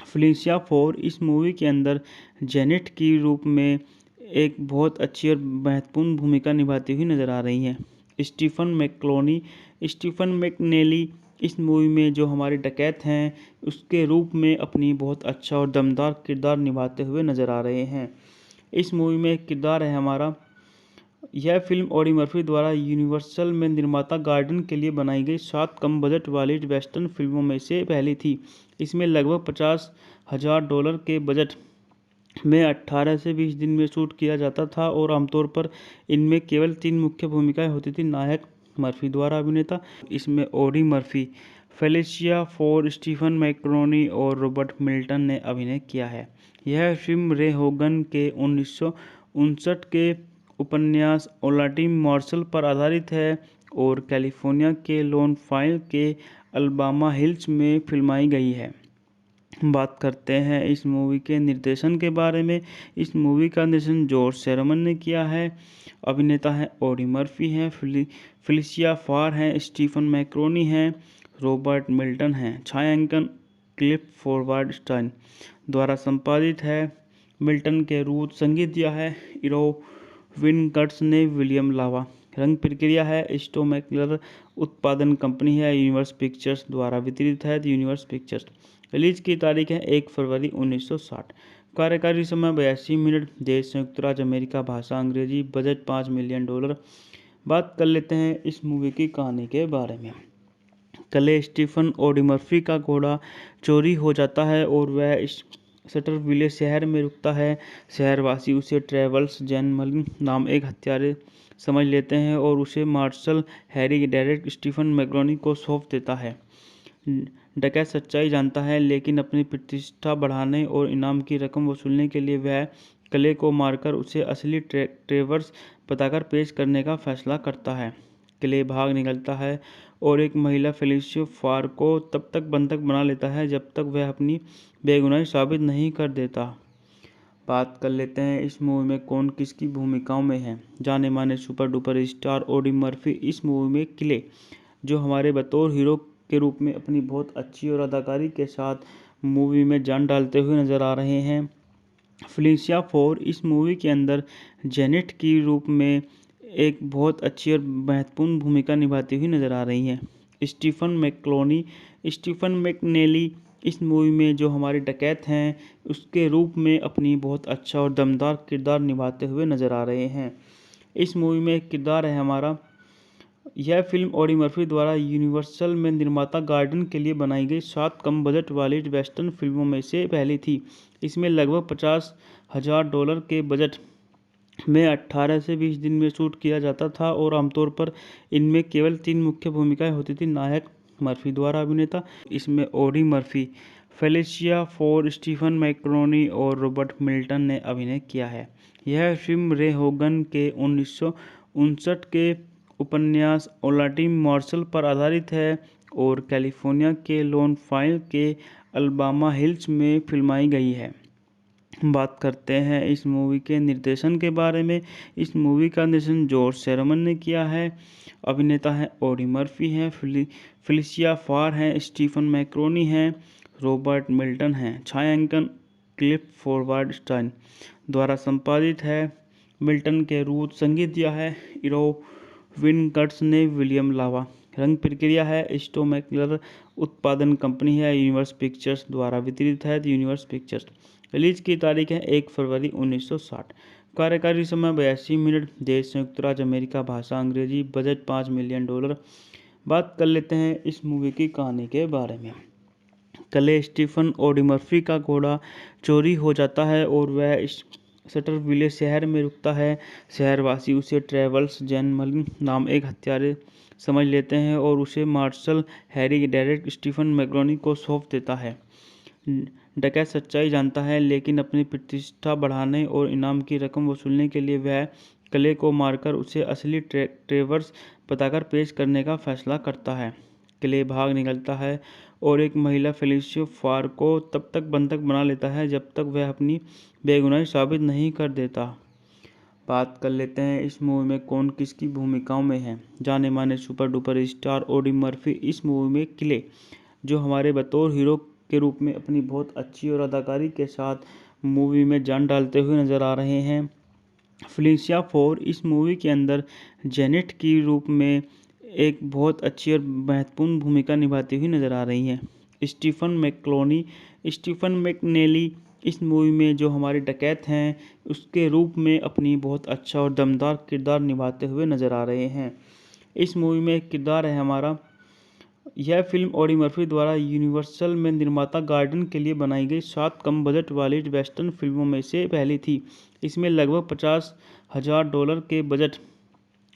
फेलिशिया फोर इस मूवी के अंदर जेनेट की रूप में एक बहुत अच्छी और महत्वपूर्ण भूमिका निभाती हुई नजर आ रही हैं। स्टीफन मैकनेली इस मूवी में जो हमारे डकैत हैं उसके रूप में अपनी बहुत अच्छा और दमदार किरदार निभाते हुए नजर आ रहे हैं। इस मूवी में एक किरदार है हमारा। यह फिल्म ऑडी मर्फी द्वारा यूनिवर्सल में निर्माता गार्डन के लिए बनाई गई 7 कम बजट वाली वेस्टर्न फिल्मों में से पहली थी। इसमें लगभग $50,000 के बजट में 18 से 20 दिन में शूट किया जाता था और आमतौर पर इनमें केवल 3 मुख्य भूमिकाएं होती थी। नायक मर्फी द्वारा अभिनेता इसमें Audie Murphy, Felicia Farr, Stephen McNally और रॉबर्ट मिल्टन ने अभिनय किया है। यह फिल्म रे होगन के 1959 के उपन्यास ओलाटी मार्शल पर आधारित है और कैलिफोर्निया के लोन फाइल के अल्बामा हिल्स में फिल्माई गई है। बात करते हैं इस मूवी के निर्देशन के बारे में। इस मूवी का निर्देशन जॉर्ज शेरमन ने किया है। अभिनेता हैं ऑडी मर्फी हैं, फेलिसिया फार हैं, स्टीफन मैकरोनी हैं, रॉबर्ट मिल्टन हैं। छायांकन क्लिफ फॉरवर्ड स्टाइन द्वारा संपादित है। मिल्टन के रूट संगीत दिया है इरो विनकट्स ने विलियम लावा। रंग प्रक्रिया है स्टोमैकलर। उत्पादन कंपनी है यूनिवर्स पिक्चर्स द्वारा वितरित है यूनिवर्स पिक्चर्स। रिलीज की तारीख है 1 फरवरी 1960। कार्यकारी समय 82 मिनट। देश संयुक्त राज्य अमेरिका। भाषा अंग्रेजी। Budget $5 million. बात कर लेते हैं इस मूवी की कहानी के बारे में। कले स्टीफन ऑडी मर्फी का घोड़ा चोरी हो जाता है और वह शटरविले शहर में रुकता है। शहरवासी उसे ट्रेवल्स जैनमलिन नाम एक हत्यारे समझ लेते हैं और उसे मार्शल हैरी डेरेक स्टीफन मैकरोनी को सौंप देता है। डकैत सच्चाई जानता है, लेकिन अपनी प्रतिष्ठा बढ़ाने और इनाम की रकम वसूलने के लिए वह कले को मारकर उसे असली ट्रेवर्स बताकर पेश करने का फैसला करता है। कले भाग निकलता है और एक महिला फेलिसिया फार को तब तक बंधक बना लेता है जब तक वह अपनी बेगुनाही साबित नहीं कर देता। बात कर लेते हैं इस मूवी में कौन किसकी भूमिकाओं में है। जाने माने super duper star Audi Murphy इस मूवी में किले, जो हमारे बतौर हीरो के रूप में अपनी बहुत अच्छी और अदाकारी के साथ मूवी में जान डालते हुए नजर आ रहे हैं। फेलिसिया फोर इस मूवी के अंदर जेनेट की रूप में एक बहुत अच्छी और महत्वपूर्ण भूमिका निभाती हुई नजर आ रही हैं। स्टीफन मैकनेली इस मूवी में जो हमारे डकैत हैं उसके रूप में अपनी बहुत अच्छा और दमदार किरदार निभाते हुए नजर आ रहे हैं। इस मूवी में एक किरदार है हमारा। यह फिल्म ऑडी मर्फी द्वारा यूनिवर्सल में निर्माता गार्डन के लिए बनाई गई 7 कम बजट वाली वेस्टर्न फिल्मों में से पहली थी। इसमें लगभग $50,000 के बजट में 18 से 20 दिन में शूट किया जाता था और आमतौर पर इनमें केवल 3 मुख्य भूमिकाएं होती थी। नायक मर्फी द्वारा अभिनेता इसमें Audie Murphy, Felicia Farr, Stephen McNally और रॉबर्ट मिल्टन ने अभिनय किया है। यह फिल्म रे होगन के 1959 के उपन्यास ओलाटी मार्शल पर आधारित है और कैलिफोर्निया के लोन फाइल के अल्बामा हिल्स में फिल्माई गई है। बात करते हैं इस मूवी के निर्देशन के बारे में। इस मूवी का निर्देशन जॉर्ज शेरमन ने किया है। अभिनेता हैं ऑडी मर्फी हैं, फेलिसिया फार हैं, स्टीफन मैकरोनी हैं, रॉबर्ट मिल्टन हैं। छायांकन क्लिफ फॉरवर्ड स्टाइन द्वारा संपादित है। मिल्टन के रूट संगीत दिया है इरो विनकट्स ने विलियम लावा। रंग प्रक्रिया है स्टोमैकलर। उत्पादन कंपनी है यूनिवर्स पिक्चर्स द्वारा वितरित है यूनिवर्स पिक्चर्स। रिलीज की तारीख है 1 फरवरी 1960। कार्यकारी समय 82 मिनट। देश संयुक्त राज्य अमेरिका। भाषा अंग्रेजी। Budget $5 million. बात कर लेते हैं इस मूवी की कहानी के बारे में। कले स्टीफन ऑडी मर्फी का घोड़ा चोरी हो जाता है और वह शटरविले शहर में रुकता है। शहरवासी उसे ट्रेवल्स जैनमलिन नाम एक हत्यारे समझ लेते हैं और उसे मार्शल हैरी डेरेक स्टीफन मैकरोनी को सौंप देता है। डकैत सच्चाई जानता है, लेकिन अपनी प्रतिष्ठा बढ़ाने और इनाम की रकम वसूलने के लिए वह कले को मारकर उसे असली ट्रेवर्स बताकर पेश करने का फैसला करता है। कले भाग निकलता है और एक महिला फेलिसिया फार को तब तक बंधक बना लेता है जब तक वह अपनी बेगुनाही साबित नहीं कर देता। बात कर लेते हैं इस मूवी में कौन किसकी भूमिकाओं में है। जाने माने super duper star Audi Murphy इस मूवी में किले, जो हमारे बतौर हीरो के रूप में अपनी बहुत अच्छी और अदाकारी के साथ मूवी में जान डालते हुए नजर आ रहे हैं। फेलिसिया फोर इस मूवी के अंदर जेनेट की रूप में एक बहुत अच्छी और महत्वपूर्ण भूमिका निभाती हुई नजर आ रही हैं। स्टीफन मैकनेली इस मूवी में जो हमारे डकैत हैं उसके रूप में अपनी बहुत अच्छा और दमदार किरदार निभाते हुए नज़र आ रहे हैं। इस मूवी में एक किरदार है हमारा। यह फिल्म ऑडी मर्फी द्वारा यूनिवर्सल में निर्माता गार्डन के लिए बनाई गई 7 कम बजट वाली वेस्टर्न फिल्मों में से पहली थी। इसमें लगभग $50,000 के बजट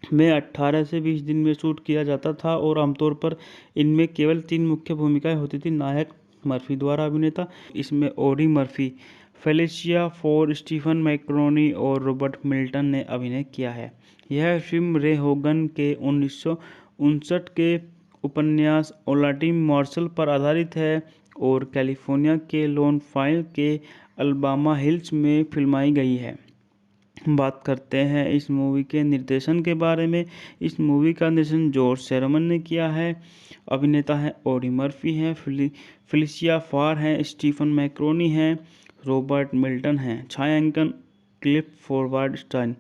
में 18 से 20 दिन में शूट किया जाता था और आमतौर पर इनमें केवल 3 मुख्य भूमिकाएं होती थी। नायक मर्फी द्वारा अभिनेता इसमें Audie Murphy, Felicia Farr, Stephen McNally और रॉबर्ट मिल्टन ने अभिनय किया है। यह फिल्म रे होगन के 1959 के उपन्यास ओलाटी मार्शल पर आधारित है और कैलिफोर्निया के लोन फाइल के अल्बामा हिल्स में फिल्माई गई है। बात करते हैं इस मूवी के निर्देशन के बारे में। इस मूवी का निर्देशन जॉर्ज शेरमन ने किया है। अभिनेता हैं ऑडी मर्फी हैं, फेलिशिया फार हैं, स्टीफन मैकरोनी हैं, रॉबर्ट मिल्टन हैं। छायांकन क्लिफ फॉरवर्ड स्टाइन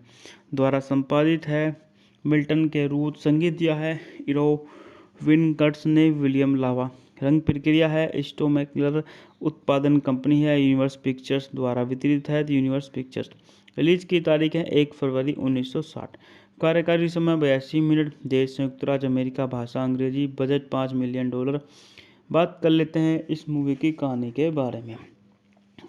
द्वारा संपादित है। मिल्टन के रूट संगीत दिया है इरो विनकट्स ने। विलियम लावा रंग प्रक्रिया है स्टो मैकलर। उत्पादन कंपनी है यूनिवर्स पिक्चर्स द्वारा वितरित है यूनिवर्स पिक्चर्स। रिलीज की तारीख है 1 फरवरी 1960। कार्यकारी समय 82 मिनट। देश संयुक्त राज्य अमेरिका। भाषा अंग्रेजी। Budget $5 million. बात कर लेते हैं इस मूवी की कहानी के बारे में।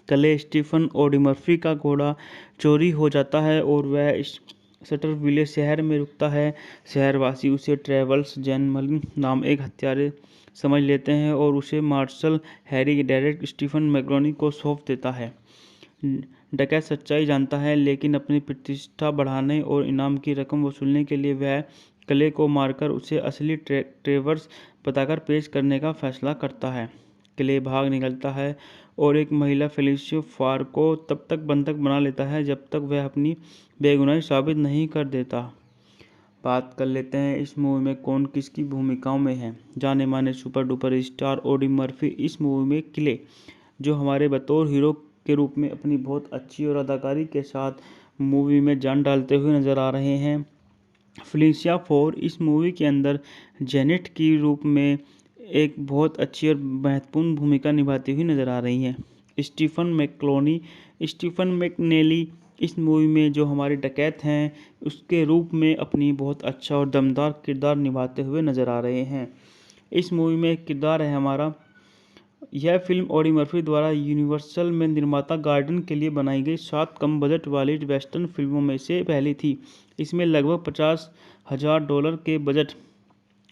कले स्टीफन ऑडी मर्फी का घोड़ा चोरी हो जाता है और वह शटरविले शहर में रुकता है। शहरवासी उसे ट्रेवल्स जैनमलिन नाम एक हत्यारे समझ लेते हैं और उसे marshal Harry Deckett Stephen McNally को सौंप देता है। डकैत सच्चाई जानता है लेकिन अपनी प्रतिष्ठा बढ़ाने और इनाम की रकम वसूलने के लिए वह कले को मारकर उसे असली ट्रेवर्स बताकर पेश करने का फैसला करता है। कले भाग निकलता है और एक महिला फेलिशिया फार को तब तक बंधक बना लेता है जब तक वह अपनी बेगुनाही साबित नहीं कर देता। बात कर लेते हैं इस मूवी में कौन किसकी भूमिकाओं में है। जाने माने super duper star Audi Murphy इस मूवी में किले जो हमारे बतौर हीरो के रूप में अपनी बहुत अच्छी और अदाकारी के साथ मूवी में जान डालते हुए नजर आ रहे हैं। फेलिशिया फोर इस मूवी के अंदर जेनेट की रूप में एक बहुत अच्छी और महत्वपूर्ण भूमिका निभाती हुई नजर आ रही हैं। स्टीफन मैकनेली इस मूवी में जो हमारे डकैत हैं उसके रूप में अपनी बहुत अच्छा और दमदार किरदार निभाते हुए नजर आ रहे हैं। इस मूवी में एक किरदार है हमारा। यह फिल्म ऑडी मर्फी द्वारा यूनिवर्सल में निर्माता गार्डन के लिए बनाई गई 7 कम बजट वाली वेस्टर्न फिल्मों में से पहली थी। इसमें लगभग $50,000 के बजट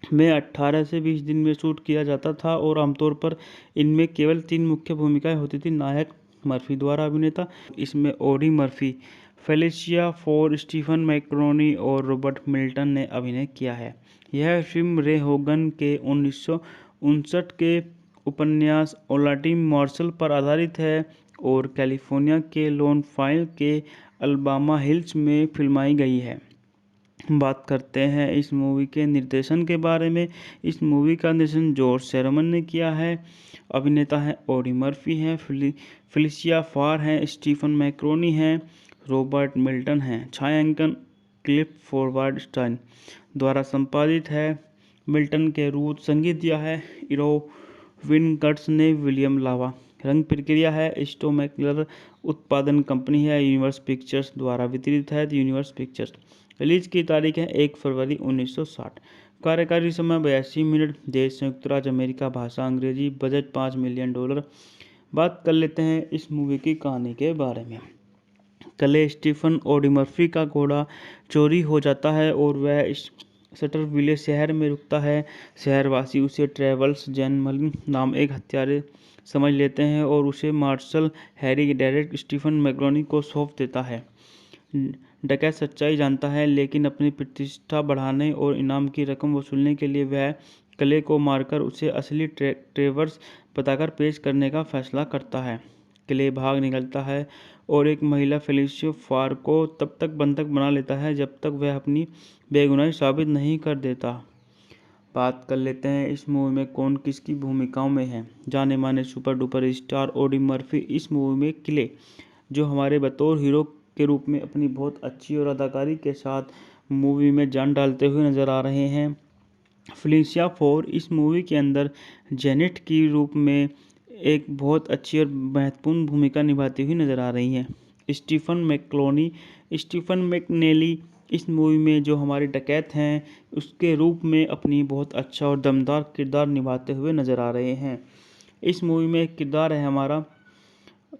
में 18 से 20 दिन में शूट किया जाता था और आमतौर पर इनमें केवल 3 मुख्य भूमिकाएं होती थी। नायक मर्फी द्वारा अभिनेता इसमें Audie Murphy, Felicia Farr, Stephen McNally और रॉबर्ट मिल्टन ने अभिनय किया है। यह फिल्म रे होगन के 1959 के उपन्यास ओलाटी मार्शल पर आधारित है और कैलिफोर्निया के लोन फाइल के अल्बामा हिल्स में फिल्माई गई है। बात करते हैं इस मूवी के निर्देशन के बारे में। इस मूवी का निर्देशन जॉर्ज शेरमन ने किया है। अभिनेता हैं ऑडी मर्फी हैं, फेलिशिया फार हैं, स्टीफन मैकरोनी हैं, रॉबर्ट मिल्टन हैं। छायांकन क्लिफ फॉरवर्ड स्टाइन द्वारा संपादित है। मिल्टन के रूट संगीत दिया है इरो विनकट्स ने। विलियम लावा रंग प्रक्रिया है स्टो मैकलर। उत्पादन कंपनी है यूनिवर्स पिक्चर्स द्वारा वितरित है यूनिवर्स पिक्चर्स। रिलीज की तारीख है 1 फरवरी 1960। कार्यकारी समय 82 मिनट। देश संयुक्त राज्य अमेरिका। भाषा अंग्रेजी। Budget $5 million. बात कर लेते हैं इस मूवी की कहानी के बारे में। कले स्टीफन ऑडी मर्फी का घोड़ा चोरी हो जाता है और वह शटरविले शहर में रुकता है। शहरवासी उसे ट्रेवल्स जैनमलिन नाम एक हत्यारे समझ लेते हैं और उसे marshal Harry Deckett Stephen McNally को सौंप देता है। डकैत सच्चाई जानता है लेकिन अपनी प्रतिष्ठा बढ़ाने और इनाम की रकम वसूलने के लिए वह कले को मारकर उसे असली ट्रेवर्स बताकर पेश करने का फैसला करता है। कले भाग निकलता है और एक महिला फेलिशिया फार को तब तक बंधक बना लेता है जब तक वह अपनी बेगुनाही साबित नहीं कर देता। बात कर लेते हैं इस मूवी में कौन किसकी भूमिकाओं में है। जाने माने super duper star Audi Murphy इस मूवी में किले जो हमारे बतौर हीरो के रूप में अपनी बहुत अच्छी और अदाकारी के साथ मूवी में जान डालते हुए नजर आ रहे हैं। फेलिशिया फोर इस मूवी के अंदर जेनेट की रूप में एक बहुत अच्छी और महत्वपूर्ण भूमिका निभाती हुई नज़र आ रही हैं। स्टीफन मैकनेली इस मूवी में जो हमारे डकैत हैं उसके रूप में अपनी बहुत अच्छा और दमदार किरदार निभाते हुए नज़र आ रहे हैं। इस मूवी में एक किरदार है हमारा।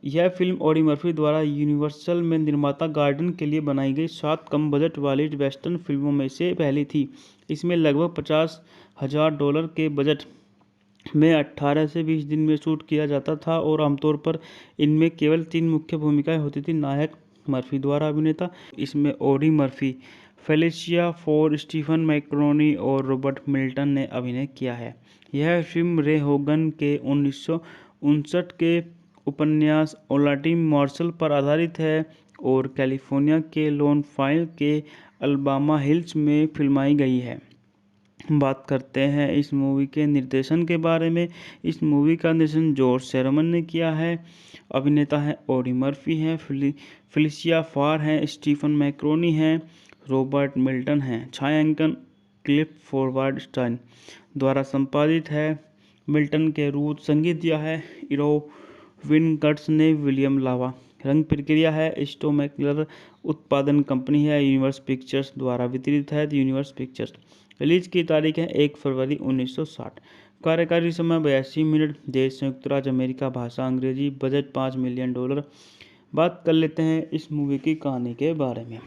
यह फिल्म ऑडी मर्फी द्वारा यूनिवर्सल में निर्माता गार्डन के लिए बनाई गई 7 कम बजट वाली वेस्टर्न फिल्मों में से पहली थी। इसमें लगभग $50,000 के बजट में 18 से 20 दिन में शूट किया जाता था और आमतौर पर इनमें केवल 3 मुख्य भूमिकाएं होती थी। नायक मर्फी द्वारा अभिनेता इसमें Audie Murphy, Felicia Farr, Stephen McNally और रॉबर्ट मिल्टन ने अभिनय किया है। यह फिल्म रे होगन के 1959 के उपन्यास ओलाटी मार्शल पर आधारित है और कैलिफोर्निया के लोनफाइल के अल्बामा हिल्स में फिल्माई गई है। बात करते हैं इस मूवी के निर्देशन के बारे में। इस मूवी का निर्देशन जॉर्ज सेरमन ने किया है। अभिनेता हैं ऑडी मर्फी हैं, फेलिसिया फार हैं, स्टीफन मैकनेली हैं, रॉबर्ट मिल्टन हैं। छायांकन क्लिफोर्ड स्टाइन द्वारा संपादित है। मिल्टन के रूट संगीत दिया है इरोविन कर्ट्स ने। विलियम लावा रंग प्रक्रिया है। स्टोमैकलर उत्पादन कंपनी है। यूनिवर्स पिक्चर्स द्वारा वितरित है। Universe pictures. रिलीज की तारीख है 1 फरवरी 1960। कार्यकारी समय 82 मिनट। देश संयुक्त राज्य अमेरिका। भाषा अंग्रेजी। Budget $5 million. बात कर लेते हैं इस मूवी की कहानी के बारे में।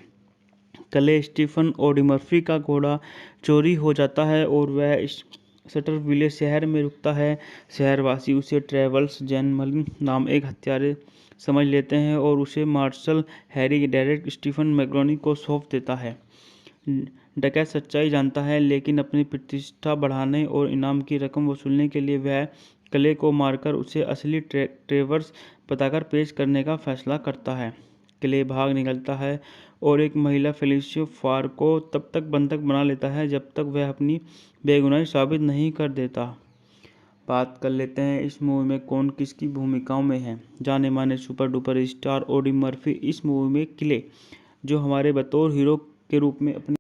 कल स्टीफन ऑडी मर्फी का घोड़ा चोरी हो जाता है और वह शटरविले शहर में रुकता है। शहरवासी उसे ट्रेवल्स जैनमलिन नाम एक हत्यारे समझ लेते हैं और उसे marshal Harry Deckett Stephen McNally को सौंप देता है। डकैत सच्चाई जानता है लेकिन अपनी प्रतिष्ठा बढ़ाने और इनाम की रकम वसूलने के लिए वह कले को मारकर उसे असली ट्रेवर्स बताकर पेश करने का फैसला करता है। कले भाग निकलता है और एक महिला फेलिसिया फार को तब तक बंधक बना लेता है जब तक वह अपनी बेगुनाही साबित नहीं कर देता। बात कर लेते हैं इस मूवी में कौन किसकी भूमिकाओं में है। जाने माने super duper star Audi Murphy इस मूवी में किले जो हमारे बतौर हीरो के रूप में अपनी